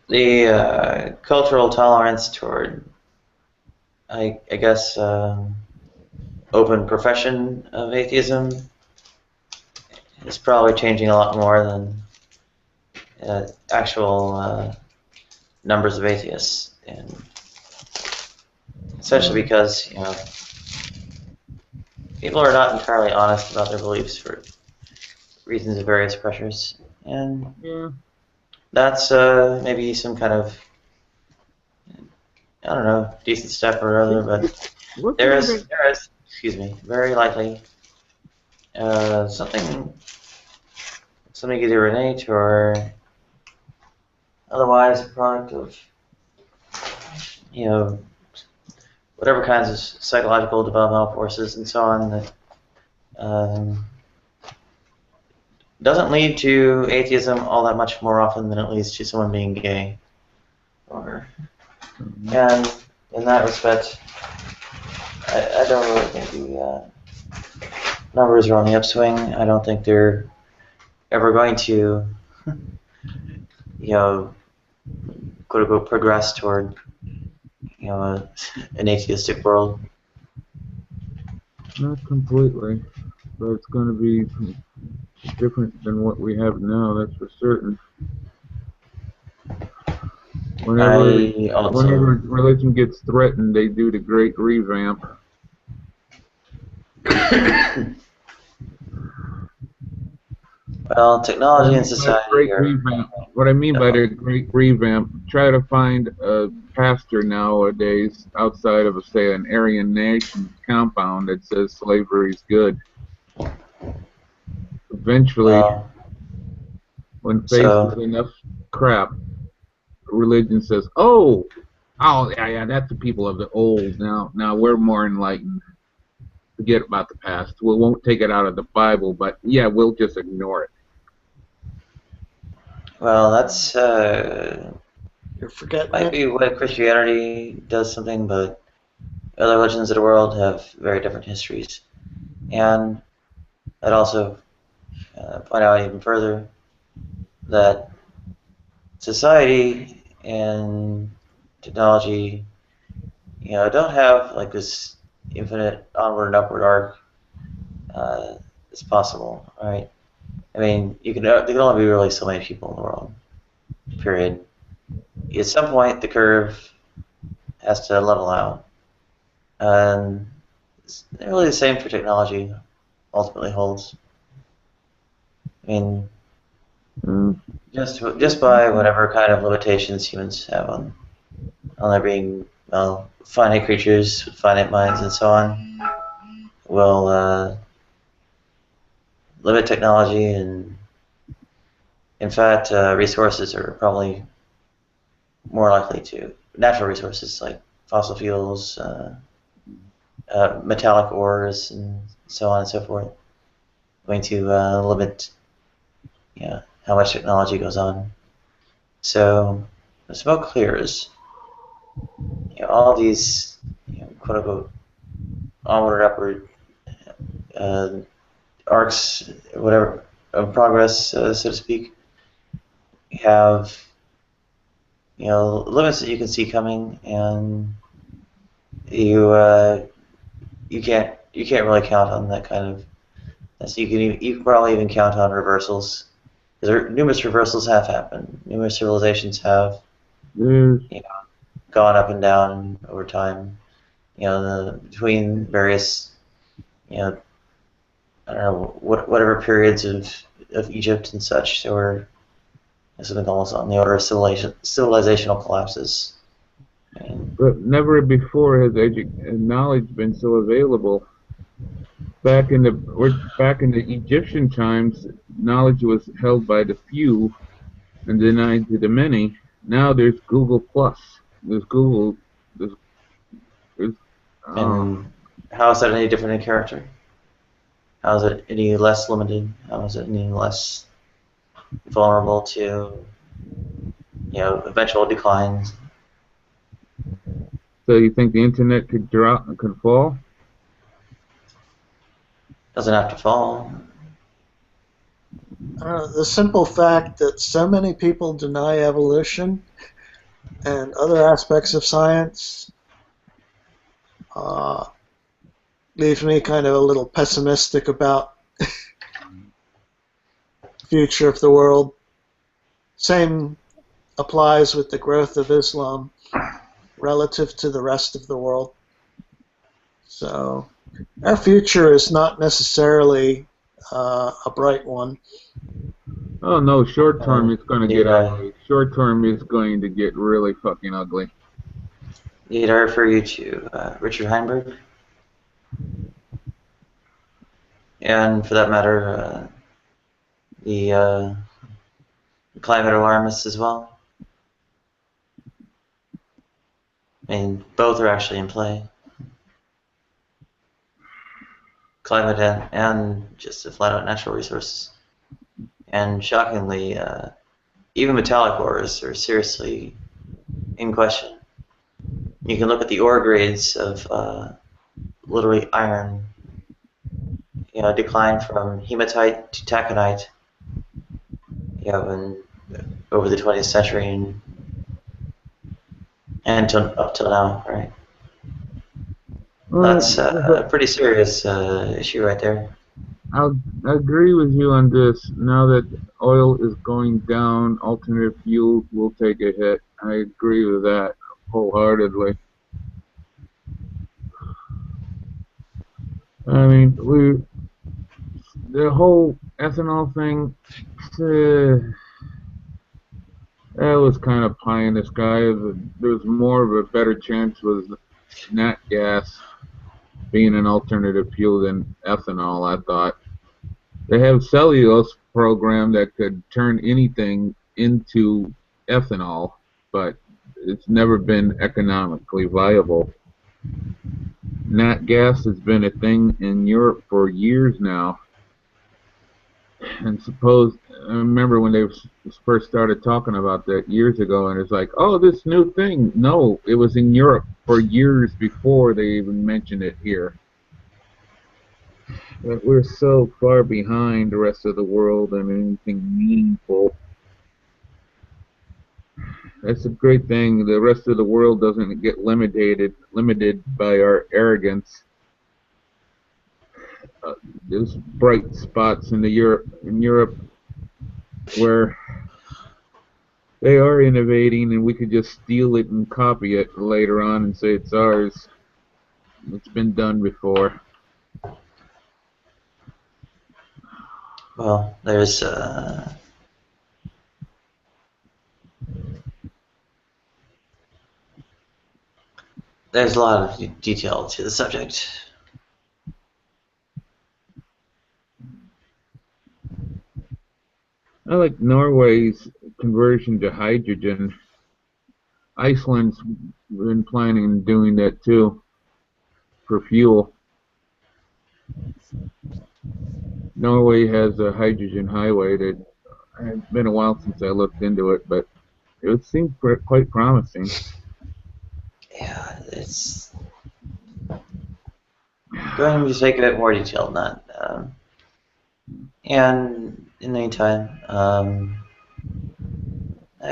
The cultural tolerance toward, I guess, open profession of atheism is probably changing a lot more than actual numbers of atheists, and especially because people are not entirely honest about their beliefs for reasons of various pressures, and that's maybe some kind of, I don't know, decent step or other, but there is, excuse me, very likely something either innate or otherwise a product of, whatever kinds of psychological developmental forces and so on that doesn't lead to atheism all that much more often than it leads to someone being gay. And in that respect, I don't really think the numbers are on the upswing. I don't think they're ever going to, quote unquote, progress toward, an atheistic world. Not completely, but it's going to be different than what we have now, that's for certain. Whenever religion gets threatened, they do the great revamp. Well, technology and society are... What I mean by the great revamp, try to find a pastor nowadays outside of, say, an Aryan nation compound that says slavery is good. Eventually, when faced with enough crap, religion says, oh, yeah, that's the people of the old. Now we're more enlightened. Forget about the past. We won't take it out of the Bible, but yeah, we'll just ignore it. Well, that's You're forgetting might be why Christianity does something, but other religions of the world have very different histories. And I'd also point out even further that society and technology, don't have like this infinite onward and upward arc as possible, right? I mean, there can only be really so many people in the world, period. At some point, the curve has to level out. And it's really the same for technology, ultimately holds. I mean, just by whatever kind of limitations humans have on there being, finite creatures with finite minds and so on, will limit technology, and in fact, resources are probably more likely to, natural resources like fossil fuels, metallic ores, and so on and so forth, going to limit how much technology goes on. So the smoke clears, all these quote unquote onward upward arcs, whatever, of progress, so to speak, have limits that you can see coming, and you can't really count on that kind of. So you can probably even count on reversals. Numerous reversals have happened. Numerous civilizations have gone up and down over time. Between various I don't know whatever periods of Egypt and such, there were something almost on the order of civilizational collapses. But never before has knowledge been so available. Back in the Egyptian times, knowledge was held by the few and denied to the many. Now there's Google Plus. There's Google. And how is that any different in character? How is it any less limited? How is it any less vulnerable to eventual declines? So you think the internet could fall? Doesn't have to fall. The simple fact that so many people deny evolution and other aspects of science leaves me kind of a little pessimistic about the future of the world. Same applies with the growth of Islam relative to the rest of the world. So our future is not necessarily a bright one. Oh no, short term it's going to get ugly. Short term is going to get really fucking ugly. Need I refer you to Richard Heinberg? And for that matter, the climate alarmists as well. I mean, both are actually in play. Climate and just the flat-out natural resources. And shockingly, even metallic ores are seriously in question. You can look at the ore grades of literally iron, decline from hematite to taconite, over the 20th century and up till now, right? That's a pretty serious issue right there. I agree with you on this. Now that oil is going down, alternative fuels will take a hit. I agree with that wholeheartedly. I mean, the whole ethanol thing, that was kind of pie in the sky. There was more of a better chance with nat gas being an alternative fuel than ethanol, I thought. They have cellulose program that could turn anything into ethanol, but it's never been economically viable. Nat gas has been a thing in Europe for years now. And I remember when they first started talking about that years ago, and it's like, oh, this new thing. No, it was in Europe for years before they even mentioned it here. But we're so far behind the rest of the world on anything meaningful. That's a great thing. The rest of the world doesn't get limited by our arrogance. There's bright spots in Europe where they are innovating, and we could just steal it and copy it later on and say it's ours. It's been done before. Well, there's a lot of detail to the subject. I like Norway's conversion to hydrogen. Iceland's been planning on doing that too for fuel. Norway has a hydrogen highway that it's been a while since I looked into it, but it seems quite promising. Yeah, it's going to take a bit more detail than that. And in the meantime,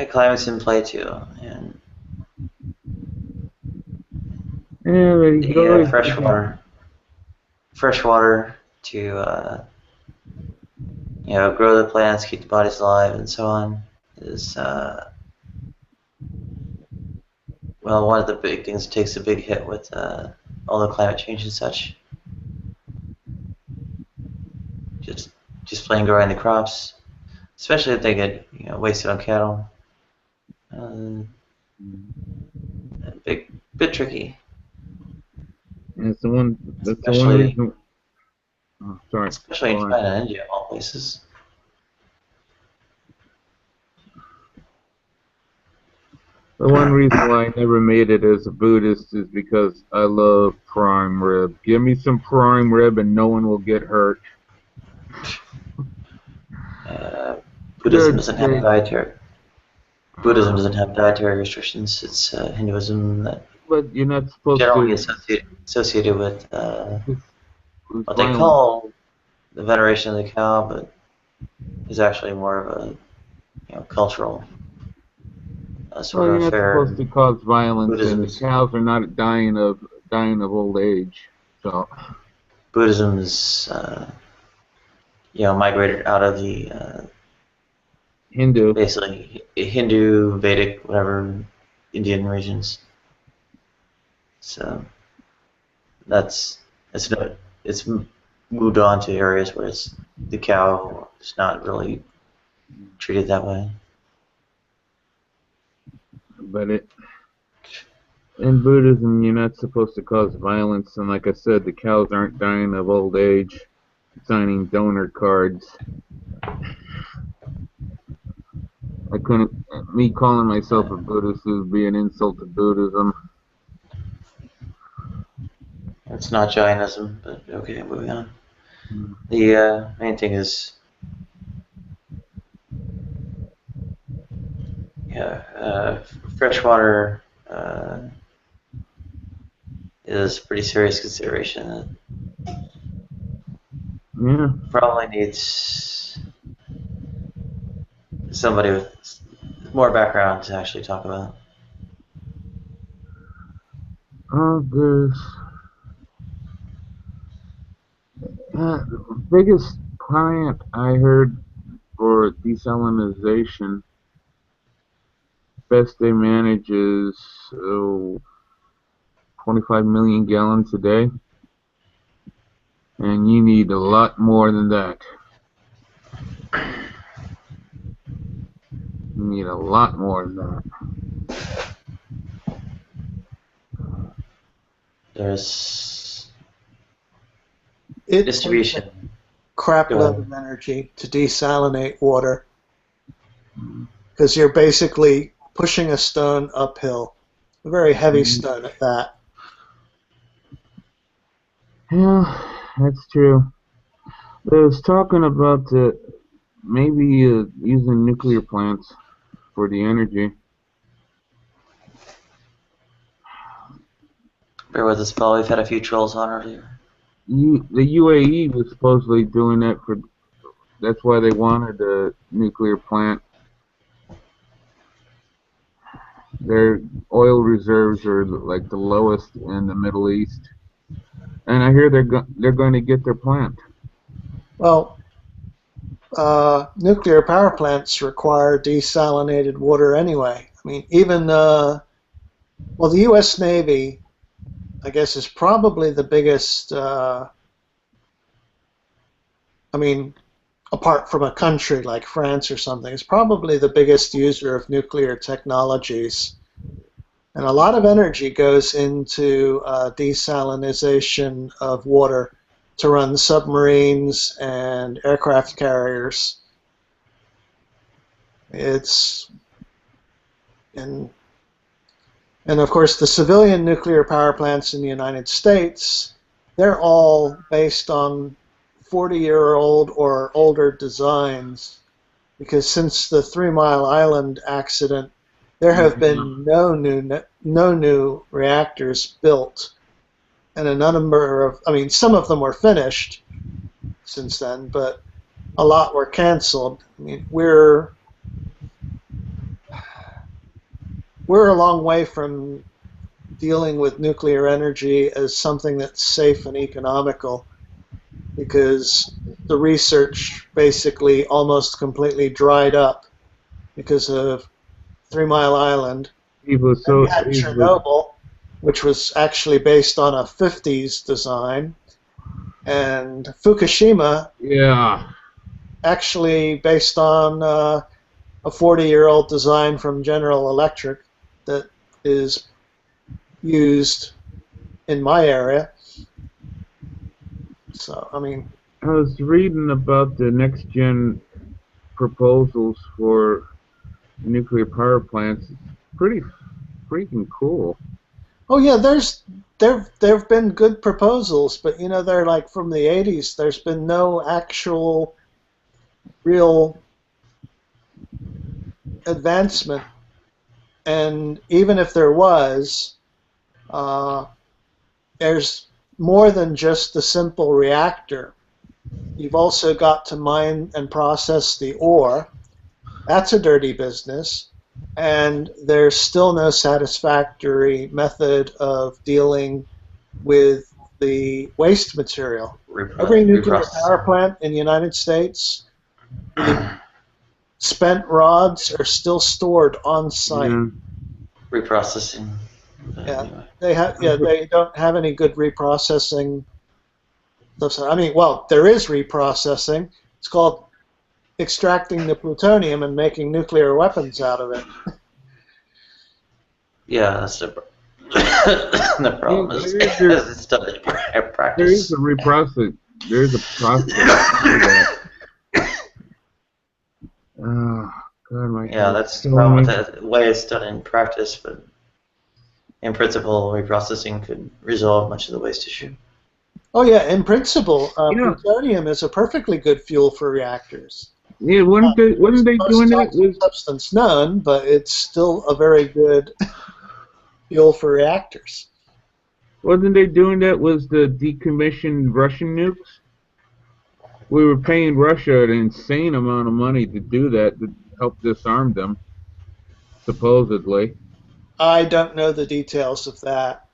climate's in play too, and Yeah, but you the always fresh water to grow the plants, keep the bodies alive, and so on is one of the big things that takes a big hit with all the climate change and such. Just plain growing the crops, especially if they get wasted on cattle. Bit tricky. That's the one Especially, reason. Oh, sorry. Especially in China and India, of all places. The one reason why I never made it as a Buddhist is because I love prime rib. Give me some prime rib and no one will get hurt. Buddhism doesn't have dietary. Buddhism doesn't have dietary restrictions. It's Hinduism that. But you're not supposed generally to. associated with what they call the veneration of the cow, but is actually more of a cultural sort of affair. You're not supposed to cause violence, Buddhism and the cows are not dying of old age. So Buddhism is migrated out of the Hindu, basically Hindu, Vedic, whatever Indian regions. So it's moved on to areas where the cow is not really treated that way. But in Buddhism, you're not supposed to cause violence, and like I said, the cows aren't dying of old age, signing donor cards. Me calling myself a Buddhist would be an insult to Buddhism. It's not Jainism, but okay, moving on. The main thing is, freshwater is a pretty serious consideration. Yeah. Probably needs somebody with more background to actually talk about. The biggest client I heard for desalinization, best they manage is 25 million gallons a day, and you need a lot more than that. You need a lot more than that. There's distribution. Crap load of energy to desalinate water, because you're basically pushing a stone uphill, a very heavy stone at that. Yeah, that's true. I was talking about maybe using nuclear plants for the energy. Bear with us, Paul. We've had a few trolls on earlier. The UAE was supposedly doing that that's why they wanted a nuclear plant. Their oil reserves are like the lowest in the Middle East, and I hear they're going to get their plant. Well, nuclear power plants require desalinated water anyway. I mean, even the U.S. Navy, I guess, is probably the biggest. Apart from a country like France or something, is probably the biggest user of nuclear technologies. And a lot of energy goes into desalinization of water to run submarines and aircraft carriers. And of course the civilian nuclear power plants in the United States, they're all based on 40-year-old or older designs, because since the 3 Mile Island accident, there have been no new reactors built, and a number of, I mean, some of them were finished since then, but a lot were canceled. I mean, we're a long way from dealing with nuclear energy as something that's safe and economical, because the research basically almost completely dried up because of 3 Mile Island. And we had Chernobyl, which was actually based on a 50s design, and Fukushima, actually based on a 40-year-old design from General Electric that is used in my area. So, I mean, I was reading about the next gen proposals for nuclear power plants. It's pretty freaking cool. oh yeah, there have been good proposals, but you know, they're like from the 80s. There's been no actual real advancement, and even if there was, there's more than just the simple reactor. You've also got to mine and process the ore. That's a dirty business, and there's still no satisfactory method of dealing with the waste material. Every nuclear power plant in the United States, the spent rods are still stored on site. Reprocessing. Yeah, they don't have any good reprocessing stuff. I mean, well, there is reprocessing. It's called extracting the plutonium and making nuclear weapons out of it. Yeah, that's the problem. It's done in practice. There is a reprocess. There's a process to that. Oh, God, my yeah, that's the problem with the way it's done in practice, but in principle, reprocessing could resolve much of the waste issue. Oh yeah, in principle, plutonium is a perfectly good fuel for reactors. Yeah, wasn't they doing that with substance known, but it's still a very good fuel for reactors. Wasn't they doing that with the decommissioned Russian nukes? We were paying Russia an insane amount of money to do that, to help disarm them, supposedly. I don't know the details of that.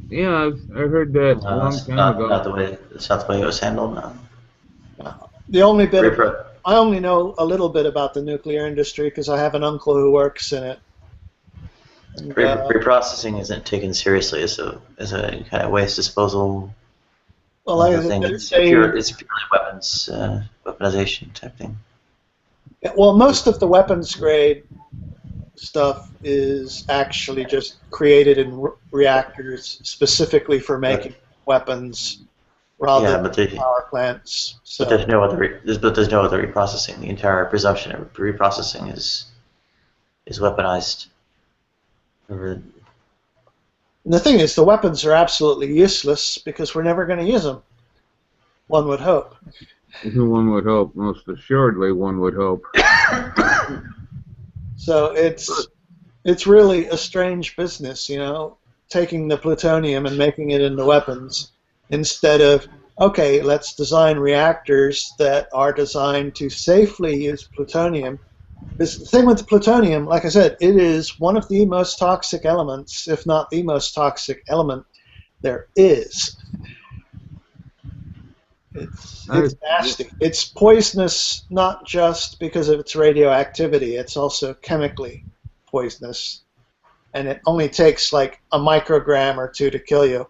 Yeah, I heard that a long time ago. That's not the way it was handled now. The only bit I only know a little bit about the nuclear industry because I have an uncle who works in it. And, reprocessing isn't taken seriously as a kind of waste disposal. Well, thing. It's purely weapons weaponization type thing. Yeah, well, most of the weapons grade stuff is actually just created in reactors specifically for making weapons rather than power plants. So. But there's no other reprocessing. The entire presumption of reprocessing is weaponized. And the thing is, the weapons are absolutely useless because we're never going to use them. One would hope. One would hope. Most assuredly, one would hope. So it's really a strange business, you know, taking the plutonium and making it into weapons instead of, okay, let's design reactors that are designed to safely use plutonium. Because the thing with the plutonium, like I said, it is one of the most toxic elements, if not the most toxic element there is. It's nasty. It's poisonous not just because of its radioactivity, it's also chemically poisonous. And it only takes like a microgram or two to kill you.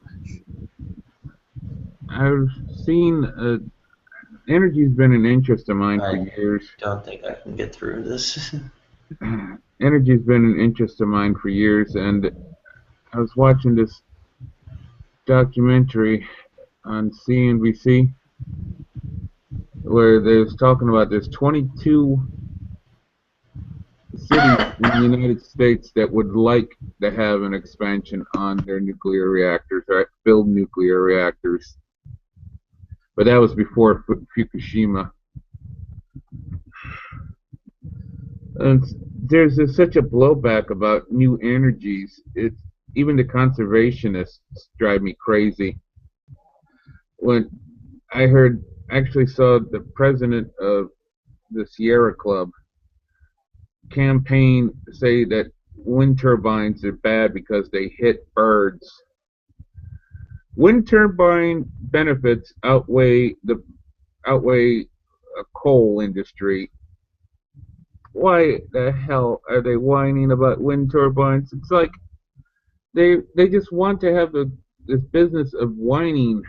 I've seen energy's been an interest of mine for years. I don't think I can get through this. Energy's been an interest of mine for years, and I was watching this documentary on CNBC where they was talking about there's 22 cities in the United States that would like to have an expansion on their nuclear reactors, or build nuclear reactors. But that was before Fukushima. And there's such a blowback about new energies. It's even the conservationists drive me crazy. When I actually saw the president of the Sierra Club campaign say that wind turbines are bad because they hit birds. Wind turbine benefits outweigh a coal industry. Why the hell are they whining about wind turbines? It's like they just want to have this business of whining.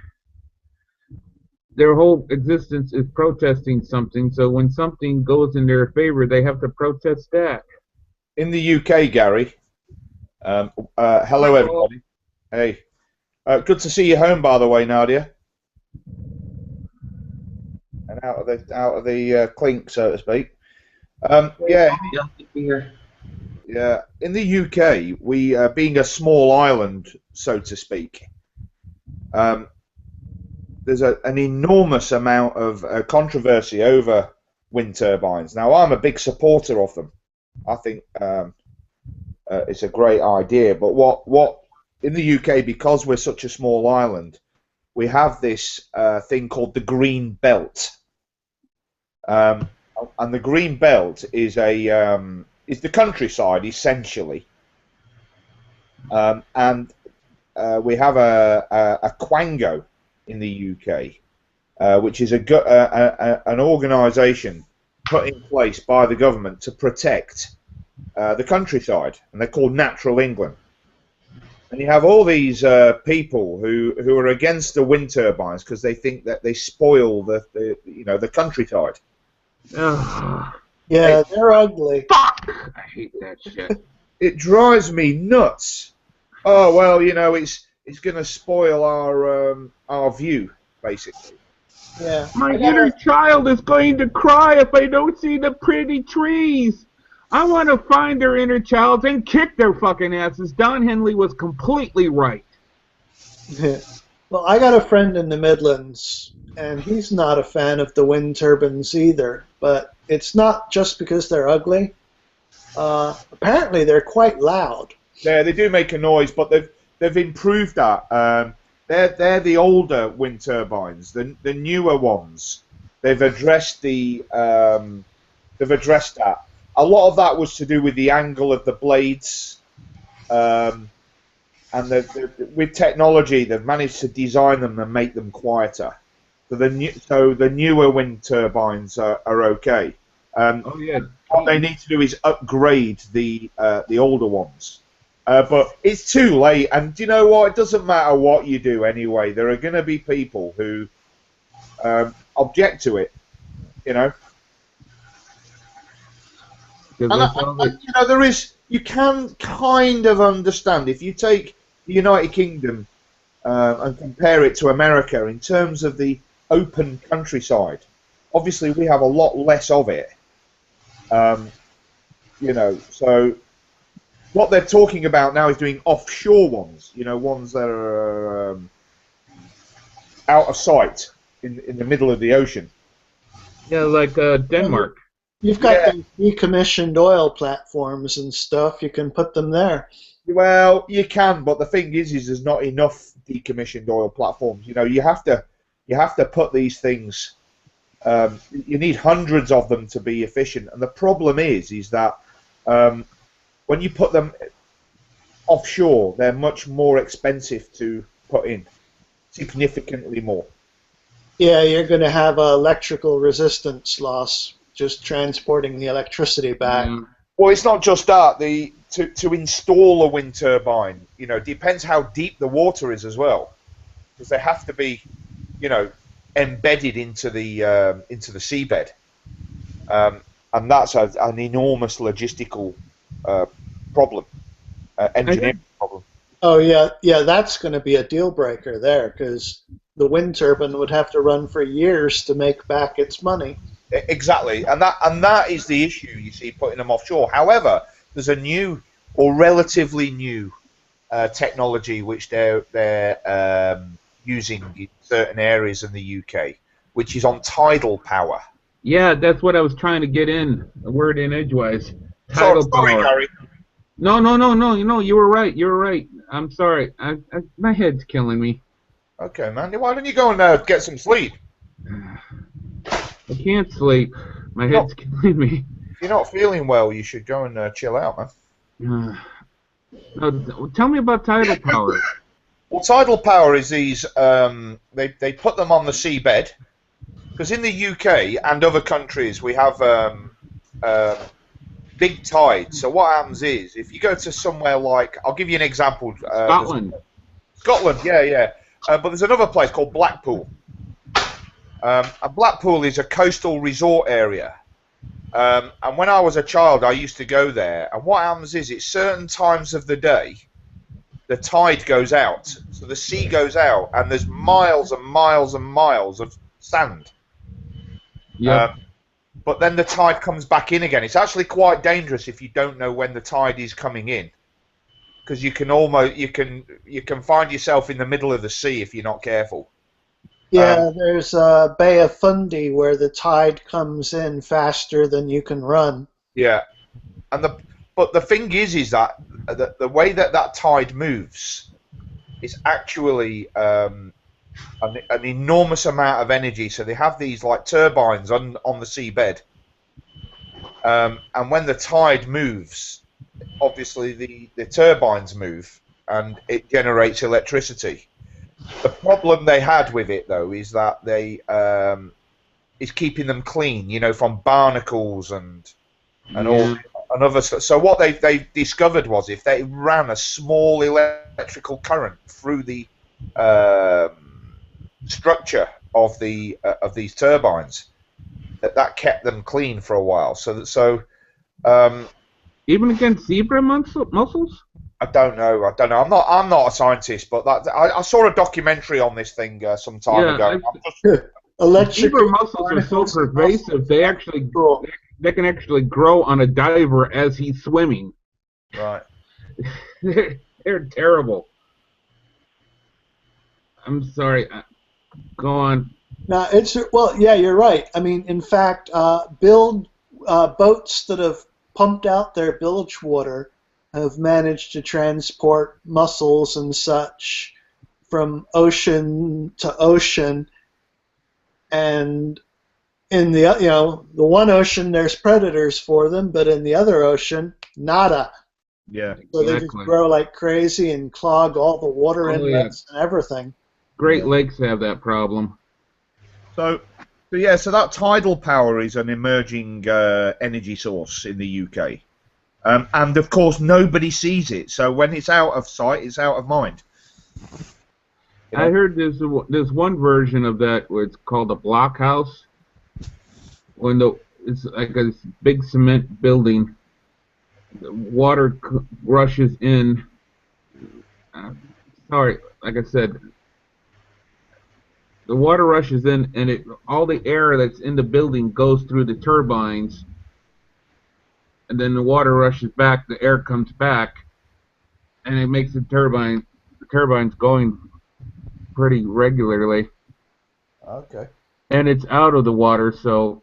Their whole existence is protesting something, so when something goes in their favor, they have to protest that. In the UK, Gary. Hello, everybody. Hey. Good to see you home, by the way, Nadia. And out of the clink, so to speak. Yeah. In the UK, we being a small island, so to speak, there's an enormous amount of controversy over wind turbines. Now, I'm a big supporter of them. I think it's a great idea. But what in the UK, because we're such a small island, we have this thing called the Green Belt. And the Green Belt is the countryside, essentially. And we have a Quango in the UK, which is an organisation put in place by the government to protect the countryside, and they're called Natural England. And you have all these people who are against the wind turbines because they think that they spoil the countryside. Yeah, they're ugly. Fuck! I hate that shit. It drives me nuts. Oh well, it's going to spoil our view, basically. Yeah. My inner child is going to cry if I don't see the pretty trees. I want to find their inner child and kick their fucking asses. Don Henley was completely right. Well, I got a friend in the Midlands, and he's not a fan of the wind turbines either. But it's not just because they're ugly. Apparently, they're quite loud. Yeah, they do make a noise, but they've improved that. They're the older wind turbines. The newer ones, they've addressed that. A lot of that was to do with the angle of the blades, and with technology, they've managed to design them and make them quieter. So the newer wind turbines are okay. Oh yeah. What they need to do is upgrade the older ones. But it's too late, and do you know what? It doesn't matter what you do anyway. There are going to be people who object to it, And you can kind of understand if you take the United Kingdom and compare it to America in terms of the open countryside. Obviously, we have a lot less of it. So what they're talking about now is doing offshore ones. Ones that are out of sight in the middle of the ocean. Yeah, like Denmark. You've got the decommissioned oil platforms and stuff. You can put them there. Well, you can, but the thing is there's not enough decommissioned oil platforms. You have to put these things. You need hundreds of them to be efficient, and the problem is that when you put them offshore, they're much more expensive to put in, significantly more. Yeah, you're going to have electrical resistance loss just transporting the electricity back. Well, it's not just that. To install a wind turbine, depends how deep the water is as well, because they have to be, embedded into the seabed, and that's an enormous logistical problem, engineering problem. Oh yeah, that's going to be a deal breaker there, because the wind turbine would have to run for years to make back its money. Exactly, and that is the issue. You see, putting them offshore. However, there's a new or relatively new technology which they're using in certain areas in the UK, which is on tidal power. Yeah, that's what I was trying to get in. A word in edgewise. tidal sorry, power. Gary. No, you were right. You were right. I'm sorry. My head's killing me. Okay, man. Why don't you go and get some sleep? I can't sleep. My head's killing me. If you're not feeling well, you should go and chill out, man. No, tell me about tidal power. Well, tidal power is these. They put them on the seabed, because in the UK and other countries we have big tides. So what happens is, if you go to somewhere like, I'll give you an example. Scotland. Scotland, yeah. But there's another place called Blackpool. And Blackpool is a coastal resort area. And when I was a child, I used to go there. And what happens is, at certain times of the day, the tide goes out. So the sea goes out, and there's miles and miles and miles of sand. Yeah. But then the tide comes back in again. It's actually quite dangerous if you don't know when the tide is coming in, because you can find yourself in the middle of the sea if you're not careful. Yeah, there's a Bay of Fundy where the tide comes in faster than you can run. Yeah, but the thing is that the way that tide moves is actually an enormous amount of energy. So they have these like turbines on the seabed, and when the tide moves, obviously the turbines move, and it generates electricity. The problem they had with it, though, is that is keeping them clean, from barnacles and all and other stuff. So what they discovered was, if they ran a small electrical current through the structure of these turbines, that kept them clean for a while. So even against zebra mussels? I don't know. I'm not a scientist, but I saw a documentary on this thing some time ago. Zebra mussels are so pervasive; they can actually grow on a diver as he's swimming. Right. They're terrible. I'm sorry. Go on. Now you're right. I mean, in fact, boats that have pumped out their bilge water have managed to transport mussels and such from ocean to ocean, and in the one ocean there's predators for them, but in the other ocean, nada. Yeah. So they just grow like crazy and clog all the water inlets and everything. Great Lakes have that problem. So that tidal power is an emerging energy source in the UK. And of course, nobody sees it. So when it's out of sight, it's out of mind. I heard there's one version of that where it's called a blockhouse. It's like a big cement building. The water rushes in. Like I said, the water rushes in, and all the air that's in the building goes through the turbines. And then the water rushes back, the air comes back, and it makes the turbines going pretty regularly. Okay. And it's out of the water, so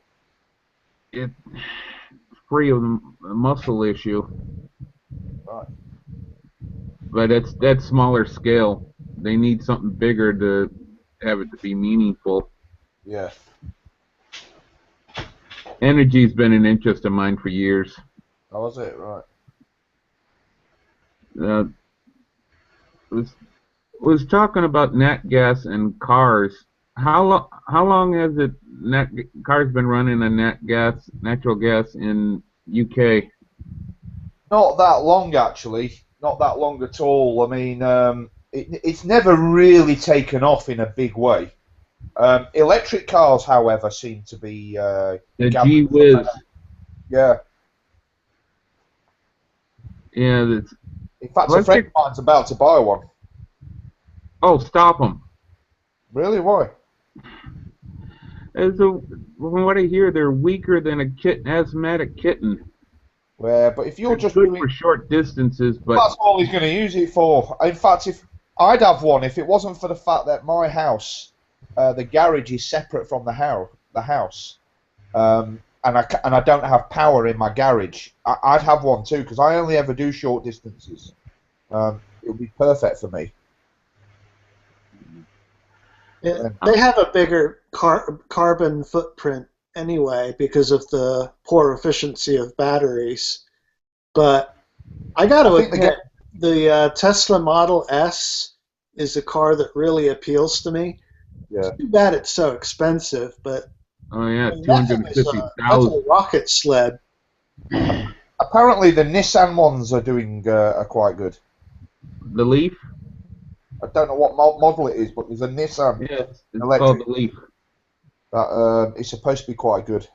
it's free of the mussel issue. Right. But that's smaller scale. They need something bigger to have it to be meaningful. Yeah. Energy's been an interest of mine for years. Oh, was it? Right. Was talking about nat gas and cars. How long has cars been running on natural gas in UK? Not that long, actually. Not that long at all. I mean, it's never really taken off in a big way. Electric cars, however, seem to be. The gee whiz. Yeah. Yeah. In fact, a friend of mine's about to buy one. Oh, stop them. Really? Why? From what I hear, they're weaker than an asthmatic kitten. Well, but if you're they're just good doing for short distances, but that's all he's going to use it for. In fact, if I'd have one, if it wasn't for the fact that my house, the garage is separate from the house. I don't have power in my garage, I'd have one too, because I only ever do short distances. It would be perfect for me. They have a bigger carbon footprint anyway because of the poor efficiency of batteries. But I got to admit, the Tesla Model S is a car that really appeals to me. Yeah. It's too bad it's so expensive, but Oh yeah, I mean, that's a 250,000. rocket sled. Apparently, the Nissan ones are doing are quite good. The Leaf? I don't know what model it is, but there's a Nissan Yes, it's electric called the Leaf. that it's supposed to be quite good.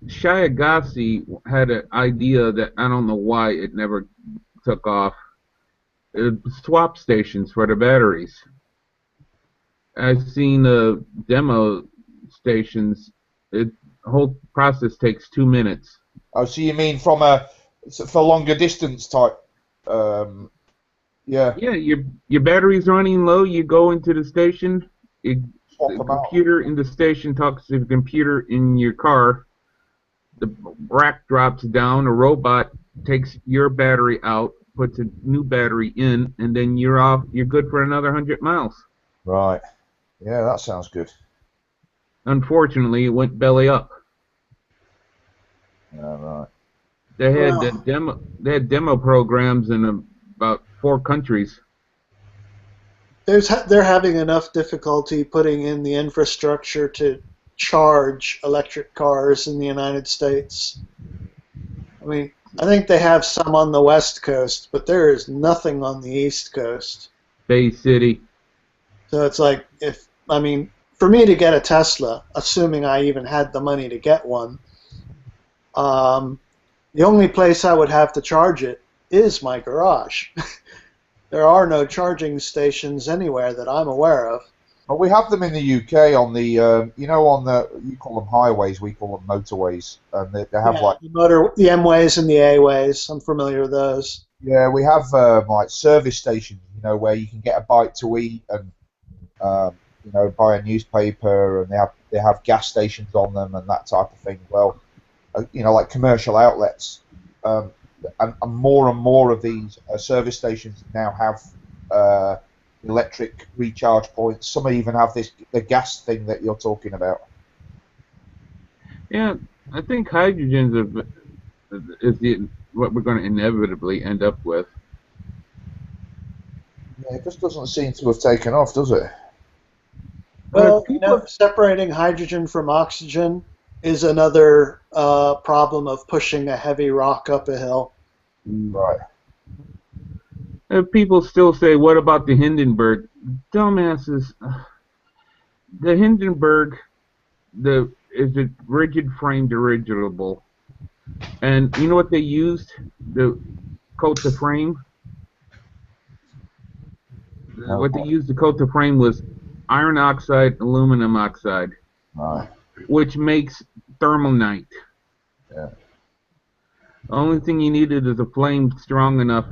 Shia Gassi had an idea that I don't know why it never took off. Swap stations for the batteries. I've seen the demo stations. The whole process takes 2 minutes. Oh, so you mean for longer distance type? Yeah. Yeah, your battery's running low. You go into the station. The computer in the station talks to the computer in your car. The rack drops down. A robot takes your battery out, puts a new battery in, and then you're off. You're good for another 100 miles. Right. Yeah, that sounds good. Unfortunately, it went belly up. Yeah, right. They had demo programs in about 4 countries. They're having enough difficulty putting in the infrastructure to charge electric cars in the United States. I mean, I think they have some on the West Coast, but there is nothing on the East Coast. Bay City. So it's like, for me to get a Tesla, assuming I even had the money to get one, the only place I would have to charge it is my garage. There are no charging stations anywhere that I'm aware of. Well, we have them in the UK on the, you call them highways, we call them motorways, and they have the M-ways and the A-ways. I'm familiar with those. Yeah, we have like service stations, where you can get a bite to eat and buy a newspaper, and they have gas stations on them and that type of thing. Well, like commercial outlets, and more of these service stations now have electric recharge points. Some even have the gas thing that you're talking about. Yeah, I think hydrogen is what we're going to inevitably end up with. Yeah, it just doesn't seem to have taken off, does it? Well, separating hydrogen from oxygen is another problem of pushing a heavy rock up a hill. Right. People still say, what about the Hindenburg? Dumbasses. The Hindenburg is a rigid frame dirigible. And you know what they used to coat the frame? What they used to coat the frame was iron oxide, aluminum oxide, which makes thermalite. Yeah. The only thing you needed is a flame strong enough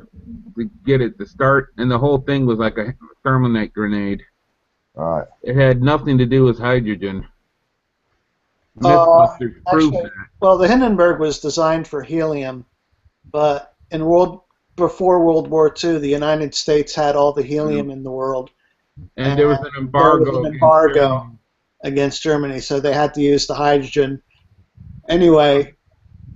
to get it to start, and the whole thing was like a thermalite grenade. Right. It had nothing to do with hydrogen. Mythbusters proved that. Well, the Hindenburg was designed for helium, but before World War II, the United States had all the helium in the world. And there was an embargo. Against Germany, so they had to use the hydrogen. Anyway,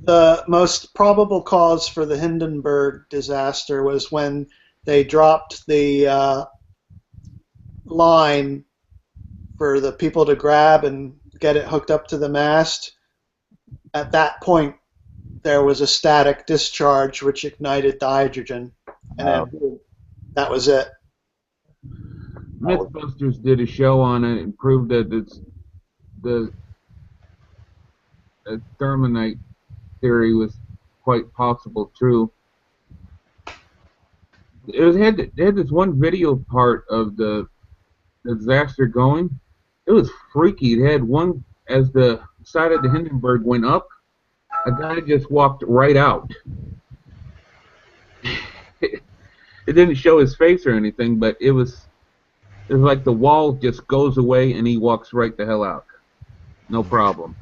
the most probable cause for the Hindenburg disaster was when they dropped the line for the people to grab and get it hooked up to the mast. At that point, there was a static discharge which ignited the hydrogen, and then that was it. Mythbusters did a show on it and proved that the thermalite theory was quite possible true. They had this one video part of the disaster going. It was freaky. It had one, as the side of the Hindenburg went up, a guy just walked right out. It didn't show his face or anything, but it was like the wall just goes away and he walks right the hell out. No problem.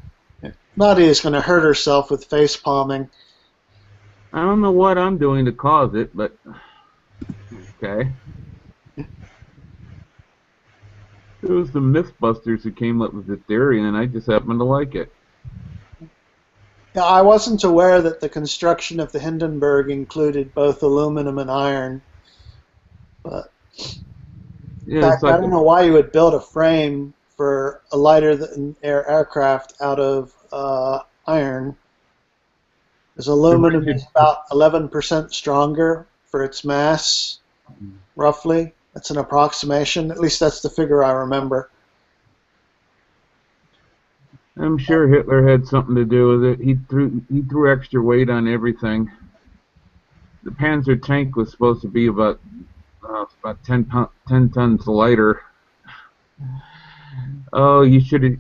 Nadia's going to hurt herself with face palming. I don't know what I'm doing to cause it, but okay. It was the Mythbusters who came up with the theory, and I just happened to like it. Now, I wasn't aware that the construction of the Hindenburg included both aluminum and iron. But in Yeah, fact, I don't know why you would build a frame for a lighter-than-air aircraft out of iron. Because aluminum is about 11% stronger for its mass, roughly. That's an approximation. At least that's the figure I remember. I'm sure Hitler had something to do with it. He threw extra weight on everything. The Panzer tank was supposed to be about 10 tons lighter. Oh, you should have.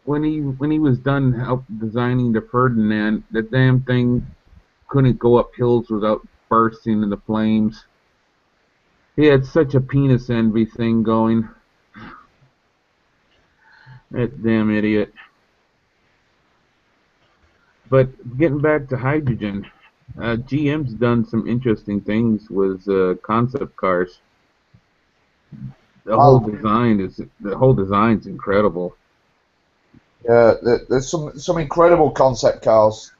When he was done designing the Ferdinand, the damn thing couldn't go up hills without bursting into flames. He had such a penis envy thing going. That damn idiot. But getting back to hydrogen, GM's done some interesting things with concept cars. The whole design's incredible. Yeah, there's some incredible concept cars.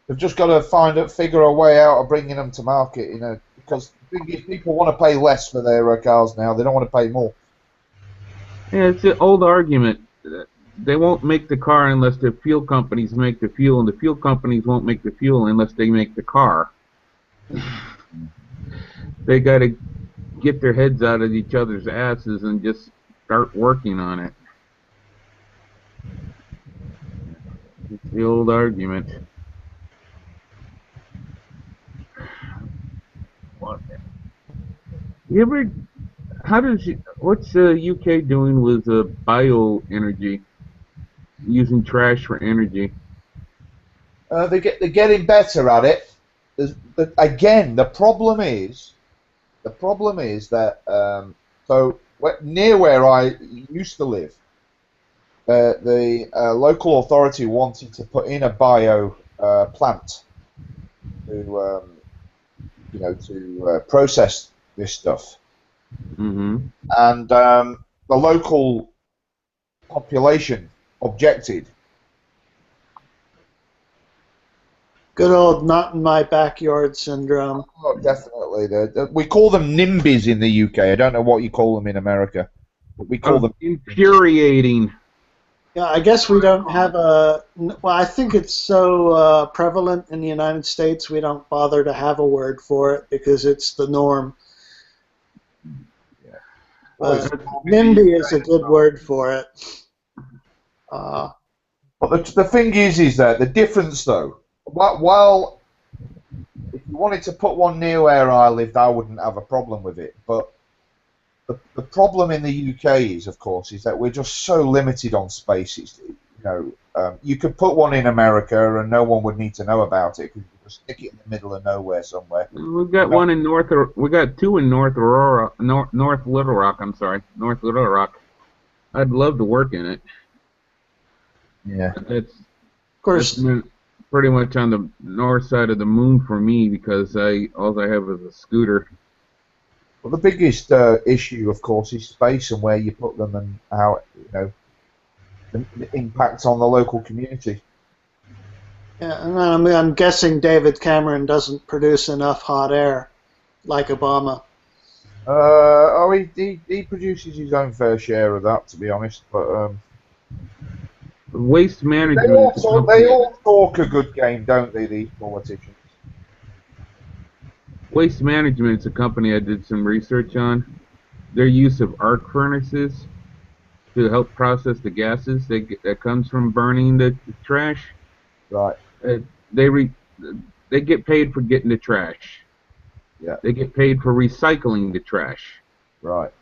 They've just got to figure a way out of bringing them to market, you know, because the thing is, people want to pay less for their cars now. They don't want to pay more. Yeah, it's an old argument. They won't make the car unless the fuel companies make the fuel, and the fuel companies won't make the fuel unless they make the car. They got to get their heads out of each other's asses and just start working on it. It's the old argument. What's the UK doing with bioenergy, using trash for energy? They're getting better at it. Again, the problem is that near where I used to live, the local authority wanted to put in a bio plant to process this stuff. Mm-hmm. And the local population objected. Good old not in my backyard syndrome. Oh, definitely. We call them NIMBYs in the UK. I don't know what you call them in America. But we call them infuriating. Yeah, I guess we don't have a... Well, I think it's so prevalent in the United States we don't bother to have a word for it because it's the norm. NIMBY is a good word for it. But the thing is that the difference, though, while if you wanted to put one near where I lived, I wouldn't have a problem with it. But the problem in the UK is, of course, is that we're just so limited on space. You could put one in America and no one would need to know about it because you could stick it in the middle of nowhere somewhere. We've got one in we got two in North Little Rock. I'm sorry, North Little Rock. I'd love to work in it. Yeah. Of course. That's pretty much on the north side of the moon for me because all I have is a scooter. Well, the biggest issue, of course, is space and where you put them and how the impact on the local community. Yeah, and I'm guessing David Cameron doesn't produce enough hot air like Obama. He produces his own fair share of that, to be honest. But waste management. They all talk a good game, don't they? These politicians. Waste Management is a company I did some research on. Their use of arc furnaces to help process the gases that comes from burning the trash. Right. They get paid for getting the trash. Yeah. They get paid for recycling the trash. Right.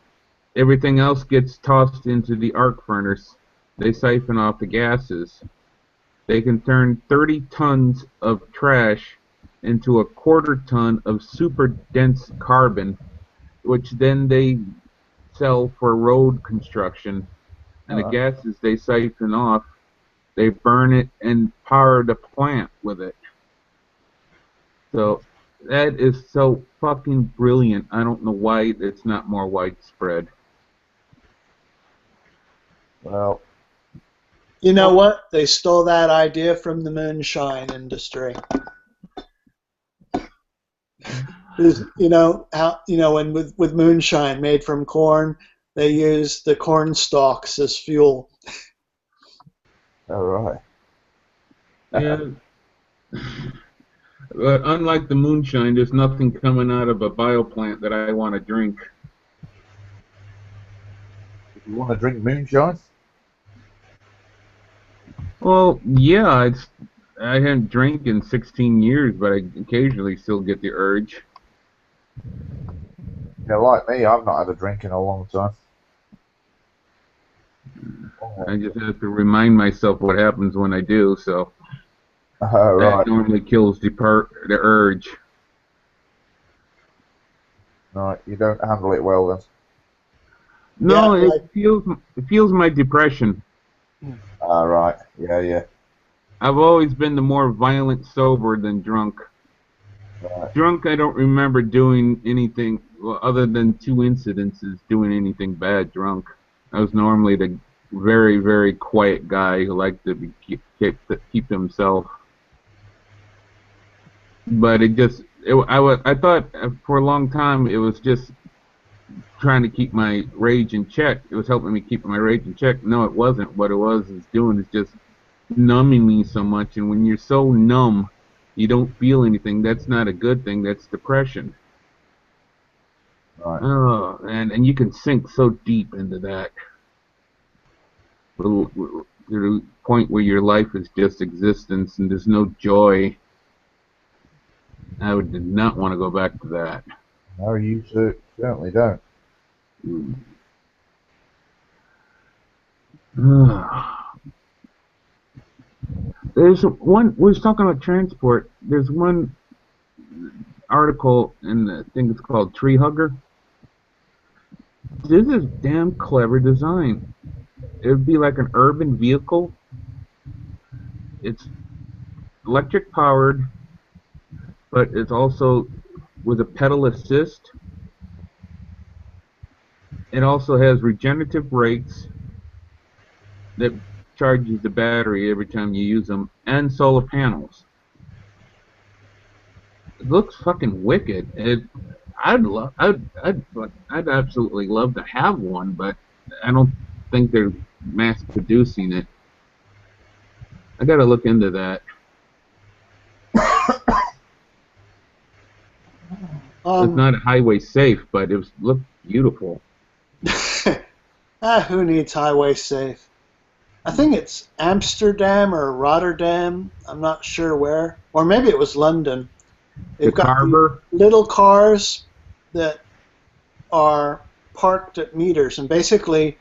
Everything else gets tossed into the arc furnace. They siphon off the gases. They can turn 30 tons of trash into a quarter ton of super dense carbon, which then they sell for road construction. And the gases they siphon off They burn it and power the plant with it. So that is so fucking brilliant. I don't know why it's not more widespread. Well, You know what? They stole that idea from the moonshine industry. You know how when with moonshine made from corn, they use the corn stalks as fuel. all right. Yeah. But unlike the moonshine, there's nothing coming out of a bioplant that I want to drink. You want to drink moonshine? Well, yeah, I haven't drank in 16 years, but I occasionally still get the urge. Yeah, like me, I've not had a drink in a long time. I just have to remind myself what happens when I do, so Right. that normally kills the urge. Right, you don't handle it well then. No, Yeah, it feels my depression. Right. Yeah. I've always been the more violent sober than drunk. Right. Drunk, I don't remember doing anything other than 2 incidences doing anything bad drunk. I was normally the very, very quiet guy who liked to keep himself. But I thought for a long time it was just trying to keep my rage in check. It was helping me keep my rage in check. No, it wasn't. What it was doing is just numbing me so much. And when you're so numb, you don't feel anything. That's not a good thing. That's depression. Right. Oh, and you can sink so deep into that. To the point where your life is just existence and there's no joy. I did not want to go back to that. No, you certainly don't. There's one. We was talking about transport. There's one article in I think it's called Tree Hugger. This is damn clever design. It would be like an urban vehicle. It's electric powered, but it's also with a pedal assist. It also has regenerative brakes that charges the battery every time you use them, and solar panels. It looks fucking wicked. I'd absolutely love to have one, but I don't think they're mass producing it. I gotta look into that. It's not highway safe, but it looked beautiful. Who needs highway safe? I think it's Amsterdam or Rotterdam. I'm not sure where. Or maybe it was London. They've got little cars that are parked at meters, and basically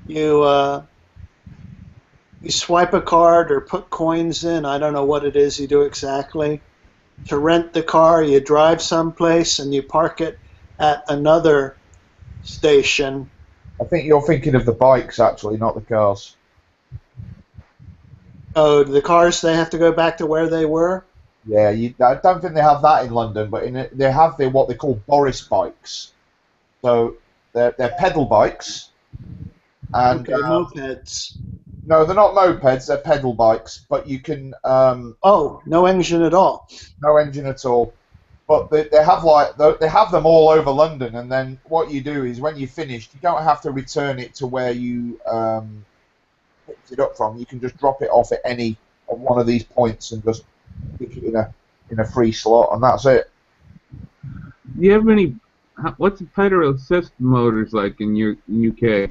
you swipe a card or put coins in. I don't know what it is you do exactly. To rent the car, you drive someplace and you park it at another station. I think you're thinking of the bikes, actually, not the cars. Oh, the cars, they have to go back to where they were? Yeah, I don't think they have that in London, but they have what they call Boris bikes. So they're pedal bikes. And, okay, mopeds. No, they're not mopeds, they're pedal bikes, but you can... oh, no engine at all. No engine at all. But they have them all over London, and then what you do is when you're finished, you don't have to return it to where you picked it up from. You can just drop it off at any of one of these points and just stick it in a free slot, and that's it. Do you have any? What's the pedal assist motors like in your UK?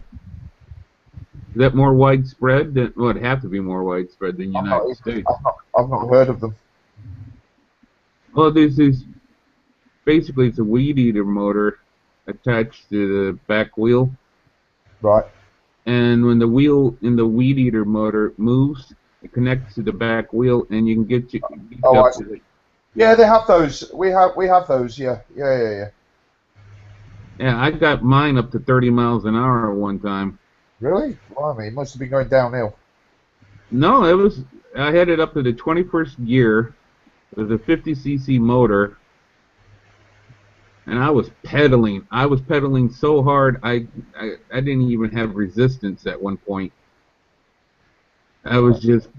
Is that more widespread? Well, it'd have to be more widespread than United States. I've not heard of them. Well, there's these. Basically, it's a weed eater motor attached to the back wheel. Right. And when the wheel in the weed eater motor moves, it connects to the back wheel, and you can get up to it. Yeah, they have those. We have those. Yeah. Yeah, I got mine up to 30 miles an hour at one time. Really? Blimey, it must have been going downhill. No, it was. I had it up to the 21st gear with a 50cc motor, and I was pedaling. I was pedaling so hard, I didn't even have resistance at one point. I was just,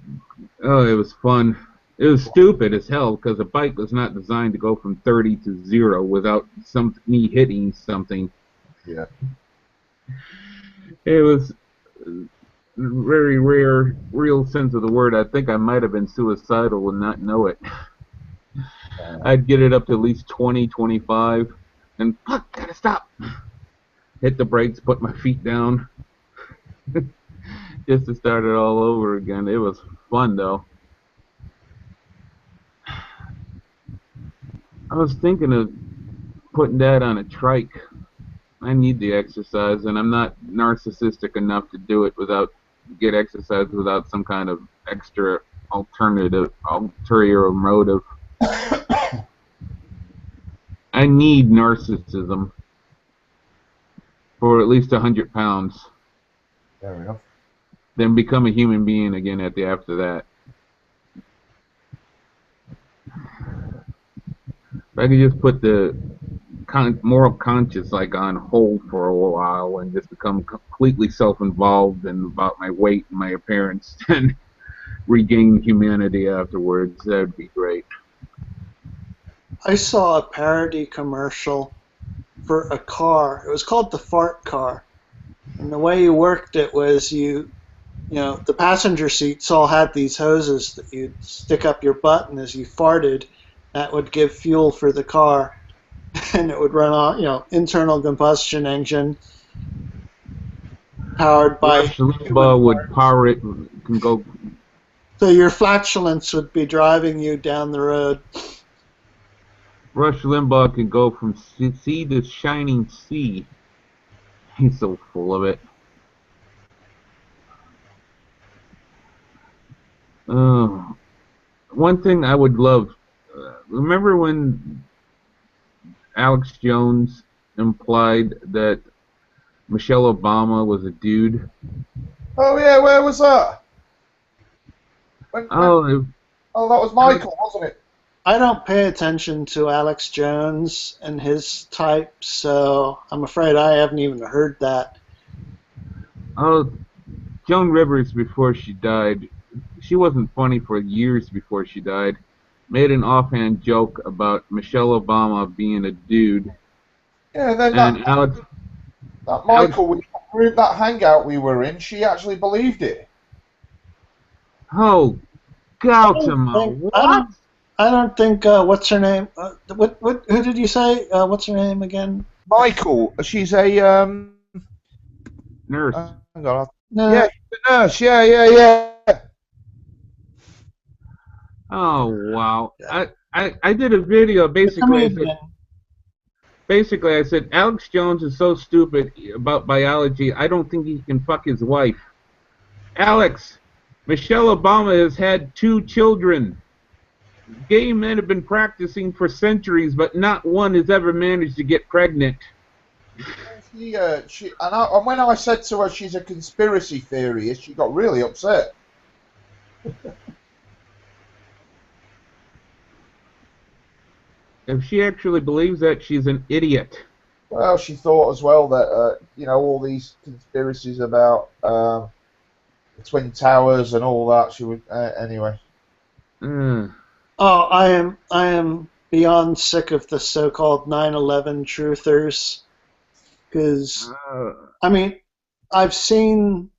oh, it was fun. It was stupid as hell because the bike was not designed to go from 30 to 0 without me hitting something. Yeah. It was very rare, real sense of the word. I think I might have been suicidal and not know it. I'd get it up to at least 20, 25, and fuck, gotta stop. Hit the brakes, put my feet down, just to start it all over again. It was fun though. I was thinking of putting that on a trike. I need the exercise, and I'm not narcissistic enough to do it without get exercise without some kind of extra alternative, ulterior motive. I need narcissism for at least 100 pounds. Fair enough. Then become a human being again after that. If I could just put the moral conscience like on hold for a while and just become completely self-involved and about my weight and my appearance and regain humanity afterwards, that would be great. I saw a parody commercial for a car. It was called the fart car. And the way you worked it was you know, the passenger seats all had these hoses that you'd stick up your butt, and as you farted, that would give fuel for the car. And it would run on, you know, internal combustion engine powered by. Rush Limbaugh would power it and can go. So your flatulence would be driving you down the road. Rush Limbaugh can go from sea to shining sea. He's so full of it. One thing I would love. Remember when Alex Jones implied that Michelle Obama was a dude? Oh yeah, where was that? Oh, that was Michael, wasn't it? I don't pay attention to Alex Jones and his type, so I'm afraid I haven't even heard that. Oh, Joan Rivers, before she died, she wasn't funny for years before she died, made an offhand joke about Michelle Obama being a dude. Yeah, and then and Alex, that Michael, that hangout we were in, she actually believed it. Oh, Gautama, what? I don't think, what's her name? Who did you say? What's her name again? Michael. She's a nurse. Hang on. No. Yeah, she's a nurse. Yeah. Oh wow! I did a video basically. I said Alex Jones is so stupid about biology. I don't think he can fuck his wife. Alex, Michelle Obama has had 2 children. Gay men have been practicing for centuries, but not one has ever managed to get pregnant. And when I said to her she's a conspiracy theorist, she got really upset. If she actually believes that, she's an idiot. Well, she thought as well that you know, all these conspiracies about the Twin Towers and all that. She would anyway. Oh, I am beyond sick of the so-called 9/11 truthers. Because I mean, I've seen.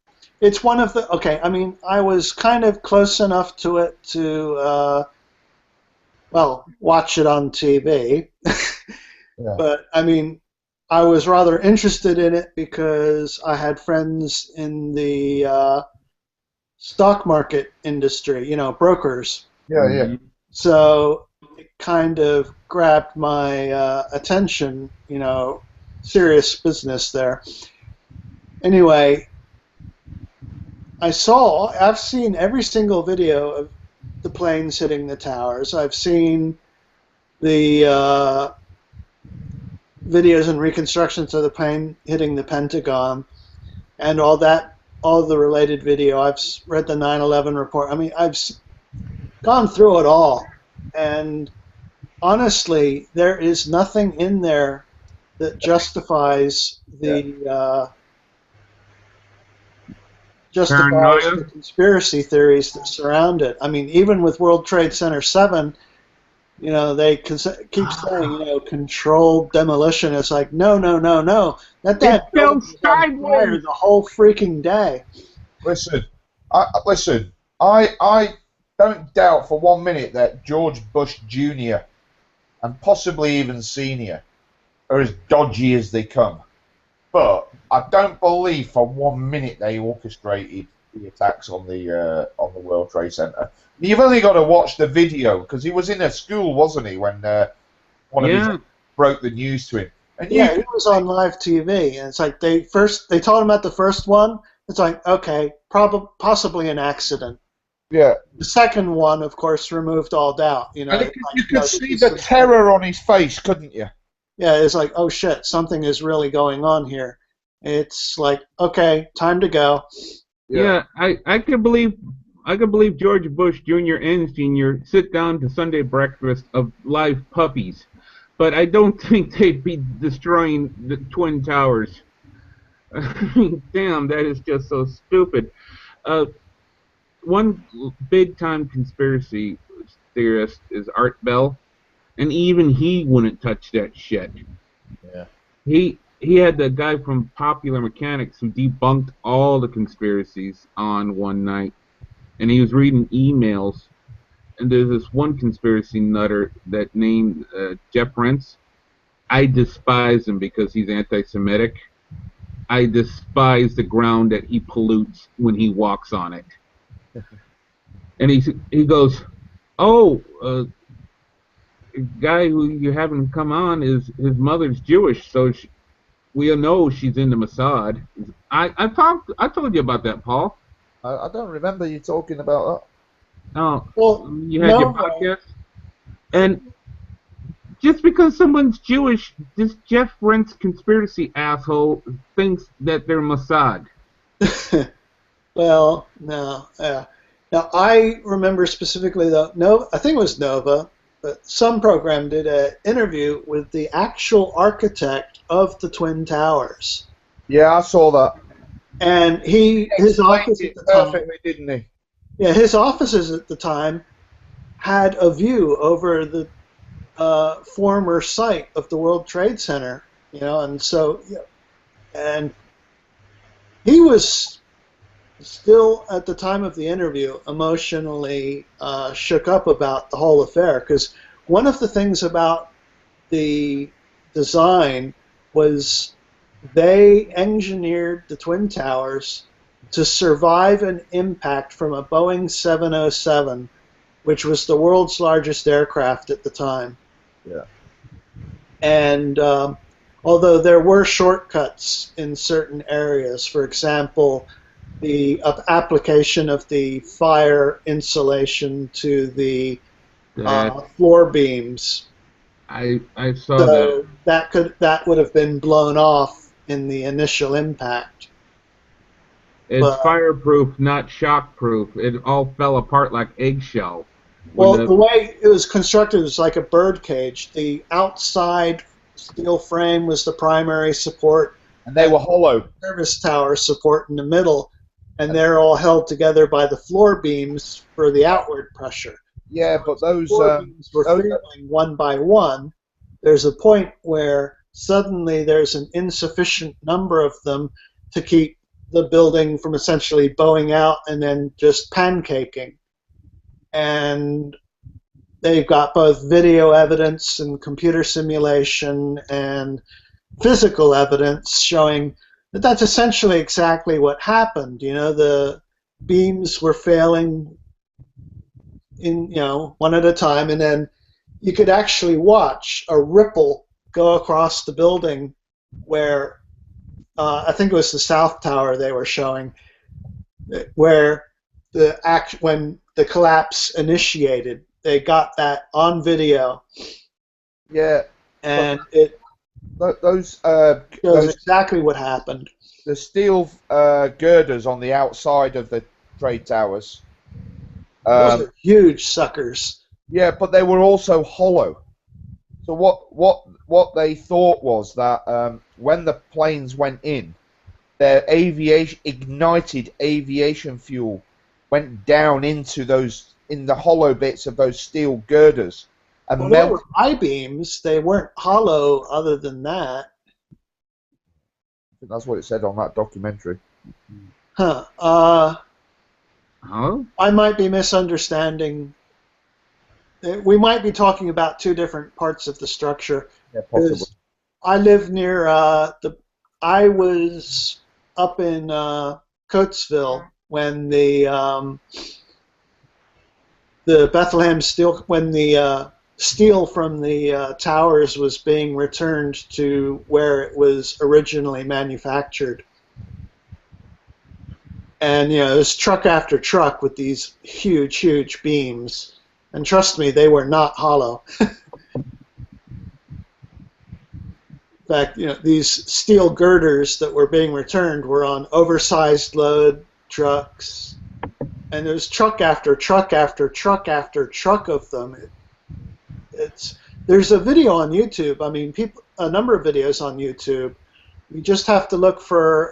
It's one of the. Okay, I mean, I was kind of close enough to it to. Well, watch it on TV. Yeah. But, I mean, I was rather interested in it because I had friends in the stock market industry, you know, brokers. Yeah. So it kind of grabbed my attention, you know, serious business there. Anyway, I've seen every single video of the planes hitting the towers. I've seen the videos and reconstructions of the plane hitting the Pentagon, and all that all the related video. I've read the 9/11 report. I mean, I've gone through it all, and honestly, there is nothing in there that justifies the Paranoia? conspiracy theories that surround it. I mean, even with World Trade Center 7, you know, they keep saying, you know, controlled demolition. It's like, no, no, no, no. That building was on fire the whole freaking day. Listen, I don't doubt for 1 minute that George Bush Jr. and possibly even Senior are as dodgy as they come. But I don't believe for 1 minute they orchestrated the attacks on the World Trade Center. You've only got to watch the video because he was in a school, wasn't he, when one of his broke the news to him. And yeah, he was on live TV, and it's like they told him at the first one. It's like, okay, possibly an accident. Yeah. The second one, of course, removed all doubt. You know, and you could see the terror on his face, couldn't you? Yeah, it's like, oh shit, something is really going on here. It's like, okay, time to go. Yeah, I could believe George Bush Jr. and Sr. sit down to Sunday breakfast of live puppies, but I don't think they'd be destroying the Twin Towers. I mean, damn, that is just so stupid. One big-time conspiracy theorist is Art Bell, and even he wouldn't touch that shit. Yeah. He had the guy from Popular Mechanics who debunked all the conspiracies on one night, and he was reading emails, and there's this one conspiracy nutter that named Jeff Rentz. I despise him because he's anti-Semitic. I despise the ground that he pollutes when he walks on it. And he goes, oh, guy who you haven't come on is his mother's Jewish, so we know she's into Mossad. I told you about that, Paul. I don't remember you talking about that. No, well, you had your podcast, and just because someone's Jewish, this Jeff Rentz conspiracy asshole thinks that they're Mossad. Well, no. Now, I remember specifically, though, I think it was Nova, but some program did an interview with the actual architect of the Twin Towers. Yeah, I saw that. And his office at the perfectly, didn't he? Yeah, his offices at the time had a view over the former site of the World Trade Center, you know, and so, and he was still, at the time of the interview, emotionally shook up about the whole affair, because one of the things about the design was they engineered the Twin Towers to survive an impact from a Boeing 707, which was the world's largest aircraft at the time. Yeah. And although there were shortcuts in certain areas, for example, the application of the fire insulation to the floor beams. I saw that. That would have been blown off in the initial impact. It's fireproof, not shockproof. It all fell apart like eggshell. Well, the way it was constructed was like a bird cage. The outside steel frame was the primary support. And they were hollow. Service tower support in the middle, and they're all held together by the floor beams for the outward pressure. Yeah, but those beams were failing one by one. There's a point where suddenly there's an insufficient number of them to keep the building from essentially bowing out and then just pancaking. And they've got both video evidence and computer simulation and physical evidence showing that that's essentially exactly what happened. You know, the beams were failing in, you know, one at a time, and then you could actually watch a ripple go across the building where I think it was the South Tower they were showing, where when the collapse initiated, they got that on video. Yeah. And Those Shows exactly what happened. the steel girders on the outside of the trade towers. Those are huge suckers. Yeah, but they were also hollow. So what they thought was that when the planes went in, their ignited aviation fuel went down into in the hollow bits of those steel girders and Well, melted. they were I-beams. They weren't hollow other than that. I think that's what it said on that documentary. Huh. Oh? I might be misunderstanding. We might be talking about two different parts of the structure. Yeah, possibly. I live near I was up in Coatesville when the Bethlehem steel, when the steel from the towers was being returned to where it was originally manufactured. And it was truck after truck with these huge, huge beams. And trust me, they were not hollow. In fact, these steel girders that were being returned were on oversized load trucks. And there's truck after truck after truck after truck of them. There's a video on YouTube. I mean, a number of videos on YouTube. You just have to look for,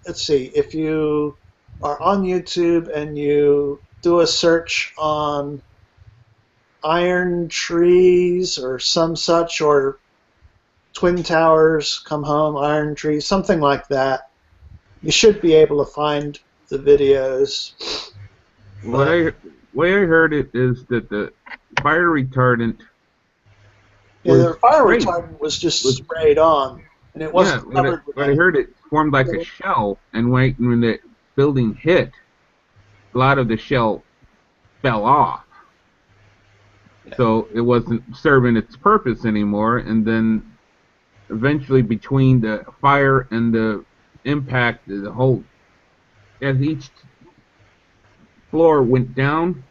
let's see, if you are on YouTube and you do a search on iron trees or some such, or Twin Towers come home, iron trees, something like that, you should be able to find the videos. The way I heard it is that the fire retardant. Yeah, the fire retardant was just sprayed on, and it wasn't covered with I heard it formed like a shell, and when the building hit, a lot of the shell fell off. So it wasn't serving its purpose anymore, and then eventually between the fire and the impact, as each floor went down,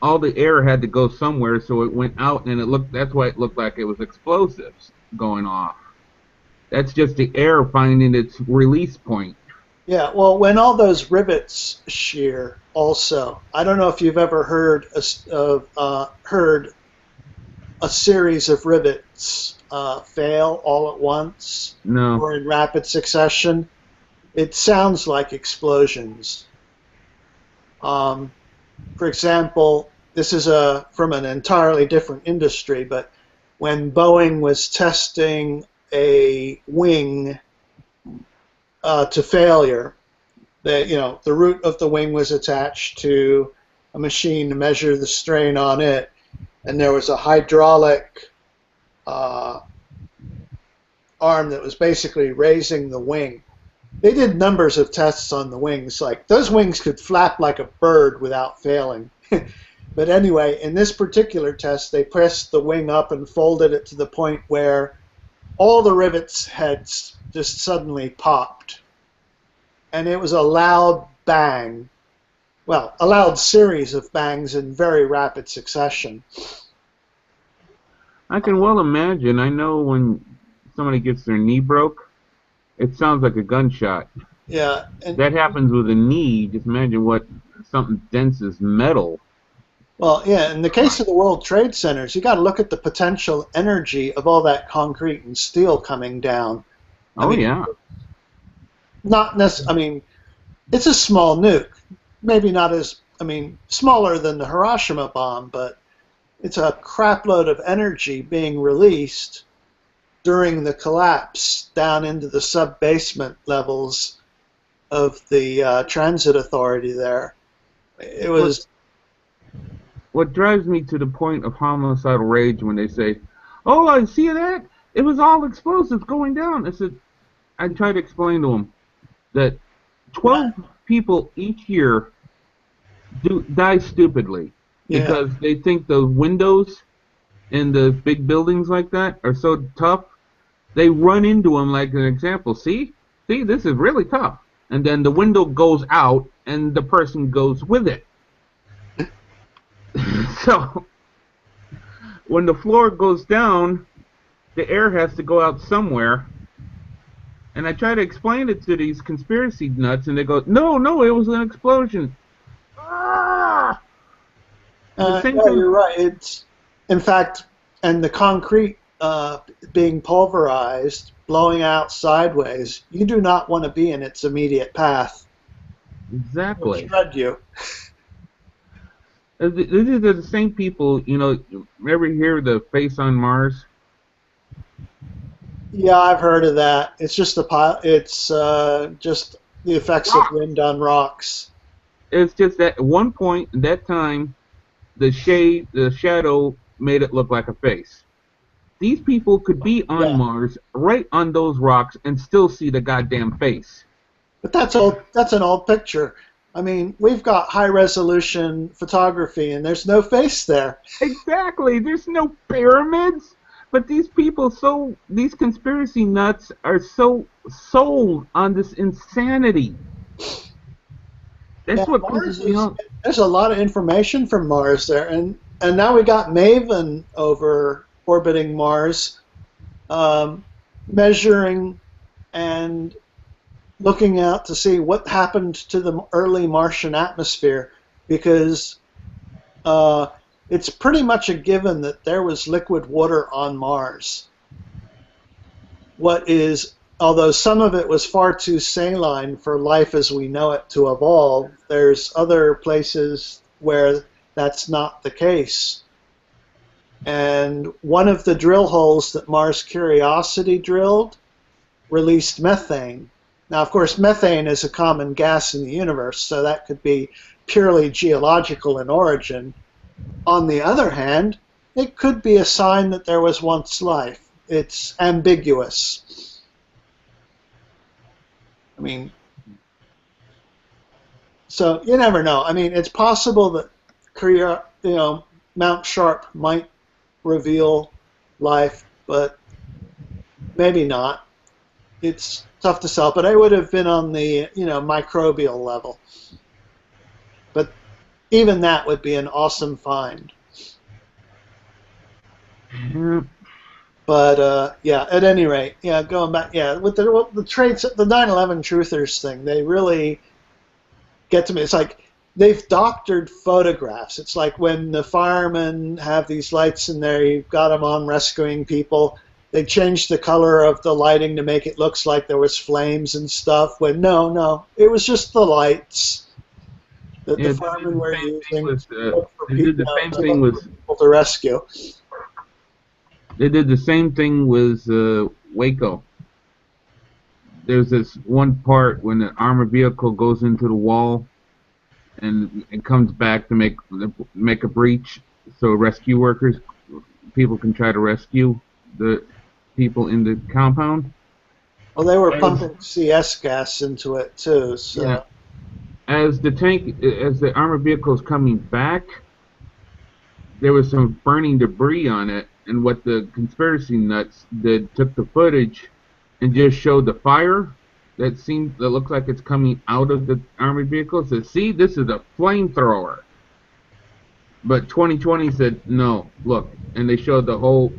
all the air had to go somewhere, so it went out, and that's why it looked like it was explosives going off. That's just the air finding its release point. Yeah, well, when all those rivets shear, also, I don't know if you've ever heard a series of rivets fail all at once, no, or in rapid succession. It sounds like explosions. For example, this is from an entirely different industry, but when Boeing was testing a wing to failure, the root of the wing was attached to a machine to measure the strain on it, and there was a hydraulic arm that was basically raising the wing. They did numbers of tests on the wings. Like, those wings could flap like a bird without failing. But anyway, in this particular test, they pressed the wing up and folded it to the point where all the rivets had just suddenly popped. And it was a loud bang. Well, a loud series of bangs in very rapid succession. I can well imagine. I know when somebody gets their knee broke, it sounds like a gunshot. Yeah. And that happens with a knee. Just imagine what something dense as metal. Well, yeah, in the case of the World Trade Centers, you got to look at the potential energy of all that concrete and steel coming down. I mean, yeah. Not necessarily. I mean, it's a small nuke. Maybe not as, smaller than the Hiroshima bomb, but it's a crapload of energy being released during the collapse down into the sub-basement levels of the transit authority there. It was... What drives me to the point of homicidal rage when they say, "Oh, I see that? It was all explosives going down." I try to explain to them that 12 people each year die stupidly because they think the windows in the big buildings like that are so tough. They run into them like an example. See, this is really tough. And then the window goes out and the person goes with it. So when the floor goes down, the air has to go out somewhere. And I try to explain it to these conspiracy nuts, and they go, "No, no, it was an explosion." Ah! Yeah, you're right. It's, in fact, and the concrete being pulverized, blowing out sideways, you do not want to be in its immediate path. Exactly. It'll shred you. These are the same people, you know, ever hear the face on Mars? Yeah, I've heard of that. It's just it's just the effects of wind on rocks. It's just that at one point, at that time, the shadow made it look like a face. These people could be on Mars, right on those rocks, and still see the goddamn face. But that's an old picture. I mean, we've got high-resolution photography, and there's no face there. Exactly. There's no pyramids. But these people, these conspiracy nuts are so sold on this insanity. That's what pisses me off. There's a lot of information from Mars there, and now we got MAVEN orbiting Mars, measuring and looking out to see what happened to the early Martian atmosphere, because it's pretty much a given that there was liquid water on Mars. Although some of it was far too saline for life as we know it to evolve, there's other places where that's not the case. And one of the drill holes that Mars Curiosity drilled released methane. Now, of course, methane is a common gas in the universe, so that could be purely geological in origin. On the other hand, it could be a sign that there was once life. It's ambiguous. I mean, so you never know. I mean, it's possible that Mount Sharp might reveal life, but maybe not. It's tough to tell, but I would have been on the microbial level. But even that would be an awesome find. But at any rate, going back, with the traits, the 9/11 truthers thing, they really get to me. It's like they've doctored photographs. It's like when the firemen have these lights in there, you've got them on rescuing people. They changed the color of the lighting to make it look like there was flames and stuff. When no, it was just the lights that the firemen were using people to rescue. They did the same thing with Waco. There's this one part when the armored vehicle goes into the wall and it comes back to make a breach, so rescue workers, people can try to rescue the people in the compound. Well, they were pumping CS gas into it too. So. Yeah. As the armored vehicle is coming back, there was some burning debris on it, and what the conspiracy nuts did, took the footage and just showed the fire that looks like it's coming out of the armored vehicle. Said, "See, this is a flamethrower." But 2020 said, "No, look," and they showed the whole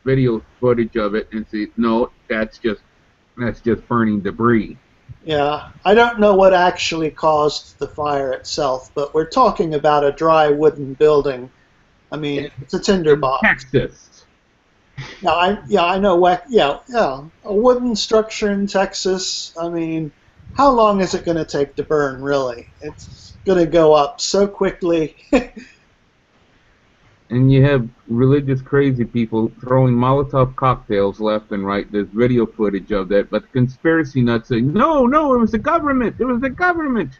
video footage of it, and said, "No, that's just burning debris." Yeah, I don't know what actually caused the fire itself, but we're talking about a dry wooden building. I mean, it's a tinderbox. Texas. I know. A wooden structure in Texas. I mean, how long is it going to take to burn? Really, it's going to go up so quickly. And you have religious crazy people throwing Molotov cocktails left and right. There's video footage of that, but the conspiracy nuts say, no, it was the government. It was the government.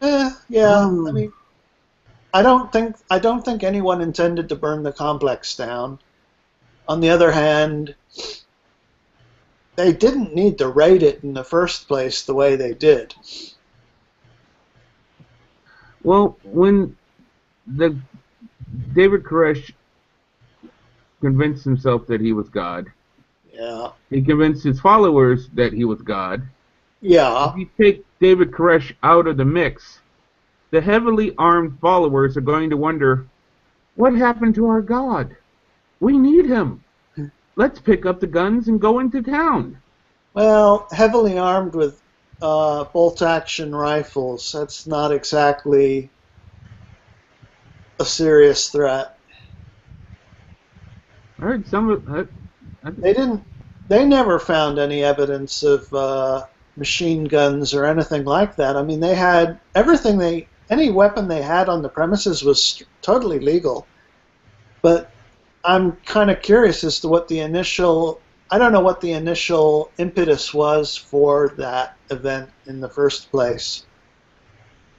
I mean, I don't think anyone intended to burn the complex down. On the other hand, they didn't need to raid it in the first place the way they did. Well, when David Koresh convinced himself that he was God. Yeah. He convinced his followers that he was God. Yeah. If you take David Koresh out of the mix, the heavily armed followers are going to wonder, what happened to our God? We need him. let's pick up the guns and go into town. Well, heavily armed with bolt-action rifles, that's not exactly a serious threat. I heard some of They never found any evidence of machine guns or anything like that. I mean, they had any weapon they had on the premises was totally legal. But I'm kind of curious as to what the initial, I don't know what the initial impetus was for that event in the first place.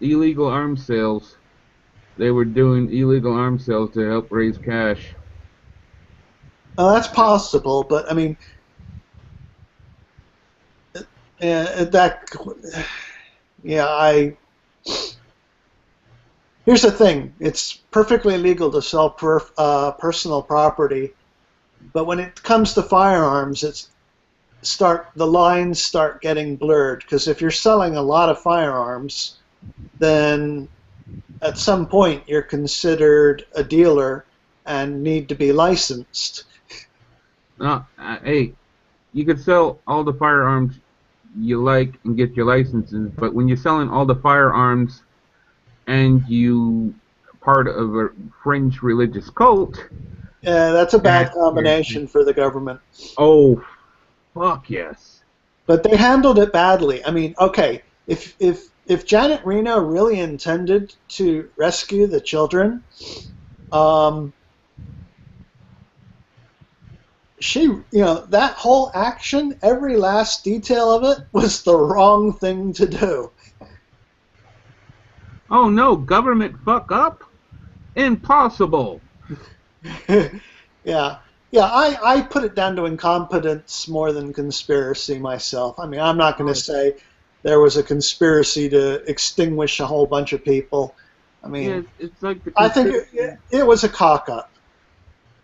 illegal arms sales. They were doing illegal arms sales to help raise cash. Well, that's possible, but I mean, here's the thing. It's perfectly legal to sell personal property, but when it comes to firearms, the lines start getting blurred, because if you're selling a lot of firearms, then at some point you're considered a dealer and need to be licensed. Hey, you could sell all the firearms you like and get your licenses, but when you're selling all the firearms and you part of a fringe religious cult, yeah, that's a bad combination for the government. Oh, fuck yes. But they handled it badly. I mean, okay, if Janet Reno really intended to rescue the children, that whole action, every last detail of it, was the wrong thing to do. Oh no, government fuck up? Impossible. Yeah, I put it down to incompetence more than conspiracy myself. I mean, I'm not going to say there was a conspiracy to extinguish a whole bunch of people. I mean, yeah, it's like I think it was a cock-up.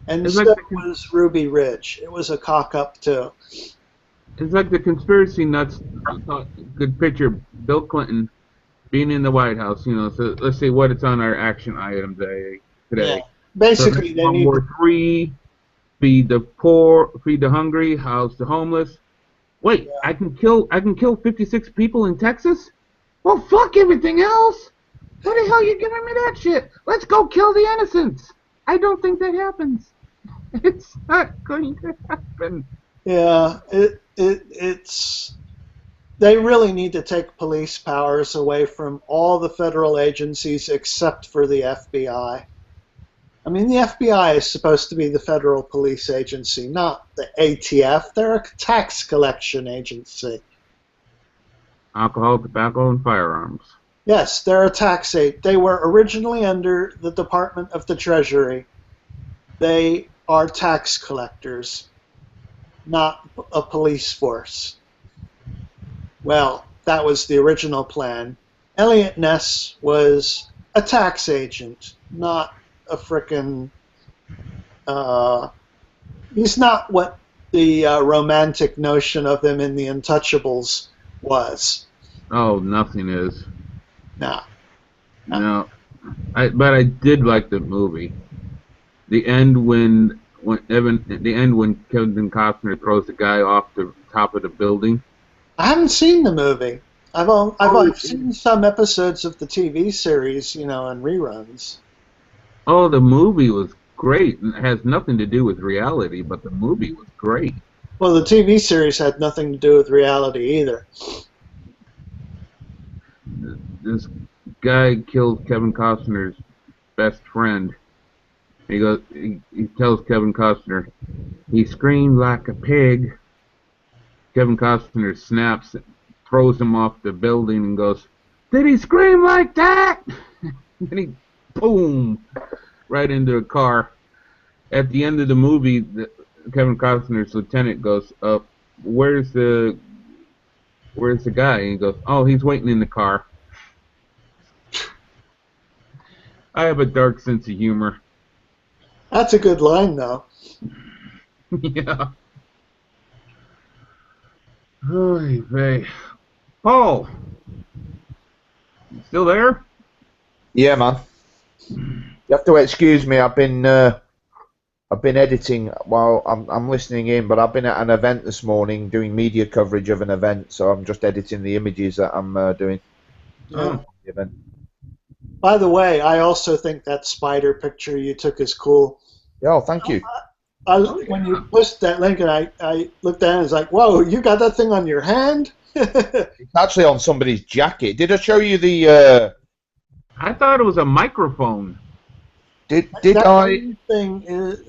And so like was Ruby Ridge. It was a cock-up, too. It's like the conspiracy nuts could picture Bill Clinton being in the White House, so let's see what it's on our action item today. Yeah. Basically, so they need World War III, feed the poor, feed the hungry, house the homeless. Wait, yeah. I can kill 56 people in Texas? Well, fuck everything else. What the hell are you giving me that shit? Let's go kill the innocents. I don't think that happens. It's not going to happen. Yeah, it's. They really need to take police powers away from all the federal agencies except for the FBI. I mean, the FBI is supposed to be the federal police agency, not the ATF. They're a tax collection agency. Alcohol, tobacco, and firearms. Yes, they're a tax agency. They were originally under the Department of the Treasury. They are tax collectors, not a police force. Well, that was the original plan. Elliot Ness was a tax agent, not a frickin'... he's not what the romantic notion of him in The Untouchables was. Oh, nothing is. No. But I did like the movie. The end when Kevin Costner throws the guy off the top of the building. I haven't seen the movie. I've seen some episodes of the TV series, in reruns. Oh, the movie was great. It has nothing to do with reality, but the movie was great. Well, the TV series had nothing to do with reality either. This guy killed Kevin Costner's best friend. He tells Kevin Costner, he screamed like a pig. Kevin Costner snaps, throws him off the building, and goes, "Did he scream like that?" And he, boom, right into a car. At the end of the movie, Kevin Costner's lieutenant goes, "Where's the guy?" And he goes, "Oh, he's waiting in the car." I have a dark sense of humor. That's a good line, though. Yeah. Oy vey. Paul! You still there? Yeah, man. You have to excuse me. I've been I've been editing while I'm listening in, but I've been at an event this morning doing media coverage of an event, so I'm just editing the images that I'm doing. Oh. The event. By the way, I also think that spider picture you took is cool. Yeah, oh, thank you. When you posted that link, and I looked at it, and it's like, whoa, you got that thing on your hand? It's actually on somebody's jacket. Did I show you the? I thought it was a microphone. Did that I? Thing is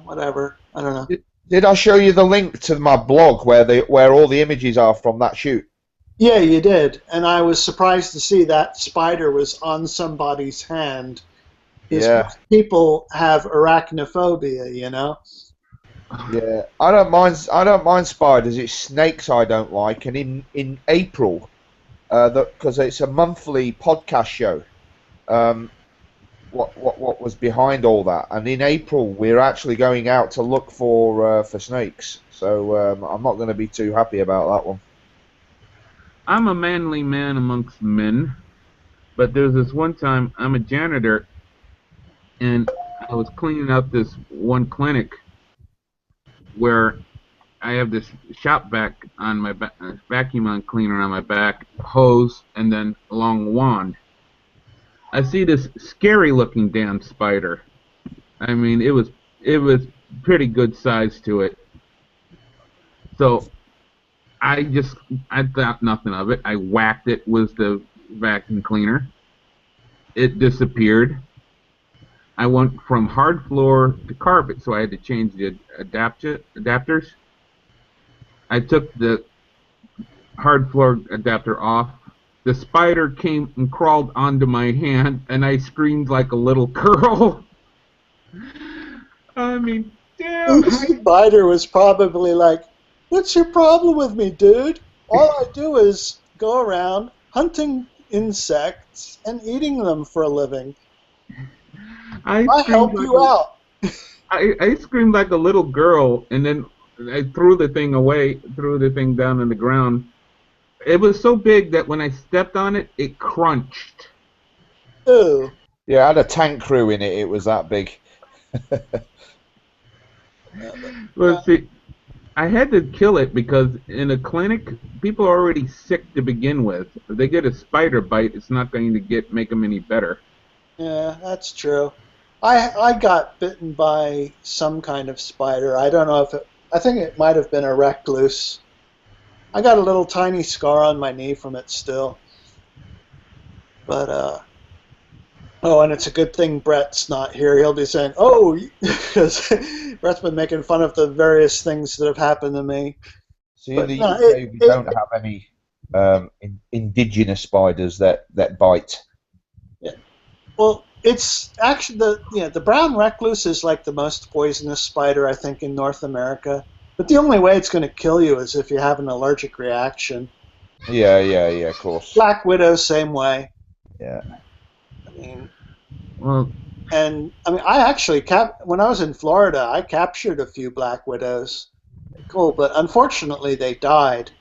whatever. I don't know. Did I show you the link to my blog where all the images are from that shoot? Yeah, you did, and I was surprised to see that spider was on somebody's hand. Yeah. Most people have arachnophobia, you know. Yeah, I don't mind spiders. It's snakes I don't like. And in April, because it's a monthly podcast show, what was behind all that? And in April, we're actually going out to look for snakes. So I'm not going to be too happy about that one. I'm a manly man amongst men, but there's this one time I'm a janitor, and I was cleaning out this one clinic where I have this shop vac on my vacuum on cleaner on my back, hose, and then a long wand. I see this scary looking damn spider. I mean, it was pretty good size to it. So I thought nothing of it. I whacked it with the vacuum cleaner. It disappeared. I went from hard floor to carpet, so I had to change the adapters. I took the hard floor adapter off. The spider came and crawled onto my hand, and I screamed like a little girl. I mean, damn. The spider was probably like, "What's your problem with me, dude? All I do is go around hunting insects and eating them for a living. I help you out." I screamed like a little girl, and then I threw the thing away, threw the thing down on the ground. It was so big that when I stepped on it, it crunched. Ooh. Yeah, I had a tank crew in it. It was that big. Well, see, I had to kill it because in a clinic, people are already sick to begin with. If they get a spider bite, it's not going to make them any better. Yeah, that's true. I got bitten by some kind of spider. I don't know if I think it might have been a recluse. I got a little tiny scar on my knee from it still. But, oh, and it's a good thing Brett's not here. He'll be saying, oh, because Brett's been making fun of the various things that have happened to me. See, in the UK, we don't have any indigenous spiders that bite. Yeah. Well, it's actually the brown recluse is like the most poisonous spider, I think, in North America. But the only way it's going to kill you is if you have an allergic reaction. Yeah, of course. Black widow, same way. Yeah. I mean, well, and I mean, I actually when I was in Florida, I captured a few black widows. Cool, but unfortunately, they died.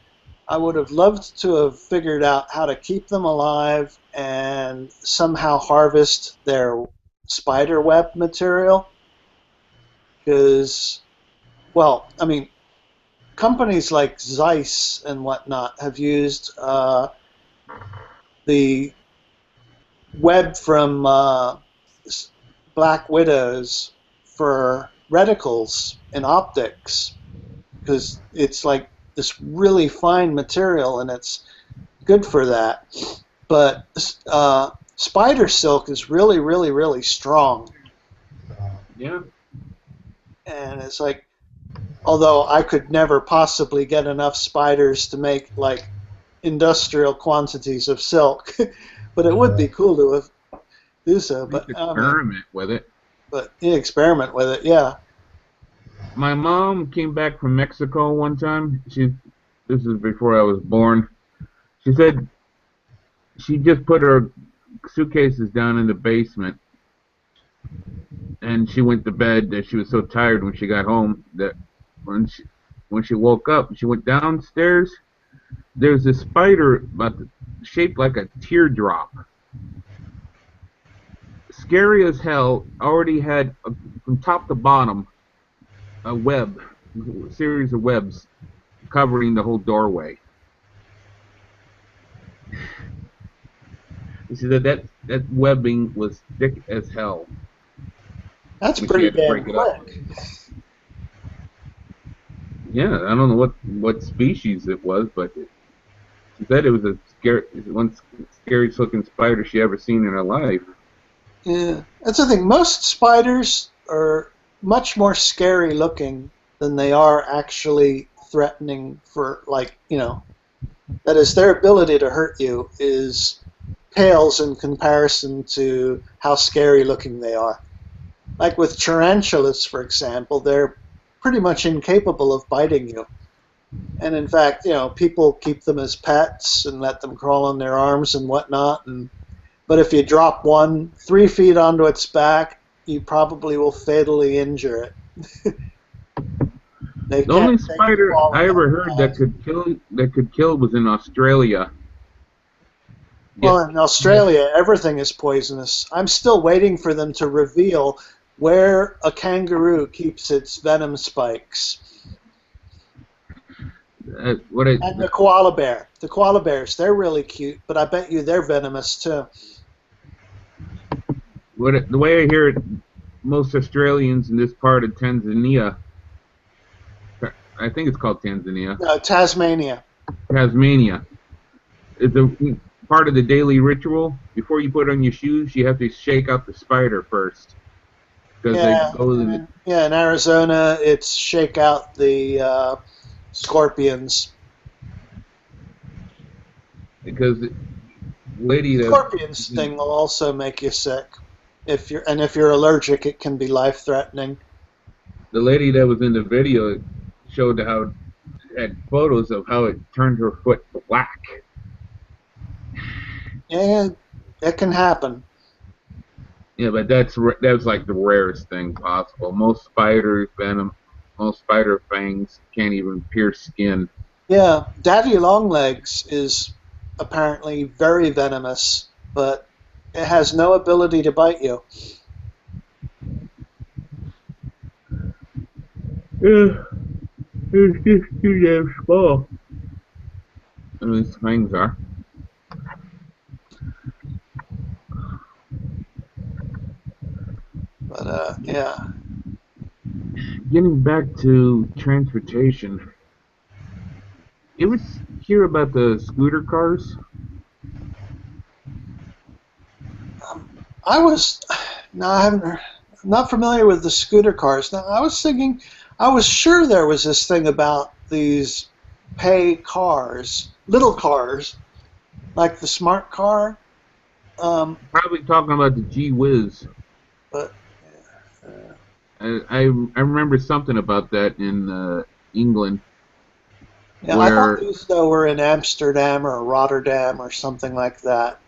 I would have loved to have figured out how to keep them alive and somehow harvest their spider web material. Because, well, I mean, companies like Zeiss and whatnot have used the web from black widows for reticles in optics, because it's like this really fine material and it's good for that. But spider silk is really, really, really strong. Yeah. And it's like, although I could never possibly get enough spiders to make like industrial quantities of silk, but it would be cool to do so. But experiment with it. But yeah, experiment with it, yeah. My mom came back from Mexico one time. This is before I was born. She said she just put her suitcases down in the basement, and she went to bed. That she was so tired when she got home that when she woke up, she went downstairs. There's a spider shaped like a teardrop. Scary as hell. Already had from top to bottom a web, a series of webs covering the whole doorway. You see that webbing was thick as hell. That's when she pretty had to damn break it up. quick. Yeah, I don't know what species it was, but she said it was one scariest looking spider she ever seen in her life. Yeah, that's the thing. Most spiders are much more scary looking than they are actually threatening for, like, you know, that is, their ability to hurt you pales in comparison to how scary looking they are. Like with tarantulas, for example, they're pretty much incapable of biting you. And in fact, you know, people keep them as pets and let them crawl on their arms and whatnot. But if you drop one 3 feet onto its back, you probably will fatally injure it. The only spider I ever heard that could kill was in Australia. Well, in Australia, everything is poisonous. I'm still waiting for them to reveal where a kangaroo keeps its venom spikes. And the koala bear. The koala bears, they're really cute, but I bet you they're venomous too. The way I hear it, most Australians in this part of Tanzania, I think it's called Tanzania. No, Tasmania. Tasmania. It's a part of the daily ritual. Before you put on your shoes, you have to shake out the spider first. Yeah, in Arizona, it's shake out the scorpions. Because the lady that scorpions thing will also make you sick. If you're allergic, it can be life-threatening. The lady that was in the video showed had photos of how it turned her foot black. Yeah, it can happen. Yeah, but that's like the rarest thing possible. Most spider fangs can't even pierce skin. Yeah, daddy longlegs is apparently very venomous, but it has no ability to bite you. Yeah, it's just too damn small. At least fangs are. But yeah. Getting back to transportation, you ever hear about the scooter cars? I haven't. I'm not familiar with the scooter cars. Now, I was sure there was this thing about these pay cars, little cars, like the smart car. Probably talking about the G-Whiz. But I remember something about that in England. Yeah, I thought these though were in Amsterdam or Rotterdam or something like that.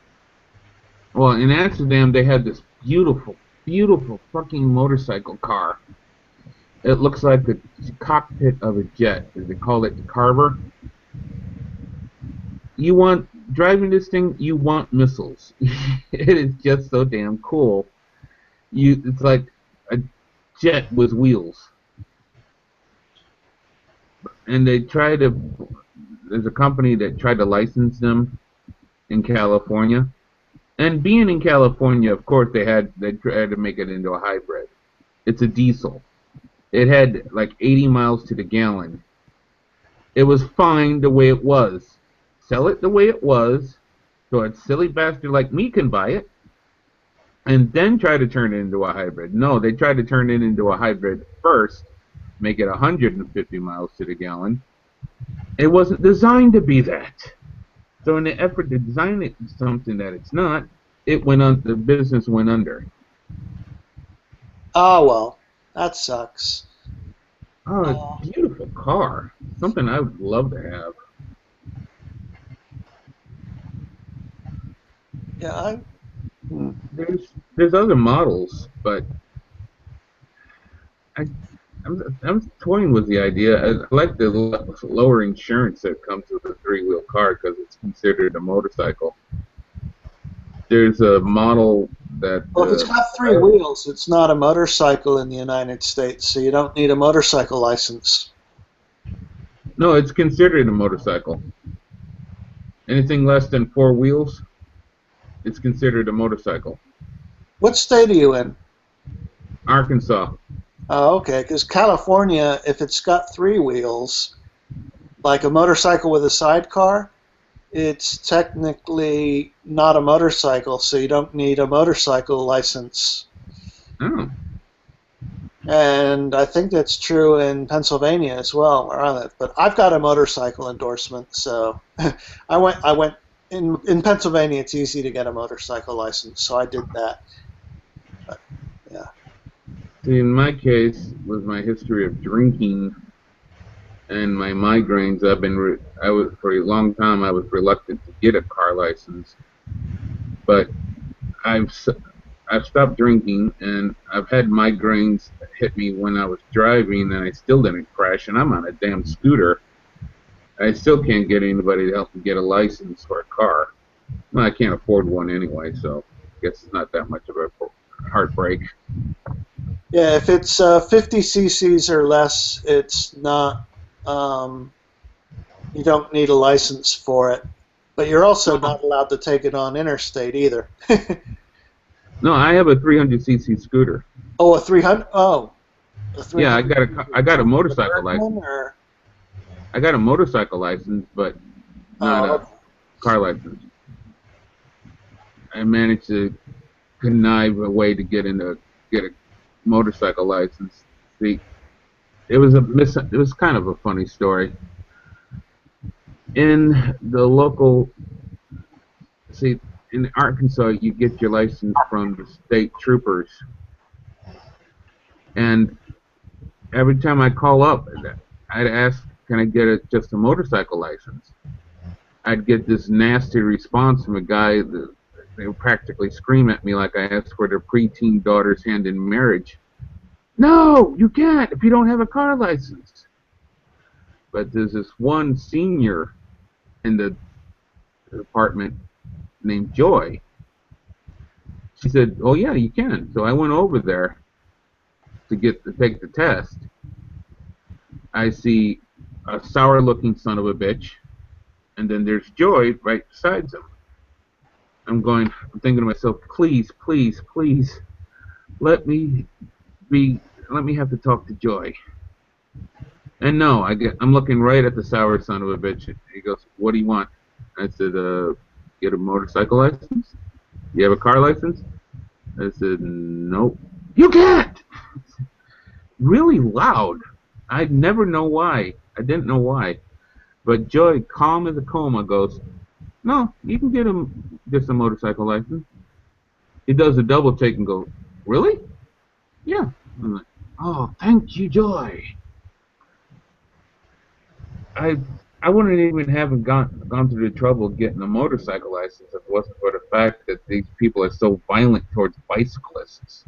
Well, in Amsterdam they had this beautiful, beautiful fucking motorcycle car. It looks like the cockpit of a jet. They call it the Carver. You want driving this thing? You want missiles. It is just so damn cool. It's like a jet with wheels. And there's a company that tried to license them in California. And being in California, of course, they tried to make it into a hybrid. It's a diesel. It had like 80 miles to the gallon. It was fine the way it was. Sell it the way it was, so a silly bastard like me can buy it, and then try to turn it into a hybrid. No, they tried to turn it into a hybrid first, make it 150 miles to the gallon. It wasn't designed to be that. So in the effort to design it something that it's not, the business went under. Oh, well, that sucks. Oh, it's a beautiful car. Something I would love to have. Yeah, There's other models, but I'm toying with the idea. I like the lower insurance that comes with a three-wheel car because it's considered a motorcycle. There's a model that. Well, if it's got 3 wheels, it's not a motorcycle in the United States, so you don't need a motorcycle license. No, it's considered a motorcycle. Anything less than 4 wheels, it's considered a motorcycle. What state are you in? Arkansas. Oh, okay, because California, if it's got 3 wheels, like a motorcycle with a sidecar, it's technically not a motorcycle, so you don't need a motorcycle license. Oh. And I think that's true in Pennsylvania as well, where I live. But I've got a motorcycle endorsement, so I went in Pennsylvania. It's easy to get a motorcycle license, so I did that. But, yeah. See, in my case, with my history of drinking and my migraines, for a long time I was reluctant to get a car license, but I've stopped drinking, and I've had migraines hit me when I was driving, and I still didn't crash, and I'm on a damn scooter. I still can't get anybody to help me get a license for a car. Well, I can't afford one anyway, so I guess it's not that much of a heartbreak. Yeah, if it's 50 cc's or less, it's not. You don't need a license for it, but you're also not allowed to take it on interstate either. No, I have a 300cc scooter. Oh, a 300. Oh, a 300. Yeah, I got a motorcycle license. I got a motorcycle license, but not a car license. I managed to connive a way to get a motorcycle license. See, it was kind of a funny story. In the local, see, in Arkansas, you get your license from the state troopers, and every time I call up, I'd ask, "Can I get just a motorcycle license?" I'd get this nasty response from a guy that they would practically scream at me like I asked for their preteen daughter's hand in marriage. "No, you can't if you don't have a car license." But there's this one senior in the department named Joy. She said, "Oh yeah, you can." So I went over there to take the test. I see a sour-looking son of a bitch, and then there's Joy right beside him. I'm thinking to myself, please, please, please, let me have to talk to Joy. And no, I'm looking right at the sour son of a bitch. He goes, "What do you want?" I said, "Get a motorcycle license? You have a car license?" I said, "Nope." "You can't!" Really loud. I'd never know why. I didn't know why. But Joy, calm as a coma, goes, "No, you can get just a motorcycle license." He does a double take and goes, "Really?" "Yeah." I'm like, "Oh, thank you, Joy." I wouldn't even have gone through the trouble of getting a motorcycle license if it wasn't for the fact that these people are so violent towards bicyclists.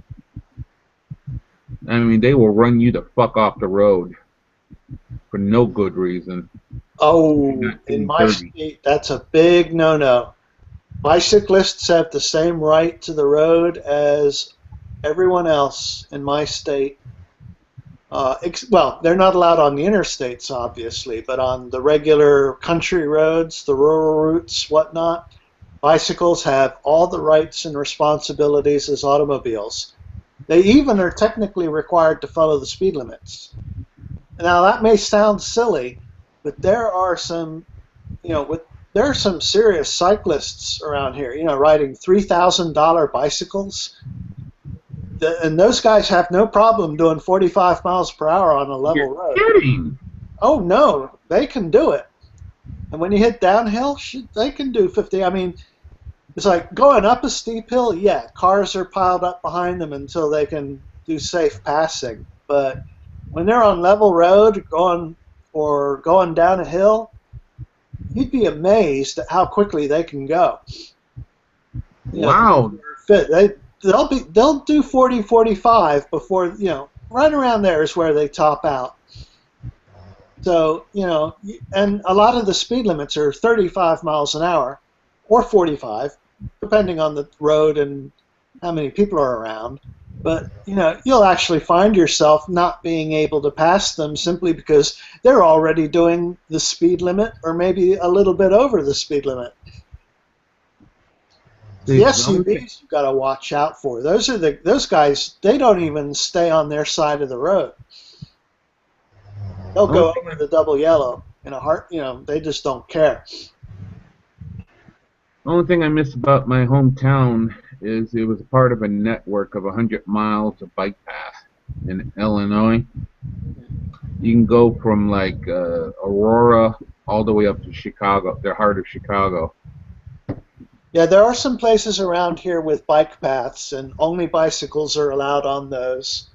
I mean, they will run you the fuck off the road for no good reason. Oh, in my state, that's a big no-no. Bicyclists have the same right to the road as everyone else in my state. Well, they're not allowed on the interstates, obviously, but on the regular country roads, the rural routes, whatnot, bicycles have all the rights and responsibilities as automobiles. They even are technically required to follow the speed limits. Now, that may sound silly, but there are some, there are some serious cyclists around here, riding $3,000 bicycles. And those guys have no problem doing 45 miles per hour on a level road. You're kidding. Oh, no, they can do it. And when you hit downhill, they can do 50. I mean, it's like going up a steep hill, yeah, cars are piled up behind them until they can do safe passing. But when they're on level road going down a hill, you'd be amazed at how quickly they can go. Wow. They'll do 40, 45 before, right around there is where they top out. So, and a lot of the speed limits are 35 miles an hour or 45, depending on the road and how many people are around. But, you know, you'll actually find yourself not being able to pass them simply because they're already doing the speed limit or maybe a little bit over the speed limit. The SUVs you've got to watch out for. Those guys, they don't even stay on their side of the road. They'll go over the double yellow in a heart, you know, they just don't care. The only thing I miss about my hometown is it was part of a network of 100 miles of bike path in Illinois. You can go from like Aurora all the way up to Chicago, the heart of Chicago. Yeah, there are some places around here with bike paths, and only bicycles are allowed on those.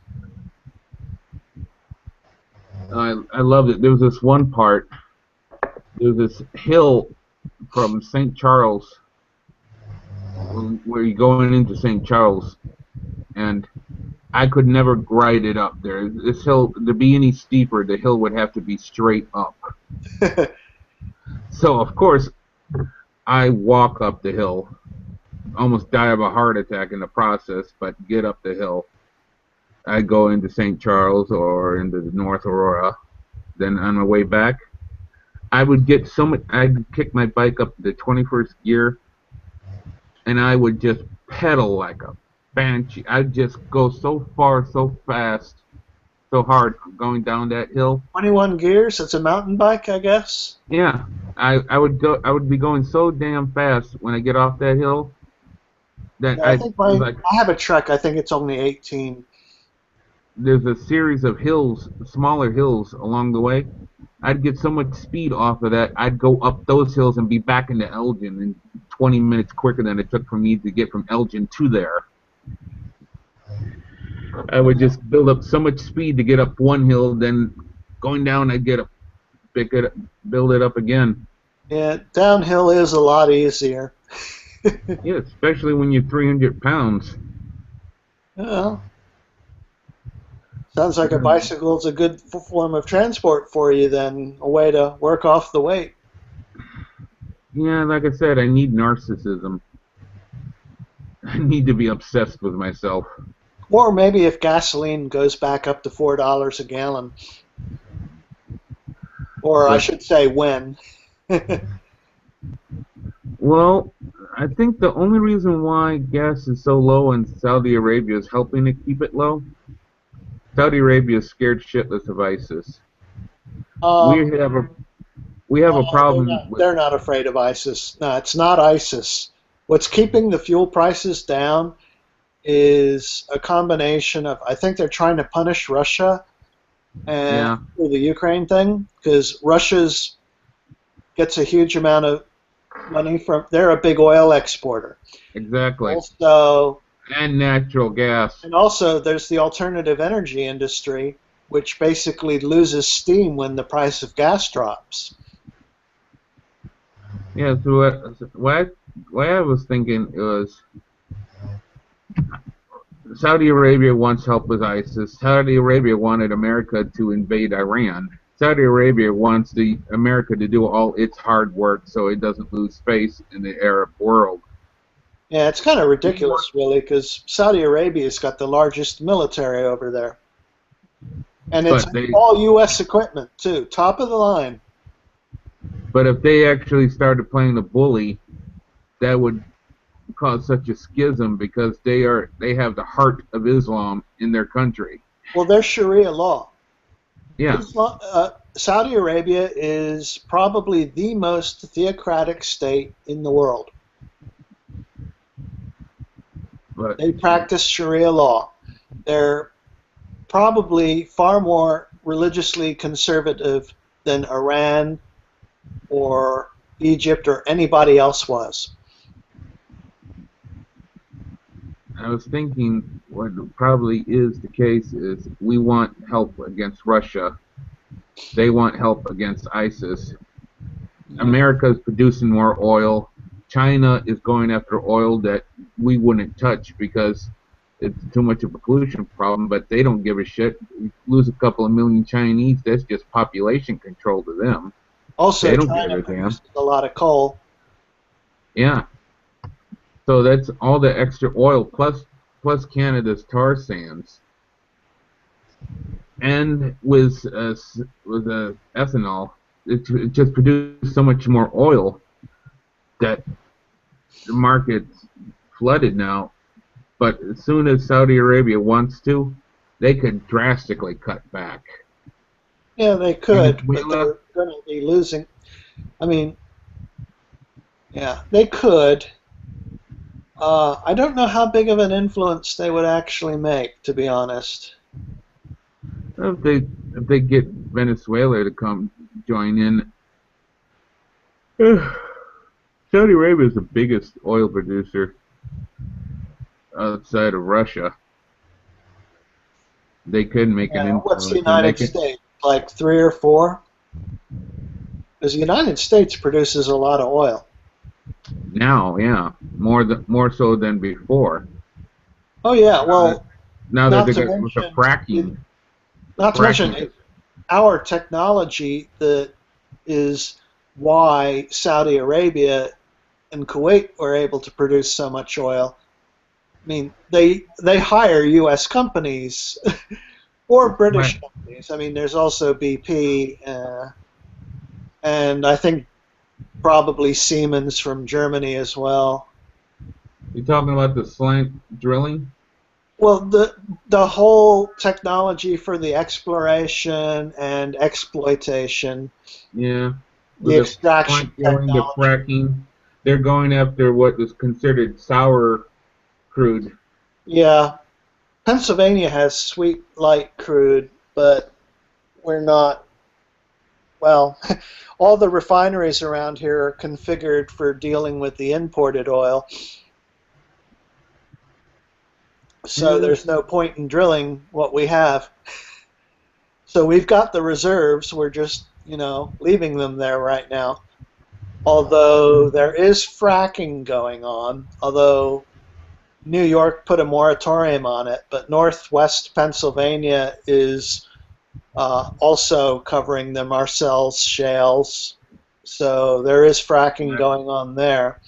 I loved it. There was this one part. There was this hill from St. Charles, where you're going into St. Charles, and I could never ride it up there. This hill, to be any steeper, the hill would have to be straight up. So, of course, I walk up the hill, almost die of a heart attack in the process, but get up the hill. I go into St. Charles or into the North Aurora. Then on my way back, I would get so much. I'd kick my bike up to the 21st gear, and I would just pedal like a banshee. I'd just go so far, so fast, so hard going down that hill. 21 gears. It's a mountain bike, I guess. Yeah, I would go. I would be going so damn fast when I get off that hill that Yeah, I have a Trek. I think it's only 18. There's a series of hills, smaller hills along the way. I'd get so much speed off of that, I'd go up those hills and be back into Elgin in 20 minutes quicker than it took for me to get from Elgin to there. I would just build up so much speed to get up one hill, then going down I'd get up, pick it up, build it up again. Yeah, downhill is a lot easier. Yeah, especially when you're 300 pounds. Well, sounds like a bicycle is a good form of transport for you, then a way to work off the weight. Yeah, like I said, I need narcissism. I need to be obsessed with myself. Or maybe if gasoline goes back up to $4 a gallon. Or I should say when. Well, I think the only reason why gas is so low in Saudi Arabia is helping to keep it low. Saudi Arabia is scared shitless of ISIS. We have a problem. They're not afraid of ISIS. No, it's not ISIS. What's keeping the fuel prices down is a combination of, I think they're trying to punish Russia and for the Ukraine thing, because Russia's gets a huge amount of money from, they're a big oil exporter. Exactly. Also, and natural gas. And also there's the alternative energy industry, which basically loses steam when the price of gas drops. Yeah, so what I was thinking was Saudi Arabia wants help with ISIS. Saudi Arabia wanted America to invade Iran. Saudi Arabia wants America to do all its hard work so it doesn't lose face in the Arab world. Yeah, it's kind of ridiculous, really, because Saudi Arabia's got the largest military over there. And it's all U.S. equipment, too, top of the line. But if they actually started playing the bully, that would cause such a schism because they have the heart of Islam in their country. Well, there's Sharia law. Yeah. Saudi Arabia is probably the most theocratic state in the world. But they practice Sharia law. They're probably far more religiously conservative than Iran or Egypt or anybody else was. I was thinking what probably is the case is we want help against Russia. They want help against ISIS. America is producing more oil. China is going after oil that we wouldn't touch because it's too much of a pollution problem, but they don't give a shit. We lose a couple of million Chinese, that's just population control to them. Also, they don't China give a damn. produces a lot of coal. Yeah. So that's all the extra oil plus plus Canada's tar sands, and with ethanol, it just produced so much more oil that the market's flooded now. But as soon as Saudi Arabia wants to, they could drastically cut back. Yeah, they could, but Venezuela, they're going to be losing. I mean, yeah, they could. I don't know how big of an influence they would actually make, to be honest. if they get Venezuela to come join in, Saudi Arabia is the biggest oil producer outside of Russia. They could make an Yeah, what's the influence, and they United could States? Like 3 or 4? Because the United States produces a lot of oil. now, yeah, more so than before. Oh yeah, well, Now that not they to got with the mention, fracking, not to mention our technology that is why Saudi Arabia and Kuwait were able to produce so much oil. I mean, they hire U.S. companies or British right. companies. I mean, there's also BP, and I think probably Siemens from Germany as well. You talking about the slant drilling? Well, the whole technology for the exploration and exploitation, Yeah, the with the extraction slant drilling, the technology. fracking, they're going after what is considered sour crude. Yeah, Pennsylvania has sweet light crude, but we're not. Well, all the refineries around here are configured for dealing with the imported oil, so Yeah. there's no point in drilling what we have. So we've got the reserves. We're just, leaving them there right now. Although there is fracking going on, although New York put a moratorium on it, but northwest Pennsylvania is also covering the Marcellus shales. So there is fracking going on there.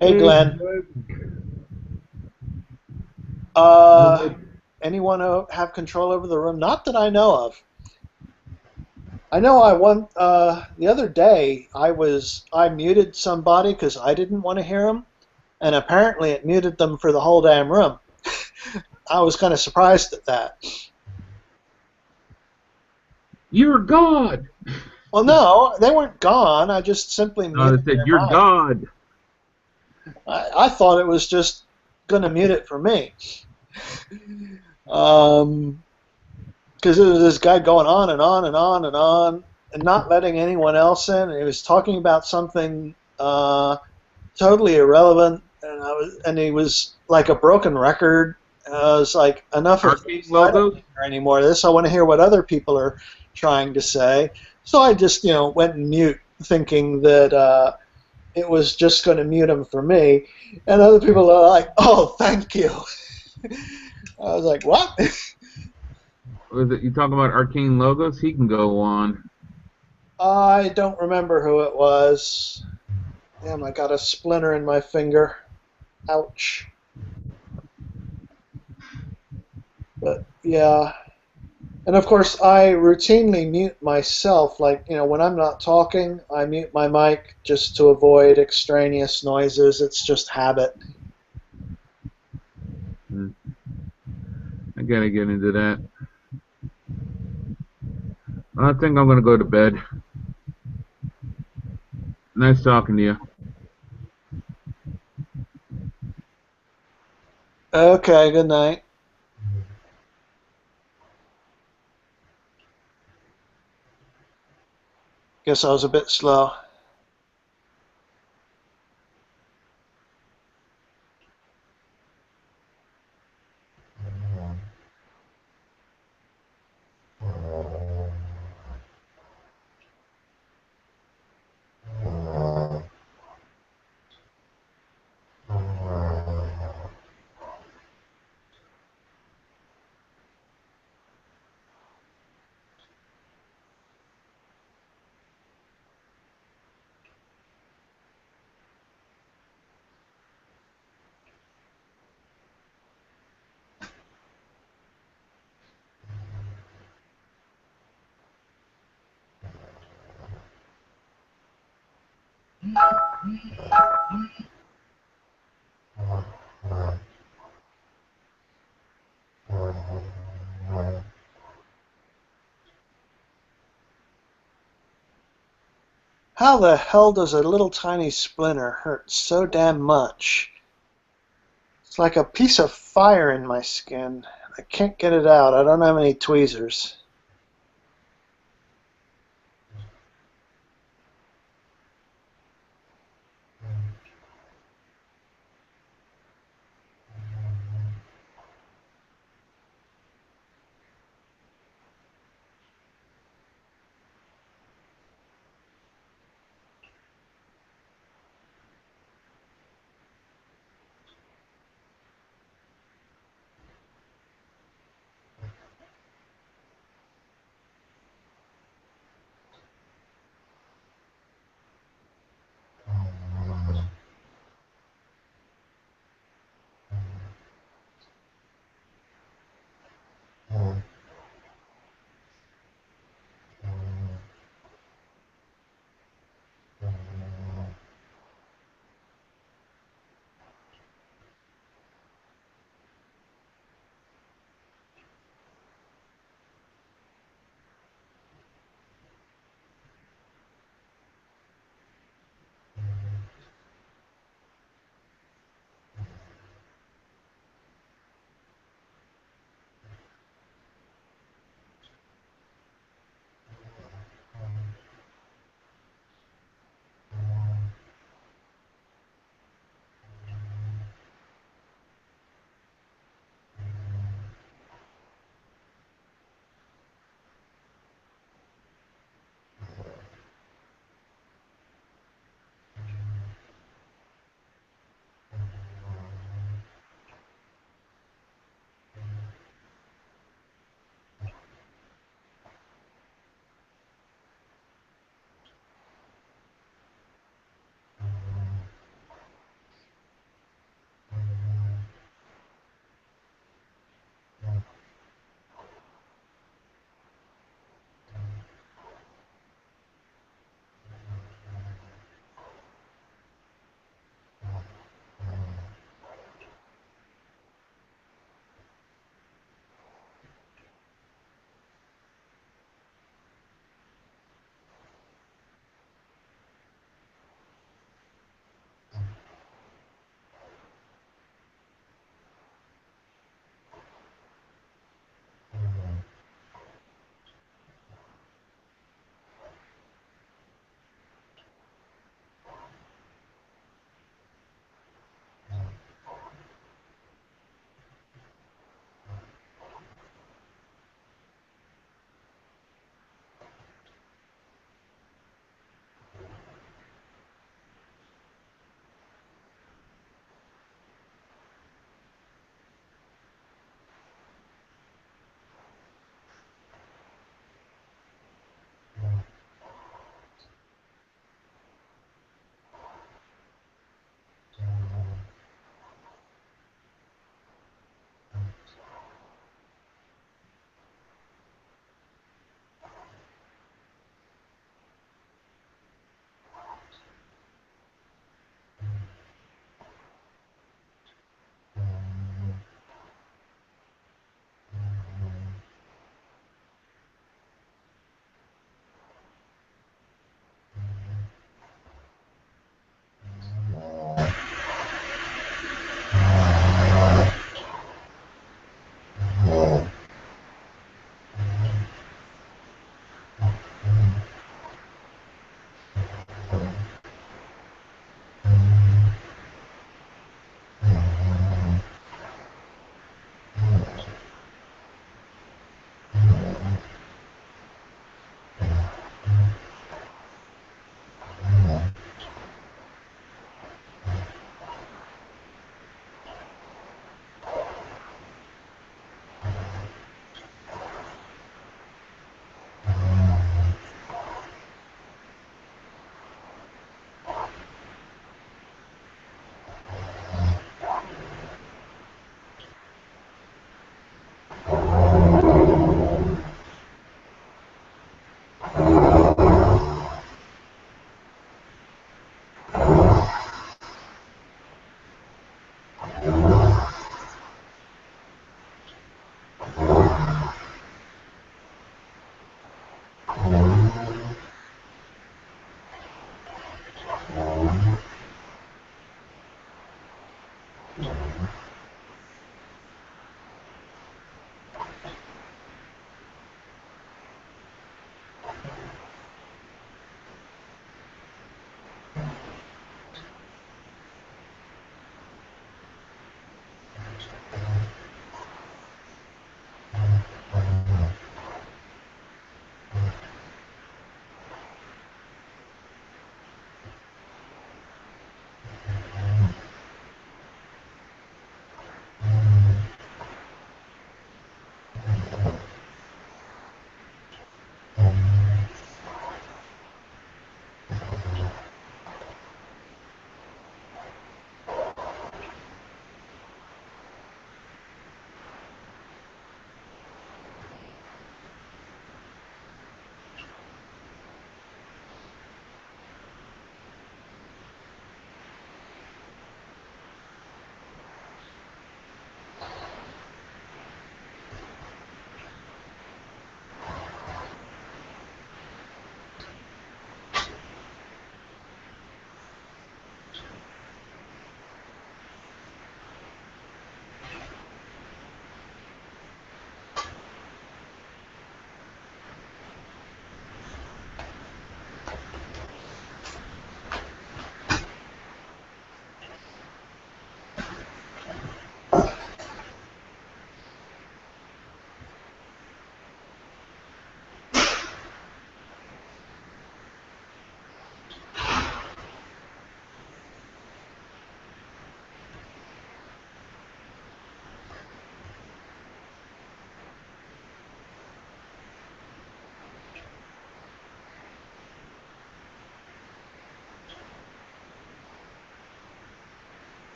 Hey, Glenn. Anyone have control over the room? Not that I know of. I know the other day I muted somebody because I didn't want to hear them, and apparently it muted them for the whole damn room. I was kind of surprised at that. You're God. Well, no, they weren't gone. I just simply No, muted they said their you're mic. God. I thought it was just going to mute it for me. Because there was this guy going on and on and on and on and not letting anyone else in. And he was talking about something totally irrelevant, and he was like a broken record. I was like, enough of this. I don't want to hear any more of this. I want to hear what other people are trying to say. So I just, went and mute, thinking that it was just going to mute him for me. And other people are like, oh, thank you. I was like, what? Was it you talking about Arcane Logos? He can go on. I don't remember who it was. Damn, I got a splinter in my finger. Ouch. But yeah. And of course, I routinely mute myself. Like, when I'm not talking, I mute my mic just to avoid extraneous noises. It's just habit. I gotta get into that. I think I'm gonna go to bed. Nice talking to you. Okay, good night. Guess I was a bit slow. How the hell does a little tiny splinter hurt so damn much? It's like a piece of fire in my skin. I can't get it out. I don't have any tweezers.